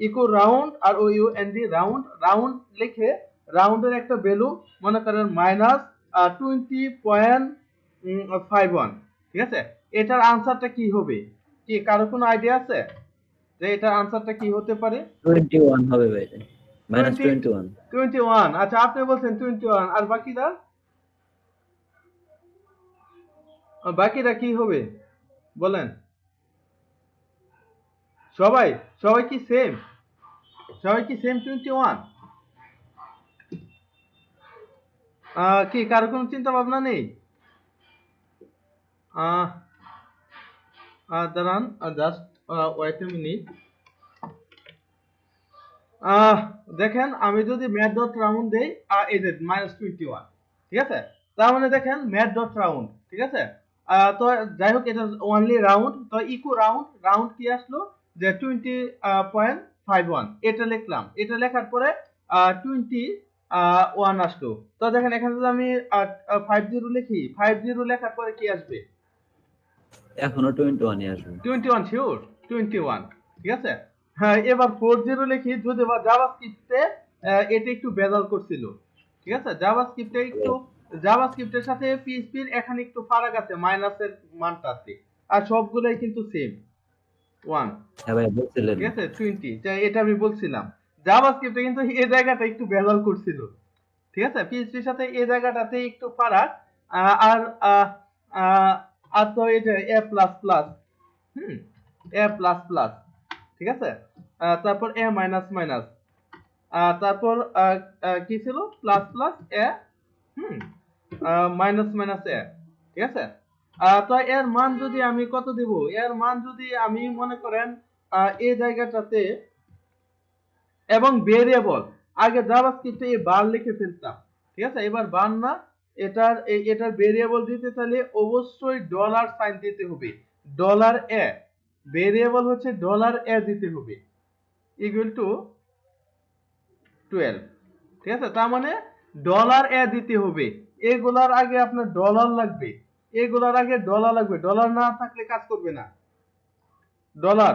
echo round, R O U N D round, round লিখে রাউন্ডের একটা ভ্যালু মনে করেন -20.51। ঠিক আছে, এটার আনসারটা কি হবে, কি কারো কোনো আইডিয়া আছে যে এটার আনসারটা কি হতে পারে? 21 হবে ভাই, মাইনাস 20 21। 21, আচ্ছা আপনি বলছেন 21, আর বাকিরা কি হবে বলেন? সবাই সবাই কি সেম, 21? কি কারো কোনো চিন্তা ভাবনা নেই? দাঁড়ান, জাস্ট ওয়েট এ মিনিট। দেখেন আমি যদি ম্যাথ ডট রাউন্ড দেই, এই যে -21। ঠিক আছে, তার মানে দেখেন ম্যাথ ডট রাউন্ড। ঠিক আছে, তো যাই হোক এটা অনলি রাউন্ড, তো ইকো রাউন্ড, রাউন্ড কি আসলো যে 20.51, এটা লিখলাম। এটা লেখার পরে 21 আসলো। তো দেখেন এখানে যদি আমি 50 লিখি, 50 লেখার পরে কি আসবে? এখনো 21 এ আসবে। 21 শিওর, 21। ঠিক আছে, হ্যাঁ এবার 40 লিখি, যদি বা জাভাস্ক্রিপ্টে এটা একটু ভেজাল করছিল। ঠিক আছে, জাভাস্ক্রিপ্টের সাথে পিএইচপির এখানে একটু ফারাক আছে, মাইনাসের মানটা আছে, আর সবগুলাই কিন্তু সেম 1। হ্যাঁ ভাইয়া, বলছিলেন। ঠিক আছে, 20, এটা আমি বলছিলাম। জাভাস্ক্রিপ্টে কিন্তু এই জায়গাটা একটু ভেজাল করছিল। ঠিক আছে, পিএইচপির সাথে এই জায়গাটাতে একটু ফারাক। আর আর তো এই যে এ প্লাস প্লাস, এ প্লাস প্লাস। ঠিক আছে, তারপর এ মাইনাস মাইনাস, তারপর কি ছিল প্লাস প্লাস এ, মাইনাস মাইনাস এ। ঠিক আছে, তো এর মান যদি আমি কত দেব, এর মান যদি আমি মনে করেন এই জায়গাটাতে এবং ভেরিয়েবল, আগে জাভাস্ক্রিপ্টে এই বার লিখে ফেলতাম, ঠিক আছে, এবার বার না, এটার ভেরিয়েবল দিতে তাহলে অবশ্যই ডলার সাইন দিতে হবে, ডলার এ, ভেরিয়েবল হচ্ছে ডলার এ দিতে হবে, ইকুয়াল টু 12, ঠিক আছে, তার মানে ডলার এ দিতে হবে, এগুলার আগে আপনার ডলার লাগবে, এগুলার আগে ডলার লাগবে, ডলার না থাকলে কাজ করবে না, ডলার,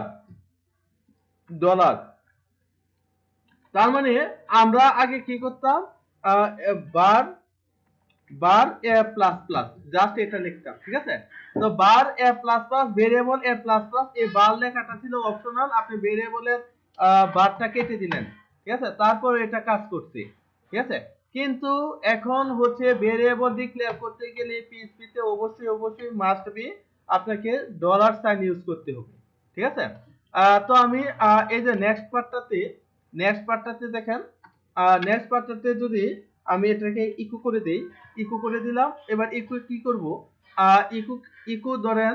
ডলার, তার মানে আমরা আগে কি করতাম, বার, বার এ প্লাস প্লাস, জাস্ট এটা লিখতাম, ঠিক আছে, তো বার এ প্লাস প্লাস ভেরিয়েবল এ প্লাস প্লাস, এই বার লেখাটা ছিল অপশনাল, আপনি ভেরিয়েবলের বারটা কেটে দিলেন, ঠিক আছে, তারপর এটা কাজ করছে, ঠিক আছে, কিন্তু এখন হচ্ছে ভেরিয়েবল ডিক্লেয়ার করতে গেলে পিএইচপি তে অবশ্যই অবশ্যই মাস্ট বি আপনাকে ডলার সাইন ইউজ করতে হবে, ঠিক আছে, তো আমি এই যে নেক্সট পার্টটাতে দেখেন, নেক্সট পার্টটাতে যদি আমি এটাকে ইকো করে দেই, ইকো করে দিলাম, এবার ইকো কি করব, ইকো, ইকো ধরেন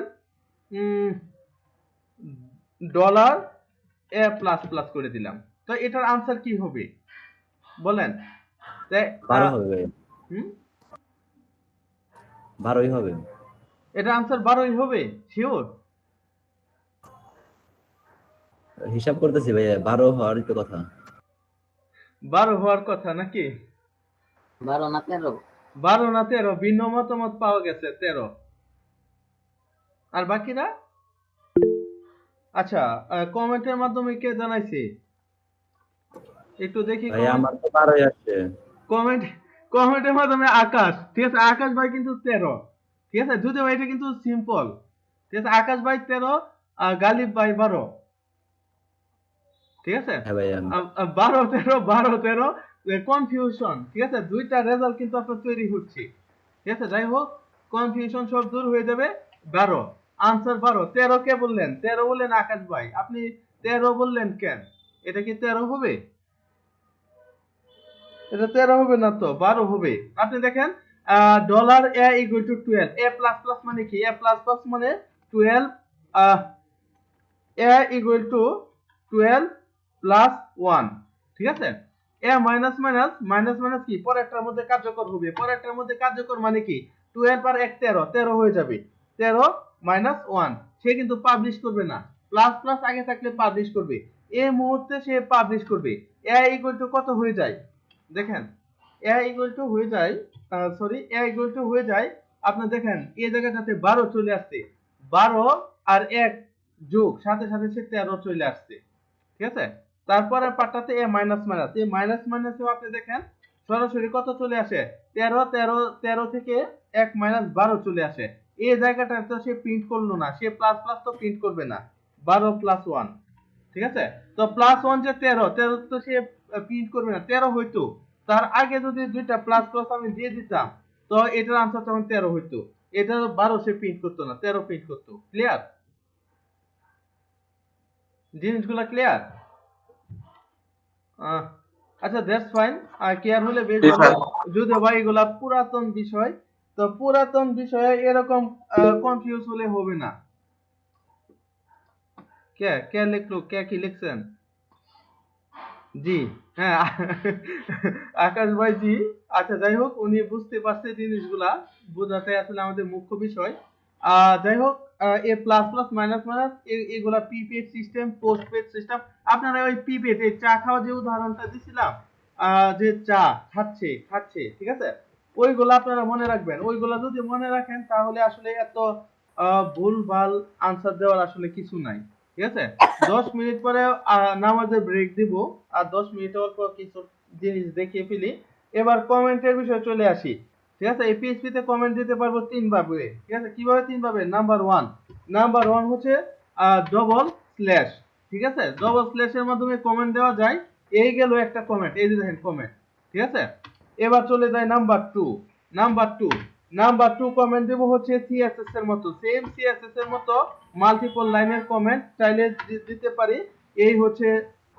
ডলার এ প্লাস প্লাস করে দিলাম, তো এটার আনসার কি হবে বলেন, 12 হবে ভাই, হুম, 12ই হবে। এটা আনসার 12ই হবে শিওর? হিসাব করতেছি ভাই, 12 হওয়ারই তো কথা। 12 হওয়ার কথা নাকি? 12 না 13? 12 না 13, ভিন্ন মতামত পাওয়া গেছে 13, আর বাকিরা? আচ্ছা, কমেন্টের মাধ্যমে কে জানাইছে একটু দেখি, ভাই আমার তো 12ই আসছে। কমেন্ট, কমেন্টের মাধ্যমে আকাশ, ঠিক আছে, আকাশ ভাই কিন্তু 13, ঠিক আছে, যদিও এটা কিন্তু সিম্পল, ঠিক আছে, আকাশ ভাই 13, গালিব ভাই 12, ঠিক আছে, হ্যাঁ ভাই 12 13 কনফিউশন, ঠিক আছে, দুইটা রেজাল্ট কিন্তু আপনার তৈরি হচ্ছে, ঠিক আছে, যাই হোক, কনফিউশন সব দূর হয়ে যাবে, 12 আনসার, 12, 13 কে বললেন, 13 বললেন আকাশ ভাই, আপনি 13 বললেন কেন, এটা কি 13 হবে? এটা 13 হবে না তো, 12 হবে, আপনি দেখেন, dollar A equal to 12, A plus plus মানে কি, এ প্লাস প্লাস মানে 12, এ ইকুয়াল টু 12 প্লাস 1, ঠিক আছে, এ মাইনাস মাইনাস মাইনাস মাইনাস কি পরেরটার মধ্যে কার্যকর হবে, পরেরটার মধ্যে কার্যকর মানে কি 12 আর 1 13, 13 হয়ে যাবে, 13 মাইনাস 1, সে কিন্তু পাবলিশ করবে না, প্লাস প্লাস আগে থাকলে পাবলিশ করবে, এই মুহূর্তে সে পাবলিশ করবে, এ ইকুয়াল টু কত হয়ে যায় দেখেন, এ ইকুয়াল টু হয়ে যায়, সরি, এ ইকুয়াল টু হয়ে যায়, আপনি দেখেন এই জায়গাটাতে 12 চলে আসছে, 12 আর 1 যোগ, সাথে সাথে সে 13 চলে আসছে, ঠিক আছে, তারপরে পার্টটাতে এ মাইনাস মাইনাস, এই মাইনাস মাইনাসেও আপনি দেখেন সরাসরি কত চলে আসে, 13 13 13 থেকে 1 মাইনাস 12 চলে আসে, এই জায়গাটা তো সে প্রিন্ট করলো না, সে প্লাস প্লাস তো প্রিন্ট করবে না, 12 প্লাস 1, ঠিক আছে, তো প্লাস 1 যে 13, 13 তো সে প্রিন্ট করবে না, 13 হইতো, তার আগে যদি দুইটা প্লাস প্লাস আমি দিয়ে দিতাম, তো এটার আনসার তখন 13 হইতো, এটা 12 সে প্রিন্ট করতো না, 13 প্রিন্ট করতো, ক্লিয়ার, জিনিসগুলো ক্লিয়ার? আচ্ছা, দ্যাটস ফাইন, ক্লিয়ার হলে বেশ ভালো, যদি ভাই এগুলা পুরাতন বিষয়, তো পুরাতন বিষয়ে এরকম কনফিউজ হলে হবে না, কে কে লিখলো, কে কি লিখছেন, জি, হ্যাঁ, আকাশ ভাই জি, আচ্ছা, যাই হোক, উনি বুঝতে পারছে জিনিসগুলা, বোঝাটাই আসলে আমাদের মুখ্য বিষয়, যাই হোক, এ প্লাস প্লাস মাইনাস মাইনাস এগুলা প্রিপেড সিস্টেম, পোস্টপেড সিস্টেম, আপনারা ওই প্রিপেড, এই চা খাওয়া যে উদাহরণটা দিছিলাম, যে চা খাচ্ছে খাচ্ছে, ঠিক আছে, ওইগুলা আপনারা মনে রাখবেন, ওইগুলা যদি মনে রাখেন তাহলে আসলে এত ভুল ভাল আনসার দেওয়ার আসলে কিছু নাই, ঠিক আছে, 10 মিনিট পরে নামাজের ব্রেক দিব, আর 10 মিনিট অল্প কিছু জিনিস দেখিয়ে ফেলি, এবার কমেন্টের বিষয়ে চলে আসি, ঠিক আছে, এই পিএইচপি তে কমেন্ট দিতে পারবো 3 ভাবে, ঠিক আছে, কিভাবে 3 ভাবে, নাম্বার 1 হচ্ছে ডবল স্ল্যাশ, ঠিক আছে, ডবল স্ল্যাশের মাধ্যমে কমেন্ট দেওয়া যায়, এই গেল একটা কমেন্ট, এই যে দেখেন কমেন্ট, ঠিক আছে, এবার চলে যায় নাম্বার 2 কমেন্ট দেব হচ্ছে সিএসএস এর মতো, সেম সিএসএস এর মতো মাল্টিপল লাইনের কমেন্ট চাইলে দিতে পারি, এই হচ্ছে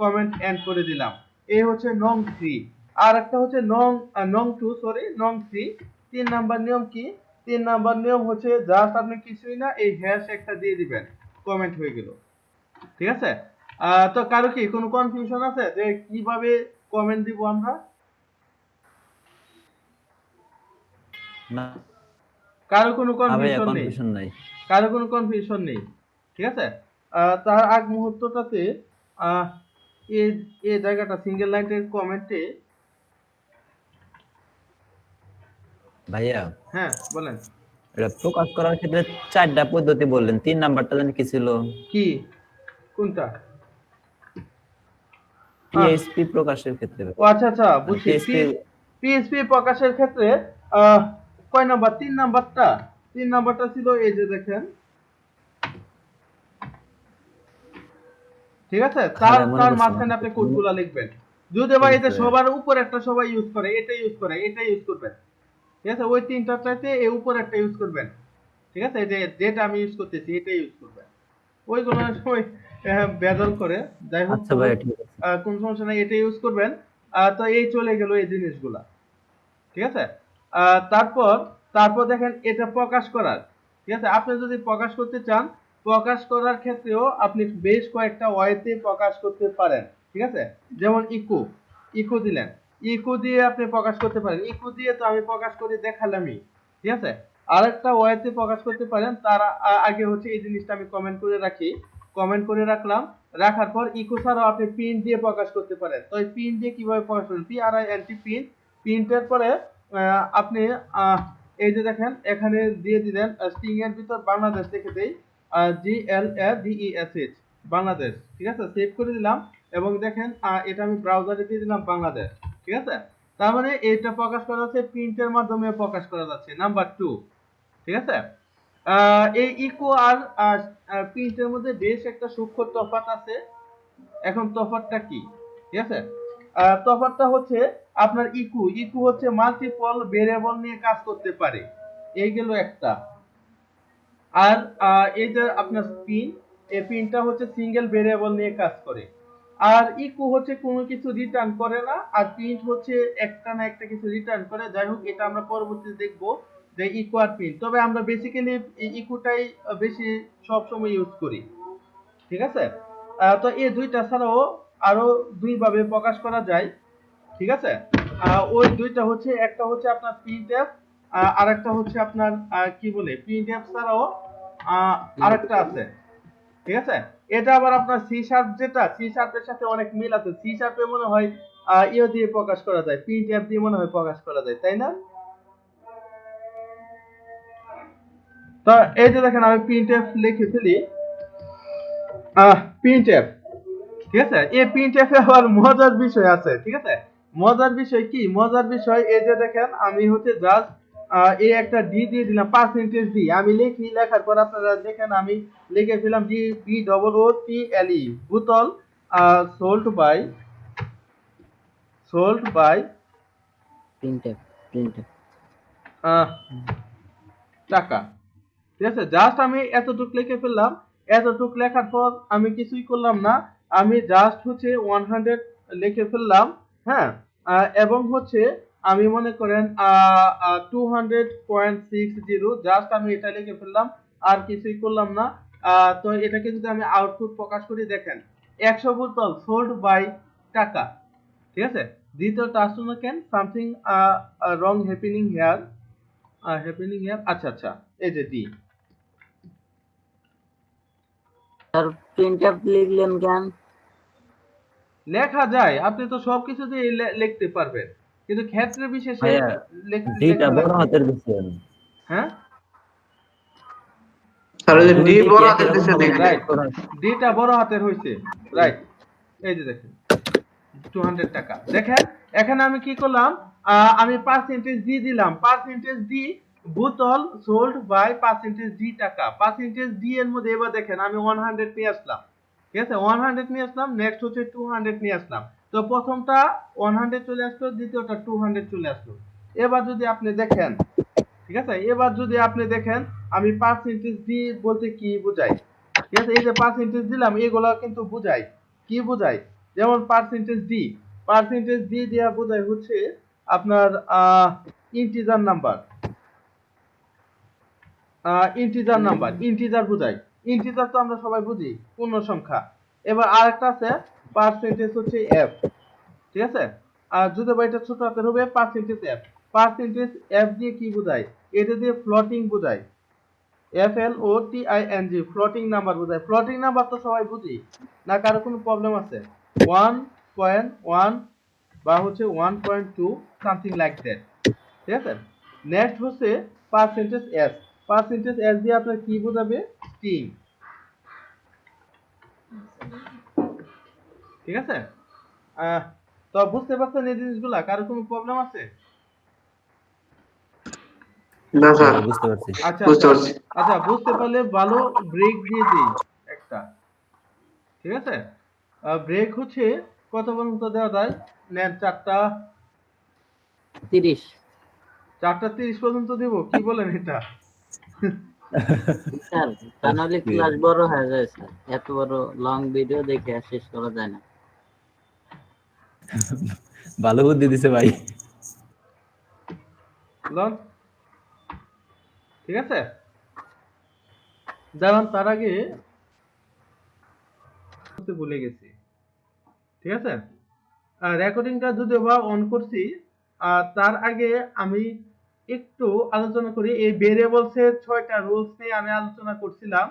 কমেন্ট এন্ড করে দিলাম, এই হচ্ছে নং 3, আর একটা হচ্ছে নং 2, সরি নং 3, 3 নাম্বার নিয়ম কি, 3 নাম্বার নিয়ম হচ্ছে জাস্ট আপনি কিছুই না, এই হ্যাশ একটা দিয়ে দিবেন, কমেন্ট হয়ে গেল, ঠিক আছে, তো কারো কি কোনো কনফিউশন আছে যে কিভাবে কমেন্ট দিব আমরা? না কারো কোনো ভাইয়া কনফিউশন নেই? কনফিউশন নাই। কারো কোনো কনফিউশন নেই? ঠিক আছে। তার আগ মুহূর্তটাতে আহ, এই এই জায়গাটা সিঙ্গেল লাইনের কমেন্টে, ভাইয়া হ্যাঁ বলেন। এটা প্রকাশ করার ক্ষেত্রে 4টা পদ্ধতি বললেন, 3 নাম্বারটা জানি কি ছিল? কি কোনটা? পিএইচপি প্রকাশের ক্ষেত্রে ও আচ্ছা আচ্ছা, বুঝছি। পিএইচপি। পিএইচপি প্রকাশের ক্ষেত্রে কয় নাম্বার? 3 নাম্বারটা। 3 নাম্বারটা ছিল এই যে দেখেন, ঠিক আছে। তার মনে তার পড়ছে মাঝখানে আপনি কোডগুলা লিখবেন। যদি ভাই এটা সবার উপর একটা সবাই ইউজ করে, এটা ইউজ করে, এটা ইউজ করবেন। ঠিক আছে, ওই তিনটার চাইতে এই উপর একটা ইউজ করবেন। ঠিক আছে, এই যে যেটা আমি ইউজ করতেছি এটা ইউজ করবেন। ওইগুলো সময় বেদল করে, যাই হোক আচ্ছা ভাইয়া ঠিক আছে। কোন সমস্যা নাই, এটা ইউজ করবেন। তো এই চলে গেল এই জিনিসগুলা। ঠিক আছে। তারপর তারপর দেখেন এটা প্রকাশ করার। ঠিক আছে, আপনি যদি প্রকাশ করতে চান, প্রকাশ করার ক্ষেত্রেও আপনি বেশ কয়েকটা ওয়েতে প্রকাশ করতে পারেন। ঠিক আছে, যেমন ইকো, ইকো দিলেন, ইকো দিয়ে আপনি প্রকাশ করতে পারেন। ইকো দিয়ে তো আমি প্রকাশ করে দেখালামই। ঠিক আছে, আরেকটা ওয়েতে প্রকাশ করতে পারেন। তার আগে হচ্ছে এই জিনিসটা আমি কমেন্ট করে রাখি, কমেন্ট করে রাখলাম। রাখার পর ইকো ছাড়াও আপনি পিন দিয়ে প্রকাশ করতে পারেন। তো এই পিন দিয়ে কিভাবে প্রকাশ করবেন? PRINT pin. প্রিন্টের পরে আপনি এই যে দেখেন এখানে দিয়ে দিলেন স্ট্রিং এর ভিতর বাংলাদেশ লিখে দেই, GLADESH বাংলাদেশ। ঠিক আছে, সেভ করে দিলাম এবং দেখেন এটা আমি ব্রাউজারে দিয়ে দিলাম বাংলাদেশ। ঠিক আছে, তার মানে এটা প্রকাশ করা যাচ্ছে, প্রিন্টের মাধ্যমে প্রকাশ করা যাচ্ছে। নাম্বার 2, ঠিক আছে। এই ইকো আর প্রিন্টের মধ্যে বেশ একটা সূক্ষ্ম তফাৎ আছে। এখন তফাৎটা কি? ঠিক আছে, তফাৎটা হচ্ছে আপনার ইকু, ইকু হচ্ছে মাল্টিপল ভেরিয়েবল নিয়ে কাজ করতে পারে, এই গেল একটা। আর এই যে আপনার পিন, এই পিনটা হচ্ছে সিঙ্গেল ভেরিয়েবল নিয়ে কাজ করে। আর ইকু হচ্ছে কোনো কিছু রিটার্ন করে না, আর প্রিন্ট হচ্ছে একটা না একটা কিছু রিটার্ন করে। যাই হোক, এটা আমরা পরবর্তীতে দেখবো যে ইকু আর প্রিন্ট। তবে আমরা বেসিক্যালি ইকুটাই বেশি সব সময় ইউজ করি। ঠিক আছে, তো এই দুইটা ছাড়াও আরো দুই ভাবে প্রকাশ করা যায়। ঠিক আছে, ওই দুইটা হচ্ছে, একটা হচ্ছে আপনার প্রিন্টএফ, আর একটা হচ্ছে আপনার কি বলে, প্রিন্টএফ ছাড়াও আরেকটা আছে। ঠিক আছে, এটা আবার আপনার সি শার্প, যেটা সি শার্পের সাথে অনেক মিল আছে। সি শার্পে মনে হয় ইয়ে দিয়ে প্রকাশ করা যায়, প্রিন্টএফ দিয়ে মনে হয় প্রকাশ করা যায়, তাই না? তো এই যে দেখেন আমি প্রিন্টএফ লিখে ফেলি, প্রিন্টএফ। ঠিক আছে, এই প্রিন্টএফ এ আবার মজার বিষয় আছে। ঠিক আছে, মজার বিষয় কি? মজার বিষয় এই যে দেখেন আমি হচ্ছে জাস্ট এই একটা ডি দিয়ে দিলাম, পার্সেন্টেজ ডি। আমি লিখি, লেখার পর আপনারা দেখেন আমি লিখে ফেলাম BOOTLE, বোতল সোল্ড বাই প্রিন্টএফ, প্রিন্টএফ। টাকা। ঠিক আছে, জাস্ট আমি এতটুক লিখে ফেললাম। এতটুক লেখার পর আমি কিছুই করলাম না, আমি জাস্ট হচ্ছে 100 লিখে ফেললাম। হ্যাঁ, এবং হচ্ছে আমি মনে করেন 200.60, জাস্ট আমি এটা লিখে ফেললাম, আর কিছুই করলাম না। তো এটাকে যদি আমি আউটপুট প্রকাশ করি, দেখেন 100 বোতল সোল্ড বাই টাকা। ঠিক আছে, দ্বিতীয় customer can something wrong happening here, আচ্ছা আচ্ছা, এই যে ডি। আর প্রিন্টএফ লিখলেন কেন? লেখা যায়, আপনি তো সবকিছুতে লিখতে পারবেন, কিন্তু ক্ষেত্রে বিশেষে ভাইয়া ডিটা লেখা বড় লাগবে। হাতের দিছেন। হ্যাঁ, স্যার ওই যে দুই ডি দিকে বড় একই হাতের রকম দিছে হবে না? দেখেন। রাইট, ডিটা বড় হাতের হয়েছে, রাইট। এই যে দেখেন 200 টাকা। দেখেন এখানে আমি কি করলাম, আমি পার্সেন্টেজ ডি দিলাম, পার্সেন্টেজ ডি বোতল সোল্ড বাই পার্সেন্টেজ ডি টাকা। পার্সেন্টেজ ডি এর মধ্যে এবার দেখেন আমি 100 নিয়ে আসলাম। ঠিক আছে, 100 নিয়ে আসলাম, নেক্সট হচ্ছে 200 নিয়ে আসলাম। তো প্রথমটা 100 চলে আসলো, দ্বিতীয়টা 200 চলে আসলো। এবার যদি আপনি দেখেন, ঠিক আছে, এবার যদি আপনি দেখেন আমি পার্সেন্টেজ ডি বলতে কি বোঝাই। ঠিক আছে, এই যে পার্সেন্টেজ দিলাম, এগুলো কিন্তু বোঝাই কি বোঝাই। যেমন পার্সেন্টেজ ডি দেওয়া বোঝায় হচ্ছে আপনার ইন্টিজার নাম্বার, ইন্টিজার বোঝায়। ইন্টিজার তো আমরা সবাই বুঝি পূর্ণ সংখ্যা। এবার আরেকটা আছে পার্সেন্টেজ হচ্ছে এফ, ঠিক আছে। আর যদি বা এটা ছোট হাতের হবে পার্সেন্টেজ এফ। পার্সেন্টেজ এফ দিয়ে কি বোঝায়? এটা দিয়ে ফ্লোটিং বোঝায়, FLOTING, ফ্লোটিং নাম্বার বোঝায়। ফ্লোটিং নাম্বার তো সবাই বুঝি না, কারো কোনো প্রবলেম আছে? 1.1 বা হচ্ছে 1.2 সামথিং লাইক দ্যাট, ঠিক আছে। নেক্সট হচ্ছে পার্সেন্টেজ এস। পার্সেন্টেজ এস দিয়ে আপনার কি বোঝাবে? স্ট্রিং, ঠিক আছে। তো বুঝতে পারছেন এই জিনিসগুলা? কারো কোনো প্রবলেম আছে? না হ্যাঁ স্যার, ভাই, বুঝতে পারছি। আচ্ছা বুঝতে আচ্ছা পারছি। আচ্ছা, বুঝতে পারলে ভালো। ব্রেক দিয়ে দিই একটা, ঠিক আছে। ব্রেক হচ্ছে কত পর্যন্ত দেওয়া যায়? নেন 30। 4:30 পর্যন্ত দেব, কি বলেন এটা? স্যার তা নাহলে ক্লাস বড় হয়ে যায় স্যার, এত বড় লং ভিডিও দেখে আর শেষ করা যায় না। ভালো বুদ্ধি দিছে ভাই। লন, ঠিক আছে। দাঁড়ান, তার আগে বলতে ভুলে গেছি, ঠিক আছে। রেকর্ডিংটা যদিও বা অন করছি, তার আগে আমি একটু আলোচনা করি। এই ভেরিয়েবলস এর 6টা রুলস নিয়ে আমি আলোচনা করছিলাম,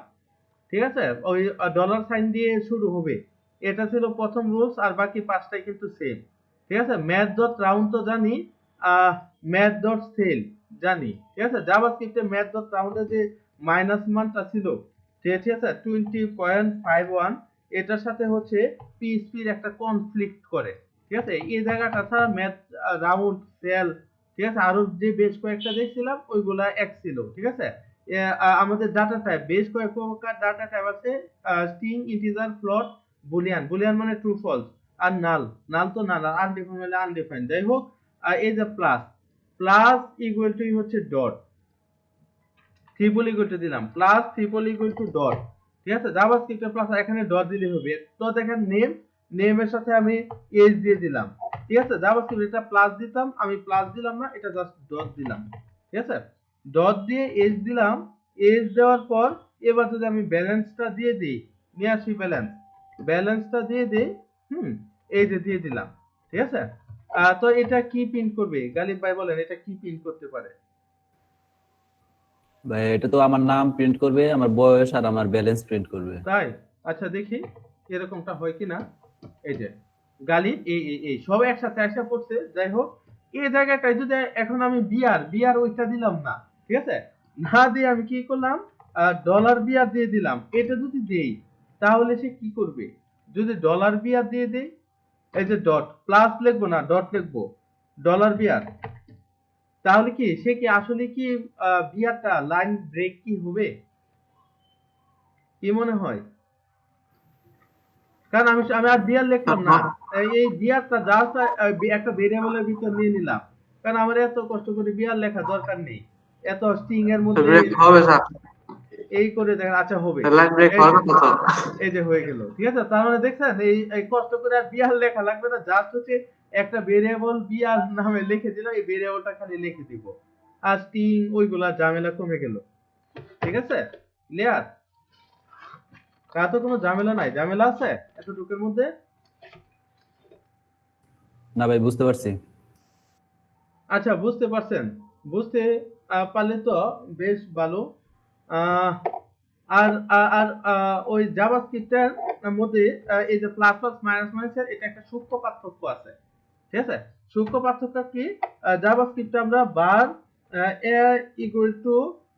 ঠিক আছে। ওই ডলার সাইন দিয়ে শুরু হবে, এটা ছিল প্রথম রুলস, আর বাকি 5টাই কিন্তু সেম, ঠিক আছে। ম্যাথ ডট রাউন্ড তো জানি, ম্যাথ ডট সেল জানি, ঠিক আছে। জাভাস্ক্রিপ্টে ম্যাথ ডট রাউন্ডে যে মাইনাস মানটা ছিল, ঠিক আছে, 20.51, এটার সাথে হচ্ছে পিএইচপির একটা কনফ্লিক্ট করে, ঠিক আছে। এই জায়গাটা ছাড়া ম্যাথ রাউন্ড সেল, ঠিক আছে, আরো যে বেশ কয়েকটা দেখছিলাম ওইগুলা এক ছিল, ঠিক আছে। আমাদের ডাটা টাইপ বেশ কয়েক প্রকার ডাটা টাইপ আছে। String, integer, float, Boolean. Boolean মানে ট্রু ফলস, আর নাল। নাল তো নাল, আর আনডিফাইন্ড মানে আনডিফাইন্ড। যাই হোক, এই যে প্লাস, প্লাস ইকুয়াল টু হচ্ছে ডট, ট্রিপল ইকুয়াল টু দিলাম, plus triple equal two dot, ঠিক আছে। জাভাস্ক্রিপ্টে প্লাস এখানে ডট দিলে হবে। তো দেখেন নেম, নেমের সাথে আমি এজ দিয়ে দিলাম, ঠিক আছে। জাভাস্ক্রিপ্ট এটা প্লাস দিতাম, আমি প্লাস দিলাম না, এটা জাস্ট ডট দিলাম, ঠিক আছে। ডট দিয়ে এজ দিলাম। এজ দেওয়ার পর এবার যদি আমি ব্যালেন্সটা দিয়ে দিই, নিয়ে আসি ব্যালেন্স, ব্যালেন্সটা দিয়ে দিই, এই যে দিয়ে দিলাম, ঠিক আছে। তো এটা কি প্রিন্ট করবে গালিব ভাই, বলেন এটা কি প্রিন্ট করতে পারে? ভাই এটা তো আমার নাম প্রিন্ট করবে, আমার বয়স আর আমার ব্যালেন্স প্রিন্ট করবে। তাই? আচ্ছা দেখি এরকমটা হয় কিনা। এই যে গালিব, এই সব একসাথে আসা পড়ছে। যাই হোক, এই জায়গাটায় যদি এখন আমি বিআর, বিআর ওইটা দিলাম না, ঠিক আছে, না দিয়ে আমি কি করলাম, ডলার বিআর দিয়ে দিলাম। এটা যদি দেই তাহলে সে কি করবে? যদি ডলার বিআর দিয়ে দেই, এই যে ডট, প্লাস লিখবো না, ডট লিখবো, ডলার বিআর, তাহলে কি সে কি আসলে কি বিআরটা লাইন ব্রেক কি হবে? কি মনে হয়? কারণ আমি আমি আর বিয়ার লিখলাম না, এই বিয়ারটা জাস্ট একটা ভেরিয়েবলের ভিতর নিয়ে নিলাম। কারণ আমার এত কষ্ট করে বিয়ার লেখা দরকার নেই, এত স্ট্রিং এর মধ্যে ব্রেক হবে স্যার, এই করে দেখেন। আচ্ছা হবে, লাইন ব্রেক এই হবে যে, তো। এই যে হয়ে গেল, ঠিক আছে। তার মানে দেখছেন এই কষ্ট করে আর বিয়ার লেখা লাগবে না, জাস্ট হচ্ছে একটা ভেরিয়েবল বিয়ার নামে লিখে দিলাম, এই ভেরিয়েবলটা খালি লিখে দিব, আর স্ট্রিং ওইগুলা ঝামেলা কমে গেল, ঠিক আছে। ক্লিয়ার? তার তো কোনো ঝামেলা নাই, ঝামেলা আছে এতটুকুর মধ্যে? না ভাই, বুঝতে পারছি। আচ্ছা বুঝতে পারছেন, বুঝতে পারলে তো বেশ ভালো। আহ, আর আর আর, ওই জাভাস্ক্রিপ্টের মধ্যে এই যে প্লাস প্লাস মাইনাস মাইনাসের এটা একটা সূক্ষ্ম পার্থক্য আছে, ঠিক আছে। সূক্ষ্ম পার্থক্য কি? জাভাস্ক্রিপ্টে আমরা বার এ ইকুয়াল টু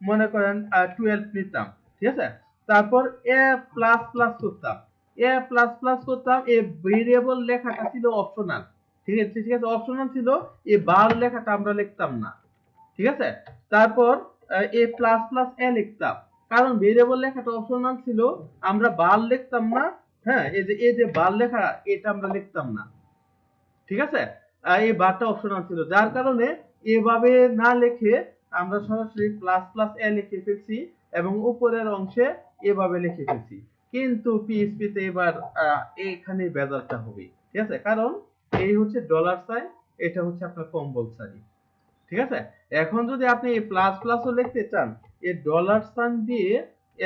মনে করেন 12 নিতাম, ঠিক আছে। তারপর এ প্লাস প্লাস করতাম, এ প্লাস প্লাস করতাম, এই ভেরিয়েবল লেখাটা ছিল অপশনাল, ঠিক আছে, ঠিক আছে, অপশনাল ছিল। এই বার লেখাটা আমরা লিখতাম না, ঠিক আছে। তারপর এ প্লাস প্লাস এ লিখতাম, কারণ ভেরিয়েবল লেখাটা অপশনাল ছিল, আমরা বার লিখতাম না। হ্যাঁ, এই যে বার লেখা, এটা আমরা লিখতাম না, ঠিক আছে। এই বারটা অপশনাল ছিল, যার কারণে এভাবে না লিখে আমরা সরাসরি প্লাস প্লাস এ লিখে ফেলছি, এবং উপরের অংশে এভাবে লিখে ফেলছি। কিন্তু পিএইচপি তে এবার এখানে ভেজালটা হবে, ঠিক আছে, কারণ এই হচ্ছে ডলার সাইন, এটা হচ্ছে আপনার কম্পালসারি, ঠিক আছে। এখন যদি আপনি এ প্লাস প্লাসও লিখতে চান, এই ডলার সাইন দিয়ে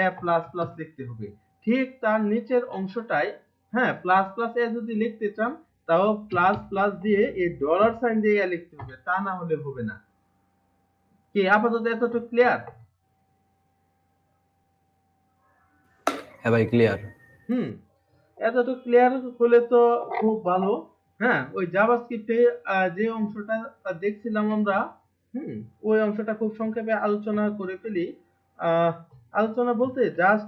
এ প্লাস প্লাস লিখতে হবে। ঠিক তার নিচের অংশটায় হ্যাঁ, প্লাস প্লাস এ যদি লিখতে চান তাও প্লাস প্লাস দিয়ে এই ডলার সাইন দিয়ে লিখতে হবে, তা না হলে হবে না। কি আপাতত এতটুকু ক্লিয়ার? হ্যাঁ ভাই ক্লিয়ার। হুম, এতটুকু ক্লিয়ার হলে তো খুব ভালো। হ্যাঁ, ওই জাভাস্ক্রিপ্টে যে অংশটা দেখছিলাম আমরা, হুম, ওই অংশটা খুব সংক্ষেপে আলোচনা করে ফেলি। আহ, আলোচনা বলতে জাস্ট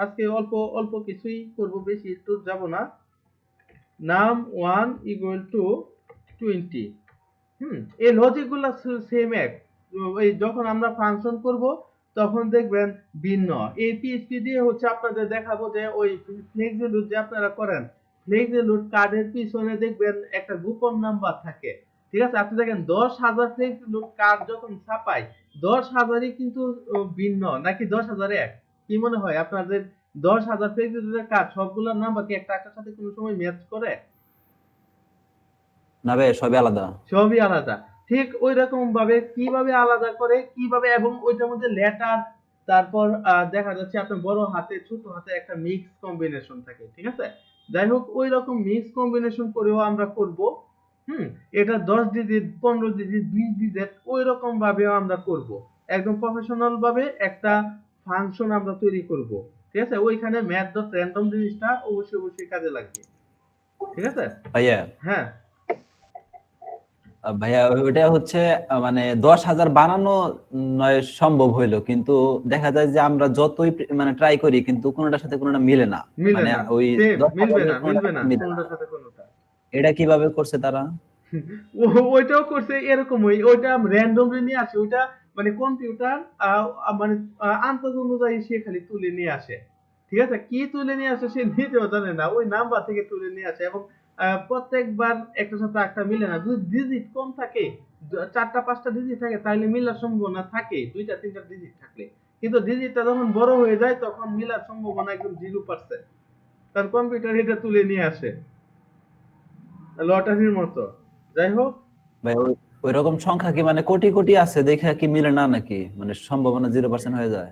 আজকে অল্প অল্প কিছুই করব, বেশি একটু যাব না। নাম 1 ইকুয়াল টু 20। এই লজিক গুলা সেম এক। ওই যখন আমরা ফাংশন করব তখন দেখবেন ভিন্ন। এই পিএইচপি দিয়ে হচ্ছে আপনাদের দেখাবো যে ওই ফ্লেক্সিলোড যে আপনারা করেন, ফ্লেক্সিলোড কার্ডের পিছনে দেখবেন একটা গোপন নাম্বার থাকে। ঠিক আছে, আপনি দেখেন 10,000 ফ্লেক্সিলোড কার্ড যখন ছাপাই, 10,000ই কিন্তু ভিন্ন, নাকি 10,000 এক? কি মনে হয় আপনাদের? 10,000 ফ্লেক্সিলোডের কার্ড সবগুলোর নাম্বার কি একটা একটার সাথে কোনো সময় ম্যাচ করে? না ভাই সবই আলাদা। সবই আলাদা। ঠিক ওই রকম ভাবে কিভাবে আলাদা করে, কিভাবে, এবং ওইটার মধ্যে লেটার, তারপর দেখা যাচ্ছে আপনার বড় হাতে ছোট হাতে একটা মিক্স কম্বিনেশন থাকে। ঠিক আছে, যাই হোক ওই রকম মিক্স কম্বিনেশন করেও আমরা করব। এটা 10 ডিজিট, 15 ডিজিট, 20 ডিজিট ওই রকম ভাবেও আমরা করব। একদম প্রফেশনাল ভাবে একটা ফাংশন আমরা তৈরি করব। ঠিক আছে, ওইখানে ম্যাথ ডট র্যান্ডম জিনিসটা অবশ্যই অবশ্যই কাজে লাগবে। ঠিক আছে? ভাইয়া হ্যাঁ, ভাইয়া ওইটা হচ্ছে মানে 10,000 বানানো নয় সম্ভব হইলো, কিন্তু দেখা যায় যে আমরা যতই মানে ট্রাই করি কিন্তু কোনোটার সাথে কোনোটা মিলে না। মিলে মানে না, ওই সেম 10,000 মিলবে না, কোনোটার মিলবে সাথে না মিলে না। কোনটার সাথে কোনটা। এটা কিভাবে করছে তারা? ওইটাও করছে এরকম, ওইটা র্যান্ডমলি নিয়ে আসে। ওইটা মানে কম্পিউটার মানে আন্দাজ অনুযায়ী সে খালি তুলে নিয়ে আসে। ঠিক আছে, কি তুলে নিয়ে আসে সে নিজেও জানে না, ওই নাম্বার থেকে তুলে নিয়ে আসে। এবং প্রত্যেকবার একটা সাথে একটা মিলে না। যদি ডিজিট কম থাকে, 4টা 5টা ডিজিট থাকে, তাহলে মিলার সম্ভাবনা থাকে 2টা 3টা ডিজিট থাকলে। কিন্তু ডিজিটটা যখন বড় হয়ে যায় তখন মিলার সম্ভাবনা একদম 0%। কারণ কম্পিউটার এটা তুলে নিয়ে আসে লটারির মতো। যাই হোক, ভাই ওই রকম সংখ্যা কি মানে কোটি কোটি আছে দেখে কি মিলে না নাকি, মানে সম্ভাবনা 0% হয়ে যায়?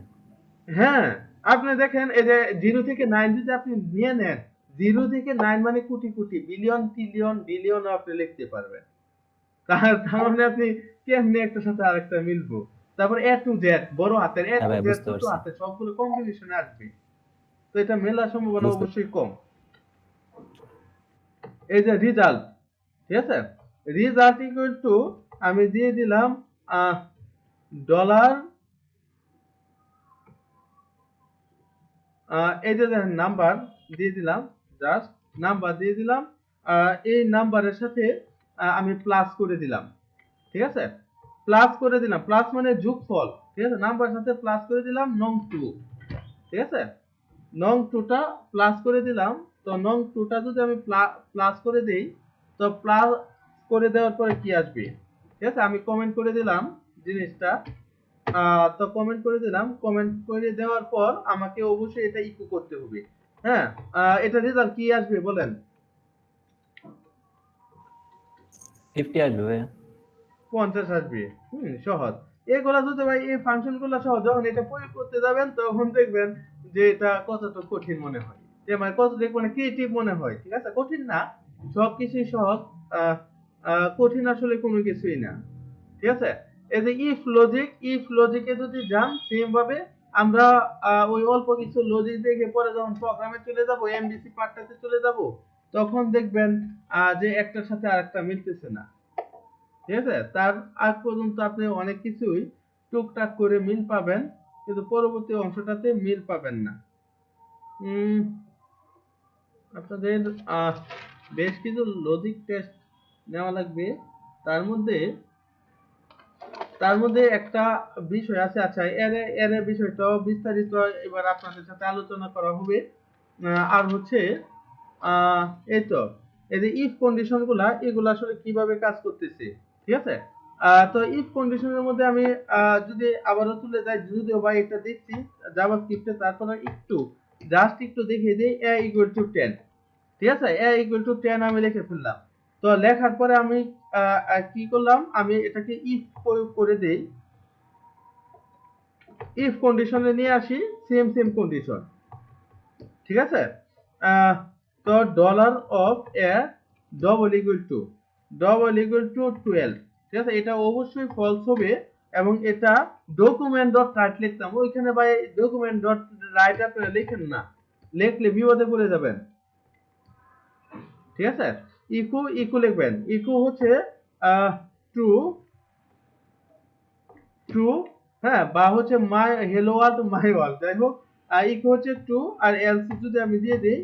হ্যাঁ, আপনি দেখেন এই যে 0 থেকে 9 যদি আপনি নিয়ে নেন, 0 থেকে 9 মানে crore crore, billion, trillion, billion আপনি লিখতে পারবেন। তার মানে আপনি কেমনে একটার সাথে আরেকটা মিলবো? তারপর এ টু জেড, বড় হাতের এ হ্যাঁ টু ভাই জেড, বুঝতে ছোট পারছি। হাতের সবগুলো কম্বিনেশনে আসবে। তো এটা মেলার সম্ভাবনা বুঝতে অবশ্যই কম। এই যে রেজাল্ট, ঠিক আছে, রেজাল্ট ইকুয়াল টু আমি দিয়ে দিলাম ডলার, এই যে দেখেন নাম্বার দিয়ে দিলাম, জাস্ট নাম্বার দিয়ে দিলাম। এই নাম্বারের সাথে আমি প্লাস করে দিলাম। ঠিক আছে, প্লাস করে দিলাম, প্লাস মানে যোগফল। ঠিক আছে, নাম্বারের সাথে প্লাস করে দিলাম নং 2। ঠিক আছে, নং 2টা প্লাস করে দিলাম। তো নং 2টা যদি আমি প্লাস করে দেই, তো প্লাস করে দেওয়ার পরে কি আসবে? ঠিক আছে, আমি কমেন্ট করে দিলাম জিনিসটা। তো কমেন্ট করে দিলাম, কমেন্ট করে দেওয়ার পর আমাকে অবশ্যই এটা ইকো করতে হবে। হ্যাঁ, এটা রেজাল্ট কি আসবে বলেন? 50 আসবে ভাই। 50 আসবে। সহজ। এগুলা যদি ভাই, এই ফাংশন গুলা সহজ, যখন এটা প্রয়োগ করতে যাবেন তখন দেখবেন যে এটা কতটা কঠিন মনে হয়, যে মানে কতটুকু মানে ক্রিয়েটিভ মনে হয়। ঠিক আছে, কঠিন না, সবকিছুই সহজ। আহ, কঠিন আসলে কোনো কিছুই না। ঠিক আছে, এই যে ইফ লজিক, ইফ লজিকে যদি যান সেম ভাবে আমরা ওই অল্প কিছু লজিক দেখে পরে যখন প্রোগ্রামে চলে যাব, এমডিসি পার্টটাতে চলে যাব, তখন দেখবেন যে একটার সাথে আরেকটা মিলতেছে না। ঠিক আছে, তার আগ পর্যন্ত আপনি অনেক কিছুই টুকটাক করে মিল পাবেন, কিন্তু পরবর্তী অংশটাতে মিল পাবেন না। উম, আপনাদের বেশ কিছু লজিক টেস্ট নেওয়া লাগবে। তার মধ্যে তার মধ্যে একটা বিষয় আছে, আচ্ছা এর এর বিষয়টাও বিস্তারিত এবার আপনাদের সাথে আলোচনা করা হবে। আর হচ্ছে আহ, এই তো এই যে ইফ কন্ডিশন গুলা, এগুলা আসলে কিভাবে কাজ করতেছে। ঠিক আছে, তো ইফ কন্ডিশনের মধ্যে আমি যদি আবারও তুলে যাই, যদিও বা এটা দেখছি জাভাস্ক্রিপ্টে, তারপরে একটু জাস্ট একটু দেখিয়ে দিই। a equal to 10। ঠিক আছে, a ইকুয়াল টু 10 আমি লিখে ফেললাম। তো লেখার পরে আমি কি করলাম, আমি এটাকে ইফ প্রয়োগ করে দেই, ইফ কন্ডিশনে নিয়ে আসি, সেম সেম কন্ডিশন। ঠিক আছে, তো dollar of A double equal two 12, ঠিক আছে, এটা অবশ্যই ফলস হবে। এবং এটা ডকুমেন্ট ডট রাইট লিখতাম, ওইখানে ভাই ডকুমেন্ট ডট রাইট আপনারা লিখেন না, লিখলে বিপদে পড়ে যাবেন, ঠিক আছে। ইকো ইকো লিখবেন, ইকো হচ্ছে ট্রু ট্রু, হ্যাঁ, বা হচ্ছে মাই হেলো ওয়ার্ল্ড মাই ওয়ার্ল্ড, যাই হোক, ইকো হচ্ছে ট্রু। আর এলস যদি আমি দিয়ে দিই,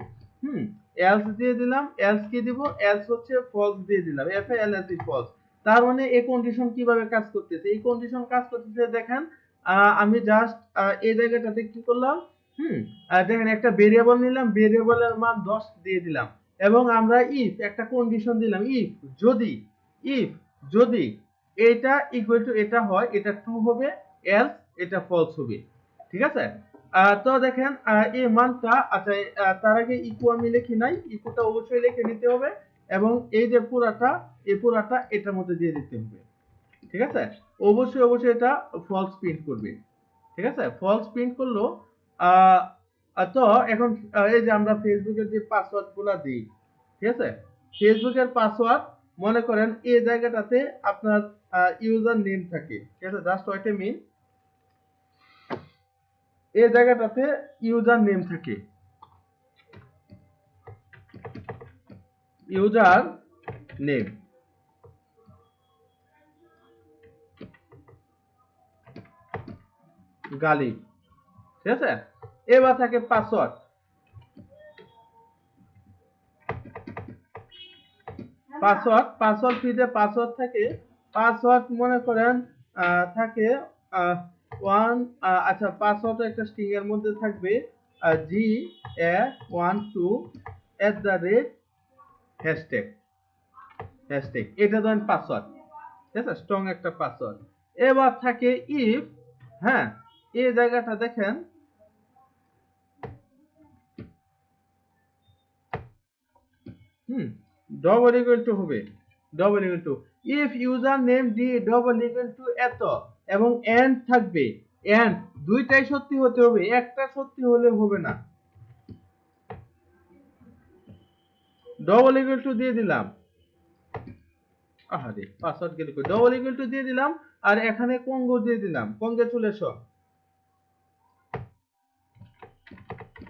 এলস দিয়ে দিলাম, এলস কি দিব, এলস হচ্ছে ফলস দিয়ে দিলাম, F A L S E false. তার মানে এই কন্ডিশন কিভাবে কাজ করতেছে, এই কন্ডিশন কাজ করতেছে দেখেন, আমি জাস্ট এই জায়গাটাতে কি করলাম, দেখেন একটা ভেরিয়েবল নিলাম, ভেরিয়েবলের মান 10 দিয়ে দিলাম, এবং আমরা ইফ একটা কন্ডিশন দিলাম, ইফ যদি এটা ইকুয়াল টু এটা হয়, এটা ট্রু হবে, এলস এটা ফলস হবে, ঠিক আছে। তো দেখেন এই মানটা, আচ্ছা, তার আগে ইকো আমি লিখি নাই, ইকোটা অবশ্যই লিখে নিতে হবে, এবং এই যে পুরাটা, এই পুরাটা এটার মধ্যে দিয়ে দিতে হবে, ঠিক আছে। অবশ্যই অবশ্যই এটা ফলস প্রিন্ট করবে, ঠিক আছে। ফলস প্রিন্ট করলো। আহ তো এখন এই যে আমরা ফেসবুকের যে পাসওয়ার্ড গুলা দিই, ঠিক আছে, ফেসবুকের পাসওয়ার্ড মনে করেন এই জায়গাটাতে আপনার ইউজার নেম থাকে, ঠিক আছে, জাস্ট ওয়েট এ মিনিট, এই জায়গাটাতে ইউজার নেম থাকে, ইউজার নেম, গালিব, ঠিক আছে। এবার থাকে পাসওয়ার্ড, পাসওয়ার্ড ফিল্ডে পাসওয়ার্ড থাকে, পাসওয়ার্ড মনে করেন থাকে ওয়ান, আচ্ছা, পাসওয়ার্ড একটা স্ট্রিং এর মধ্যে থাকবে জি এ 12 হ্যাশট্যাগ, এটা ধরেন পাসওয়ার্ড, ঠিক আছে, স্ট্রং একটা পাসওয়ার্ড। এবার থাকে ইফ, হ্যাঁ, এই জায়গাটা দেখেন, ডবল ইকুয়াল টু হবে, double equal two if user name D double equal two এত, এবং এন্ড থাকবে, এন্ড দুইটাই সত্যি হতে হবে, একটা সত্যি হলে হবে না। ডবল ইকুয়াল টু দিয়ে দিলাম, আহারে পাসওয়ার্ড গেল কই, ডবল ইকুয়াল টু দিয়ে দিলাম, আর এখানে কঙ্গো দিয়ে দিলাম, কংগ্রেচুলেশন,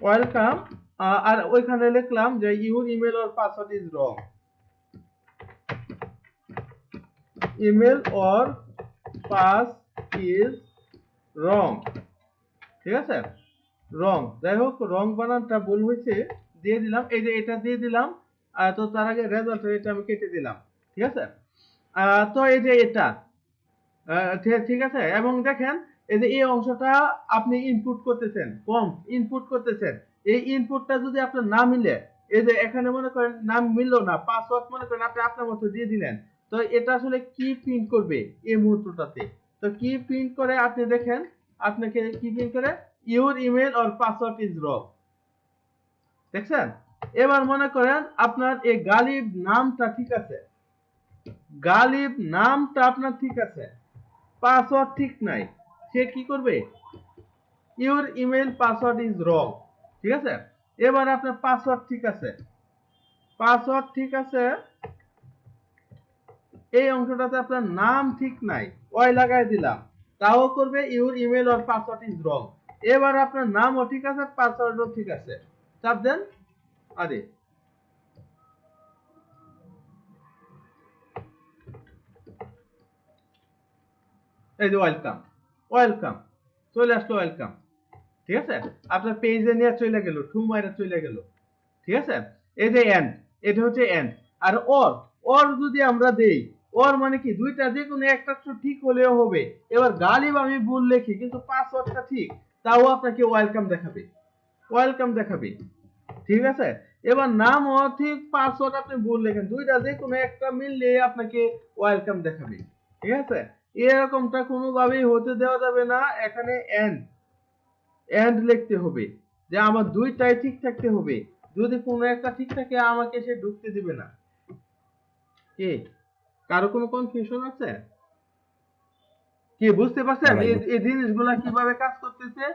ওয়েলকাম, আর ওইখানে লিখলাম যে your email or password is wrong, email or pass is wrong, ঠিক আছে, রং, যাই হোক, রং বানানটা ভুল হয়েছে, দিয়ে দিলাম, এই যে এটা দিয়ে দিলাম। তো তার আগে রেজাল্ট এটা আমি কেটে দিলাম, ঠিক আছে। তো এই যে এটা, ঠিক আছে, এবং দেখেন এই যে এই অংশটা আপনি ইনপুট করতেছেন, ইনপুট করতেছেন, এই ইনপুটটা যদি আপনার না মিলে, এই যে এখানে মনে করেন নাম মিললো না, পাসওয়ার্ড মনে করেন আপনি আপনার মতো দিয়ে দিলেন, তো এটা আসলে কি প্রিন্ট করবে এই মুহূর্তটাতে, তো কি প্রিন্ট করে আপনি দেখেন, আপনাকে কি প্রিন্ট করে, your email or password is wrong, দেখছেন। এবার মনে করেন আপনার এই গালিব নামটা ঠিক আছে, গালিব নামটা আপনার ঠিক আছে, পাসওয়ার্ড ঠিক নাই, সে কি করবে, your email password is wrong, ঠিক আছে। এবার আপনার পাসওয়ার্ড ঠিক আছে, পাসওয়ার্ড ঠিক আছে, এই অংশটাতে আপনার নাম ঠিক নাই, ওই লাগাই দিলাম, তাও করবে your email or password is wrong. এবার আপনার নামও ঠিক আছে, পাসওয়ার্ডও ঠিক আছে, চাপ দেন, আরে এই যে ওয়েলকাম, ওয়েলকাম চলে আসলো, ওয়েলকাম, ঠিক আছে, আপনার পেজে নিয়ে চলে গেল, ঠু মাইরা চলে গেল, ঠিক আছে। এই যে এন্ড, এটা হচ্ছে এন্ড। আর অর যদি আমরা দেই, অর মানে কি, দুইটা যে কোনো একটা ঠিক হলেও হবে। এবার গালিব আমি ভুল লিখি কিন্তু পাসওয়ার্ডটা ঠিক, তাও আপনাকে ওয়েলকাম দেখাবে, ওয়েলকাম দেখাবে, ঠিক আছে। এবার নামও ঠিক, পাসওয়ার্ড আপনি ভুল লেখেন, দুইটা যে কোনো একটা মিললে আপনাকে ওয়েলকাম দেখাবে, ঠিক আছে। এরকমটা কোনোভাবেই হতে দেওয়া যাবে না, এখানে এন্ড লিখতে হবে, যে আমার দুইটাই ঠিক থাকতে হবে, যদি কোনো একটা ঠিক থাকে আমাকে সে ঢুকতে দিবে না। কি কারো কোনো কনফিউশন আছে কি, বুঝতে পারছেন ভাই, এই জিনিসগুলা কিভাবে কাজ করতেছে,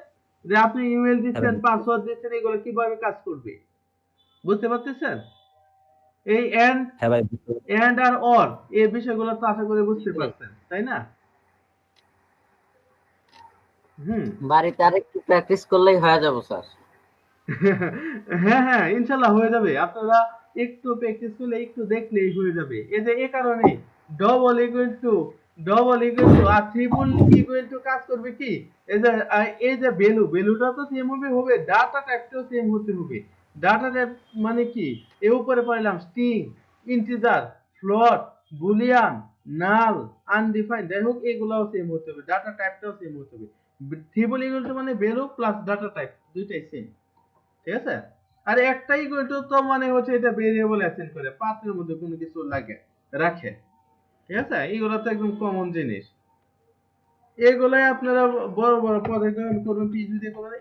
যে আপনি ইমেল দিচ্ছেন, পাসওয়ার্ড দিচ্ছেন, এগুলো কিভাবে কাজ করবে, বুঝতে পারতেছেন? এই এন্ড হ্যাঁ ভাই, এন্ড আর অর এই বিষয়গুলো তো আশা করি বুঝতে পারছেন, তাই না? হুম। বাড়িতে আরেকটু প্র্যাকটিস করলেই হয়ে যাবো স্যার। হ্যাঁ হ্যাঁ ইনশাল্লাহ হয়ে যাবে। আপনারা একটু প্র্যাকটিস করলে একটু দেখলেই হয়ে যাবে। এই যে এই কারণে ডবল ইকুয়াল টু আর ট্রিপল ইকুয়াল টু কাজ করবে কি, এই যে ভ্যালুটা তো সেম হবে, ডাটা টাইপটাও সেম হতে হবে। ডাটা টাইপ মানে কি, এর উপরে পাইলাম স্ট্রিং, ইন্টিজার, ফ্লোট, বুলিয়ান, নাল, আনডিফাইন্ড, যাই হোক এগুলাও সেম হতে হবে, ডাটা টাইপটাও সেম হতে হবে। ট্রিপল ইকুয়াল টু মানে ভ্যালু প্লাস ডাটা টাইপ দুইটাই সেম, ঠিক আছে? আর একটাই ইকুয়াল টু তো মানে হচ্ছে এটা ভেরিয়েবল অ্যাসাইন করে পাথরের মধ্যে কোনো কিছু লাগে রাখে, ঠিক আছে? এইগুলো তো একদম কমন জিনিস। এগুলাই আপনারা বড় বড় প্রজেক্ট করুন, পিএইচডি দিয়ে করুন,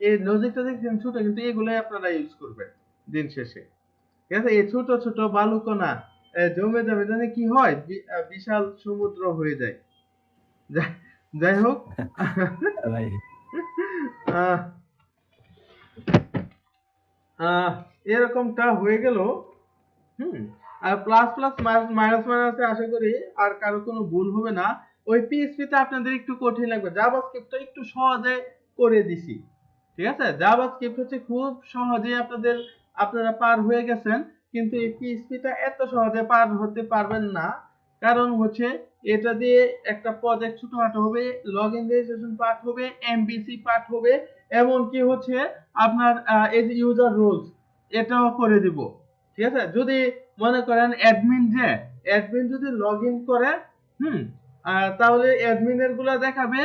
এই লজিকটা দেখছেন ছোট, কিন্তু এগুলাই আপনারা ইউজ করবেন দিন শেষে, ঠিক আছে? এই ছোট ছোট বালুকণা জমে যাবে, জানে কি হয়, বিশাল সমুদ্র হয়ে যায়। যাই হোক হ্যাঁ ভাই। আহ আহ এরকমটা হয়ে গেল। হুম। আর প্লাস প্লাস মাইনাস মাইনাসে আশা করি আর কারো কোনো ভুল হবে না। ওই পিএইচপি তে আপনাদের একটু কঠিন লাগবে, জাভাস্ক্রিপ্টটা একটু সহজে করে দিছি, ঠিক আছে? জাভাস্ক্রিপ্ট হচ্ছে খুব সহজে আপনারা পার হয়ে গেছেন, কিন্তু এই পিএইচপিটা এত সহজে পার হতে পারবেন না। কারণ হচ্ছে এটা দিয়ে একটা প্রজেক্ট ছোটখাটো হবে, লগইন রেজিস্ট্রেশন পার্ট হবে, এমবিসি পার্ট হবে, এমনকি হচ্ছে আপনার এই যে ইউজার রোলস এটাও করে দিব, ঠিক আছে? যদি মনে করেন অ্যাডমিন যদি লগইন করে, হুম, তাহলে অ্যাডমিনের গুলা দেখাবে,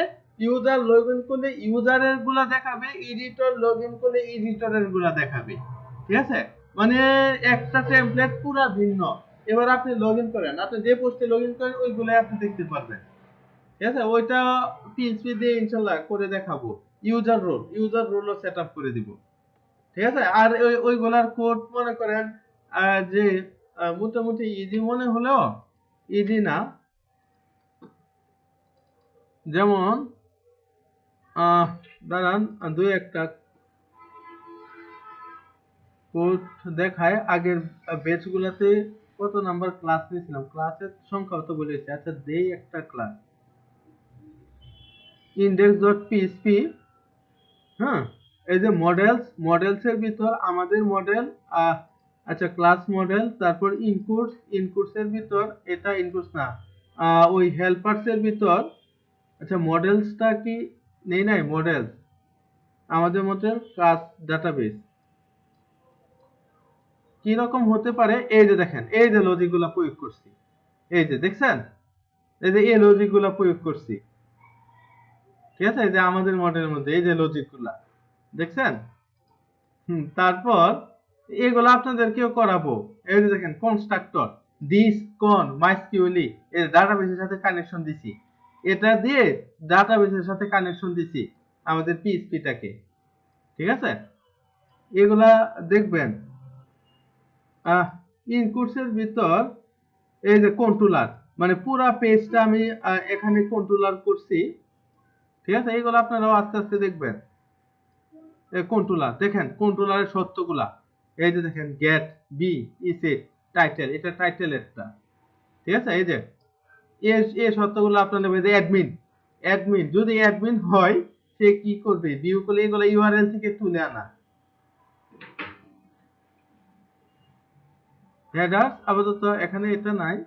ইউজার লগইন করলে ইউজারের গুলা দেখাবে, এডিটর লগইন করলে এডিটরের গুলা দেখাবে, ঠিক আছে? মানে একটা টেমপ্লেট পুরো ভিন্ন। এবার আপনি লগইন করেন, আপনি যে পোস্টে লগইন করেন ওইগুলাই আপনি দেখতে পারবেন, ঠিক আছে? ওইটা পিএইচপি দিয়ে ইনশাআল্লাহ করে দেখাবো। ইউজার রোলও সেটআপ করে দিব, ঠিক আছে? আর ওইগুলার কোড মনে করেন যে মোটামুটি ইজি মনে হলেও ইজি না। যেমন আহ দাঁড়ান দুই একটা কোড দেখায়। আগের ব্যাচ গুলাতে কত নাম্বার ক্লাস নিয়েছিলাম, ক্লাসের সংখ্যা তো বলেছি। আচ্ছা দেই একটা ক্লাস index.php। হ্যাঁ, এই যে মডেলস এর ভিতর আমাদের মডেল, আচ্ছা ক্লাস মডেল, তারপর ইনপুটস এর ভিতর, এটা ইনপুটস না, ওই হেল্পারস এর ভিতর, আচ্ছা মডেলসটা কি নেই, নাই মডেলস, আমাদের মডেল ক্লাস ডাটাবেস কি রকম হতে পারে, এই যে দেখেন এই যে লজিক গুলা প্রয়োগ করছি, এই যে দেখছেন, এই যে এই লজিক গুলা প্রয়োগ করছি, ঠিক আছে? এই যে আমাদের মডেলের মধ্যে এই যে লজিক গুলা দেখছেন। তারপর এগুলো আপনাদেরকেও করাবো। এই যে দেখেন কনস্ট্রাক্টর দিস কোন মাইস্কিউলি এর ডাটাবেসের সাথে কানেকশন দিছি, এটা দিয়ে ডাটাবেসের সাথে কানেকশন দিছি আমাদের পিএইচপিটাকে, ঠিক আছে? এগুলা দেখবেন। ইনপুটস এর ভিতর এই যে কন্ট্রোলার, মানে পুরা পেজটা আমি এখানে কন্ট্রোলার করছি, ঠিক আছে? এগুলো আপনারাও আস্তে আস্তে দেখবেন। কন্ট্রোলার দেখেন, কন্ট্রোলারের শর্তগুলা এই যে দেখেন, গেট বি ইসেট টাইটেল, এটা টাইটেলেরটা, ঠিক আছে? এই যে এই শর্তগুলো আপনার নেবে। যে অ্যাডমিন যদি অ্যাডমিন হয় সে কি করবে, ভিউ করলে এগুলো ইউআরএল থেকে তুলে আনা। হেডার আপাতত এখানে এটা নাই,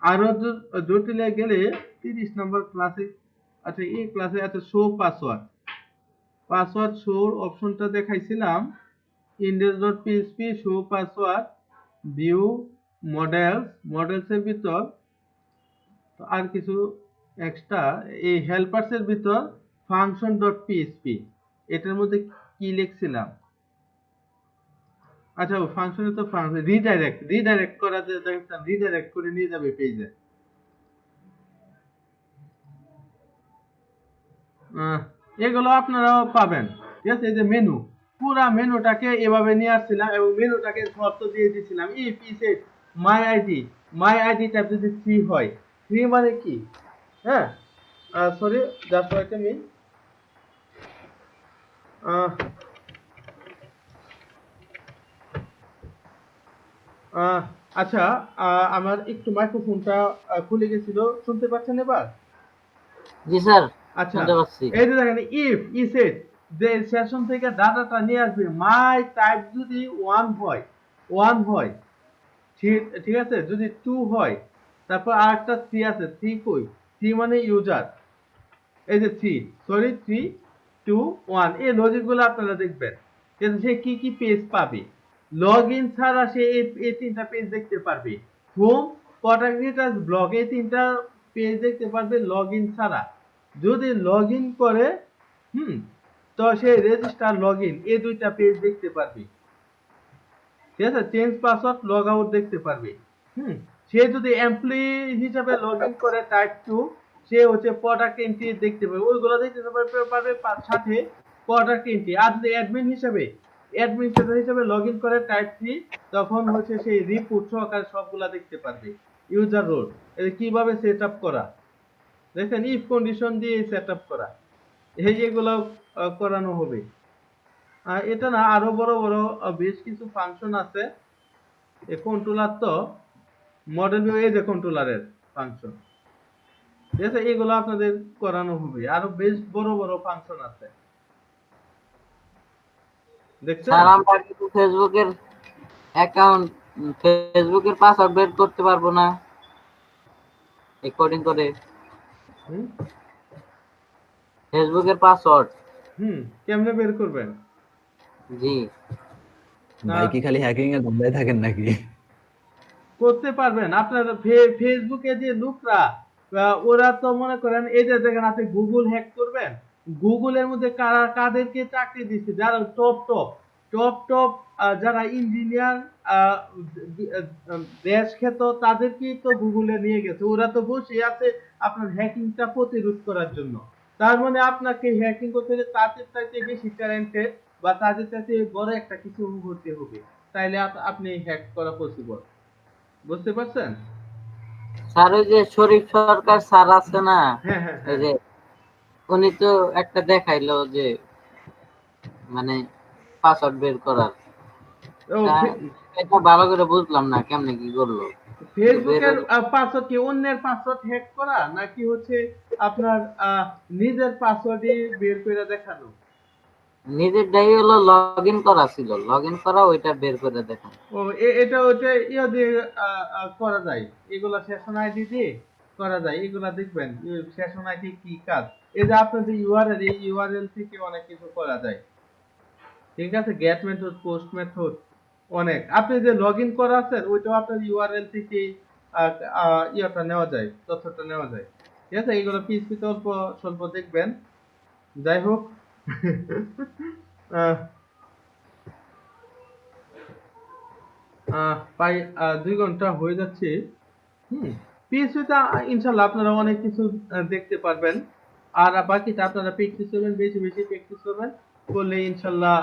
আরো জটিলে গেলে 30 নম্বর ক্লাসে, আচ্ছা এই ক্লাসে, আচ্ছা শো পাসওয়ার্ড শোর অপশনটা দেখাইছিলাম, index.php show password, view models এর ভিতর আর কিছু এক্সট্রা, এই হেল্পারস এর ভিতর function.php, এটার মধ্যে কি লিখছিলাম, আচ্ছা ফাংশনে তো রিডাইরেক্ট করা যায়, দেখেন রিডাইরেক্ট করে নিয়ে যাবে পেজে। এগুলো আপনারাও পাবেন, ঠিক আছে? এই যে পুরা মেনুটাকে এভাবে নিয়ে আসছিলাম এবং মেনুটাকে শর্ত দিয়ে দিয়েছিলাম, ইফ ইসেট মাই আইডিটা যদি ফ্রি হয়, ফ্রি মানে কি, হ্যাঁ sorry just wait a minute, ah, আচ্ছা, আমার একটু মাইক্রোফোনটা খুলে গেছিল, শুনতে পাচ্ছেন এবার? জি স্যার, আচ্ছা, শুনতে পাচ্ছি। এই যে দেখেন ইফ ইসেট যে সেশন থেকে ডাটাটা নিয়ে আসবে, মাই টাইপ যদি ওয়ান হয়, ঠিক ঠিক আছে, যদি টু হয়, তারপর আরেকটা থ্রি আছে, থ্রি কই, থ্রি মানে ইউজার, এই যে three, sorry three two one, এই লজিকগুলো আপনারা দেখবেন। কিন্তু সে কি কি পেজ পাবে, লগ ইন ছাড়া সে এই তিনটা পেজ দেখতে পারবে, হোম, প্রোটাক্ট ব্লগ, এই তিনটা পেজ দেখতে পারবে লগ ইন ছাড়া। যদি লগ ইন করে, হুম, তো সে রেজিস্টার লগ ইন এই দুইটা পেজ দেখতে পারবে। ঠিক আছে, চেঞ্জ পাসওয়ার্ড লগ আউট দেখতে পারবে। হুম, সে যদি এমপ্লয়ি হিসাবে লগ ইন করে টাইপ টু, সে হচ্ছে প্রোডাক্ট এন্ট্রি দেখতে পাবে, ওইগুলো দেখতে পারবে সাথে প্রোডাক্ট এন্ট্রি। আর যদি অ্যাডমিন হিসাবে লগ ইন করে টাইপ থ্রি, তখন হচ্ছে সেই রিপোর্ট সহকারে সবগুলা দেখতে পারবে। ইউজার রোল কিভাবে সেট আপ করা, দেখেন ইফ কন্ডিশন দিয়ে সেট আপ করা, এই এগুলো করানো হবে। এটা না, আরো বড় বড় বেশ কিছু ফাংশন আছে। এই কন্ট্রোলার তো মডেল ভিউ, এই যে কন্ট্রোলারের ফাংশন, ঠিক আছে, এগুলো আপনাদের করানো হবে। আরো বেশ বড় বড় ফাংশন আছে, দেখছেন? স্যার আমরা কিন্তু ফেসবুকের পাসওয়ার্ড বের করতে পারবো না রেকর্ডিং করে। হুম ফেসবুকের পাসওয়ার্ড। হুম কেমনে বের করবেন? জি ভাই কি খালি হ্যাকিং এর ধান্দায় থাকেন নাকি? করতে পারবেন। আপনার ফেসবুকে যে লোকরা, ওরা তো মনে করেন, এই যে দেখেন আপনি গুগল হ্যাক করবেন, গুগলের মধ্যে কাদেরকে চাকরি দিচ্ছে, যারা টপ যারা ইঞ্জিনিয়ার, দেশ খ্যাত, তাদেরকেই তো গুগলে নিয়ে গেছে। ওরা তো বসে আছে আপনার হ্যাকিংটা প্রতিরোধ করার জন্য। তার মানে আপনাকে হ্যাকিং করতে হলে তাদের চাইতে বেশি ট্যালেন্টেড বা তাদের চাইতে বড় একটা কিছু হতে হবে, তাইলে আপনি হ্যাক করা পসিবল। বুঝতে পারছেন? স্যার, ওই যে শরীফ সরকার স্যার আছে না, হ্যাঁ হ্যাঁ ওই হ্যাঁ। যে উনি তো একটা দেখাইলো যে মানে পাসওয়ার্ড বের করার। ও, তা এটা ভালো করে বুঝলাম না কেমনে কি করলো। তো বের ফেসবুকের হলো। পাসওয়ার্ড কি অন্যের পাসওয়ার্ড হ্যাক করা, নাকি হচ্ছে আপনার নিজের পাসওয়ার্ডই বের করে দেখানো? নিজেরটাই হলো লগ ইন করা ছিল, লগ ইন করা ওইটা বের করে দেখান। ও, এটা হচ্ছে ইয়ে দিয়ে করা যায়, এগুলা সেশন আইডি দিয়ে করা যায়। এগুলা দেখবেন সেশন আইডি কি কাজ, এই যে আপনার যে ইউআরএল, এই ইউআরএল থেকে অনেক কিছু করা যায়। ঠিক আছে, গেট মেথড, পোস্ট মেথড, অনেক। আপনি যে লগ ইন করা আছেন, ওইটাও আপনার ইউআরএল থেকে ইয়েটা নেওয়া যায়, তথ্যটা নেওয়া যায়। ঠিক আছে, এইগুলো পিএইচপি তে অল্প স্বল্প দেখবেন। যাই হোক, আহ, প্রায় 2 ঘন্টা হয়ে যাচ্ছে। হুম, পিএইচপি তে ইনশাল্লাহ আপনারা অনেক কিছু দেখতে পারবেন। আর বাকিটা আপনারা প্র্যাকটিস করবেন, বেশি বেশি প্র্যাকটিস করবেন, করলে ইনশাল্লাহ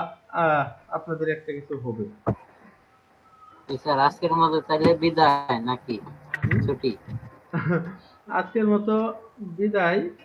আপনাদের একটা কিছু হবে। স্যার আজকের মতো তাহলে বিদায় নাকি হুম? ছুটি? আজকের মতো বিদায়।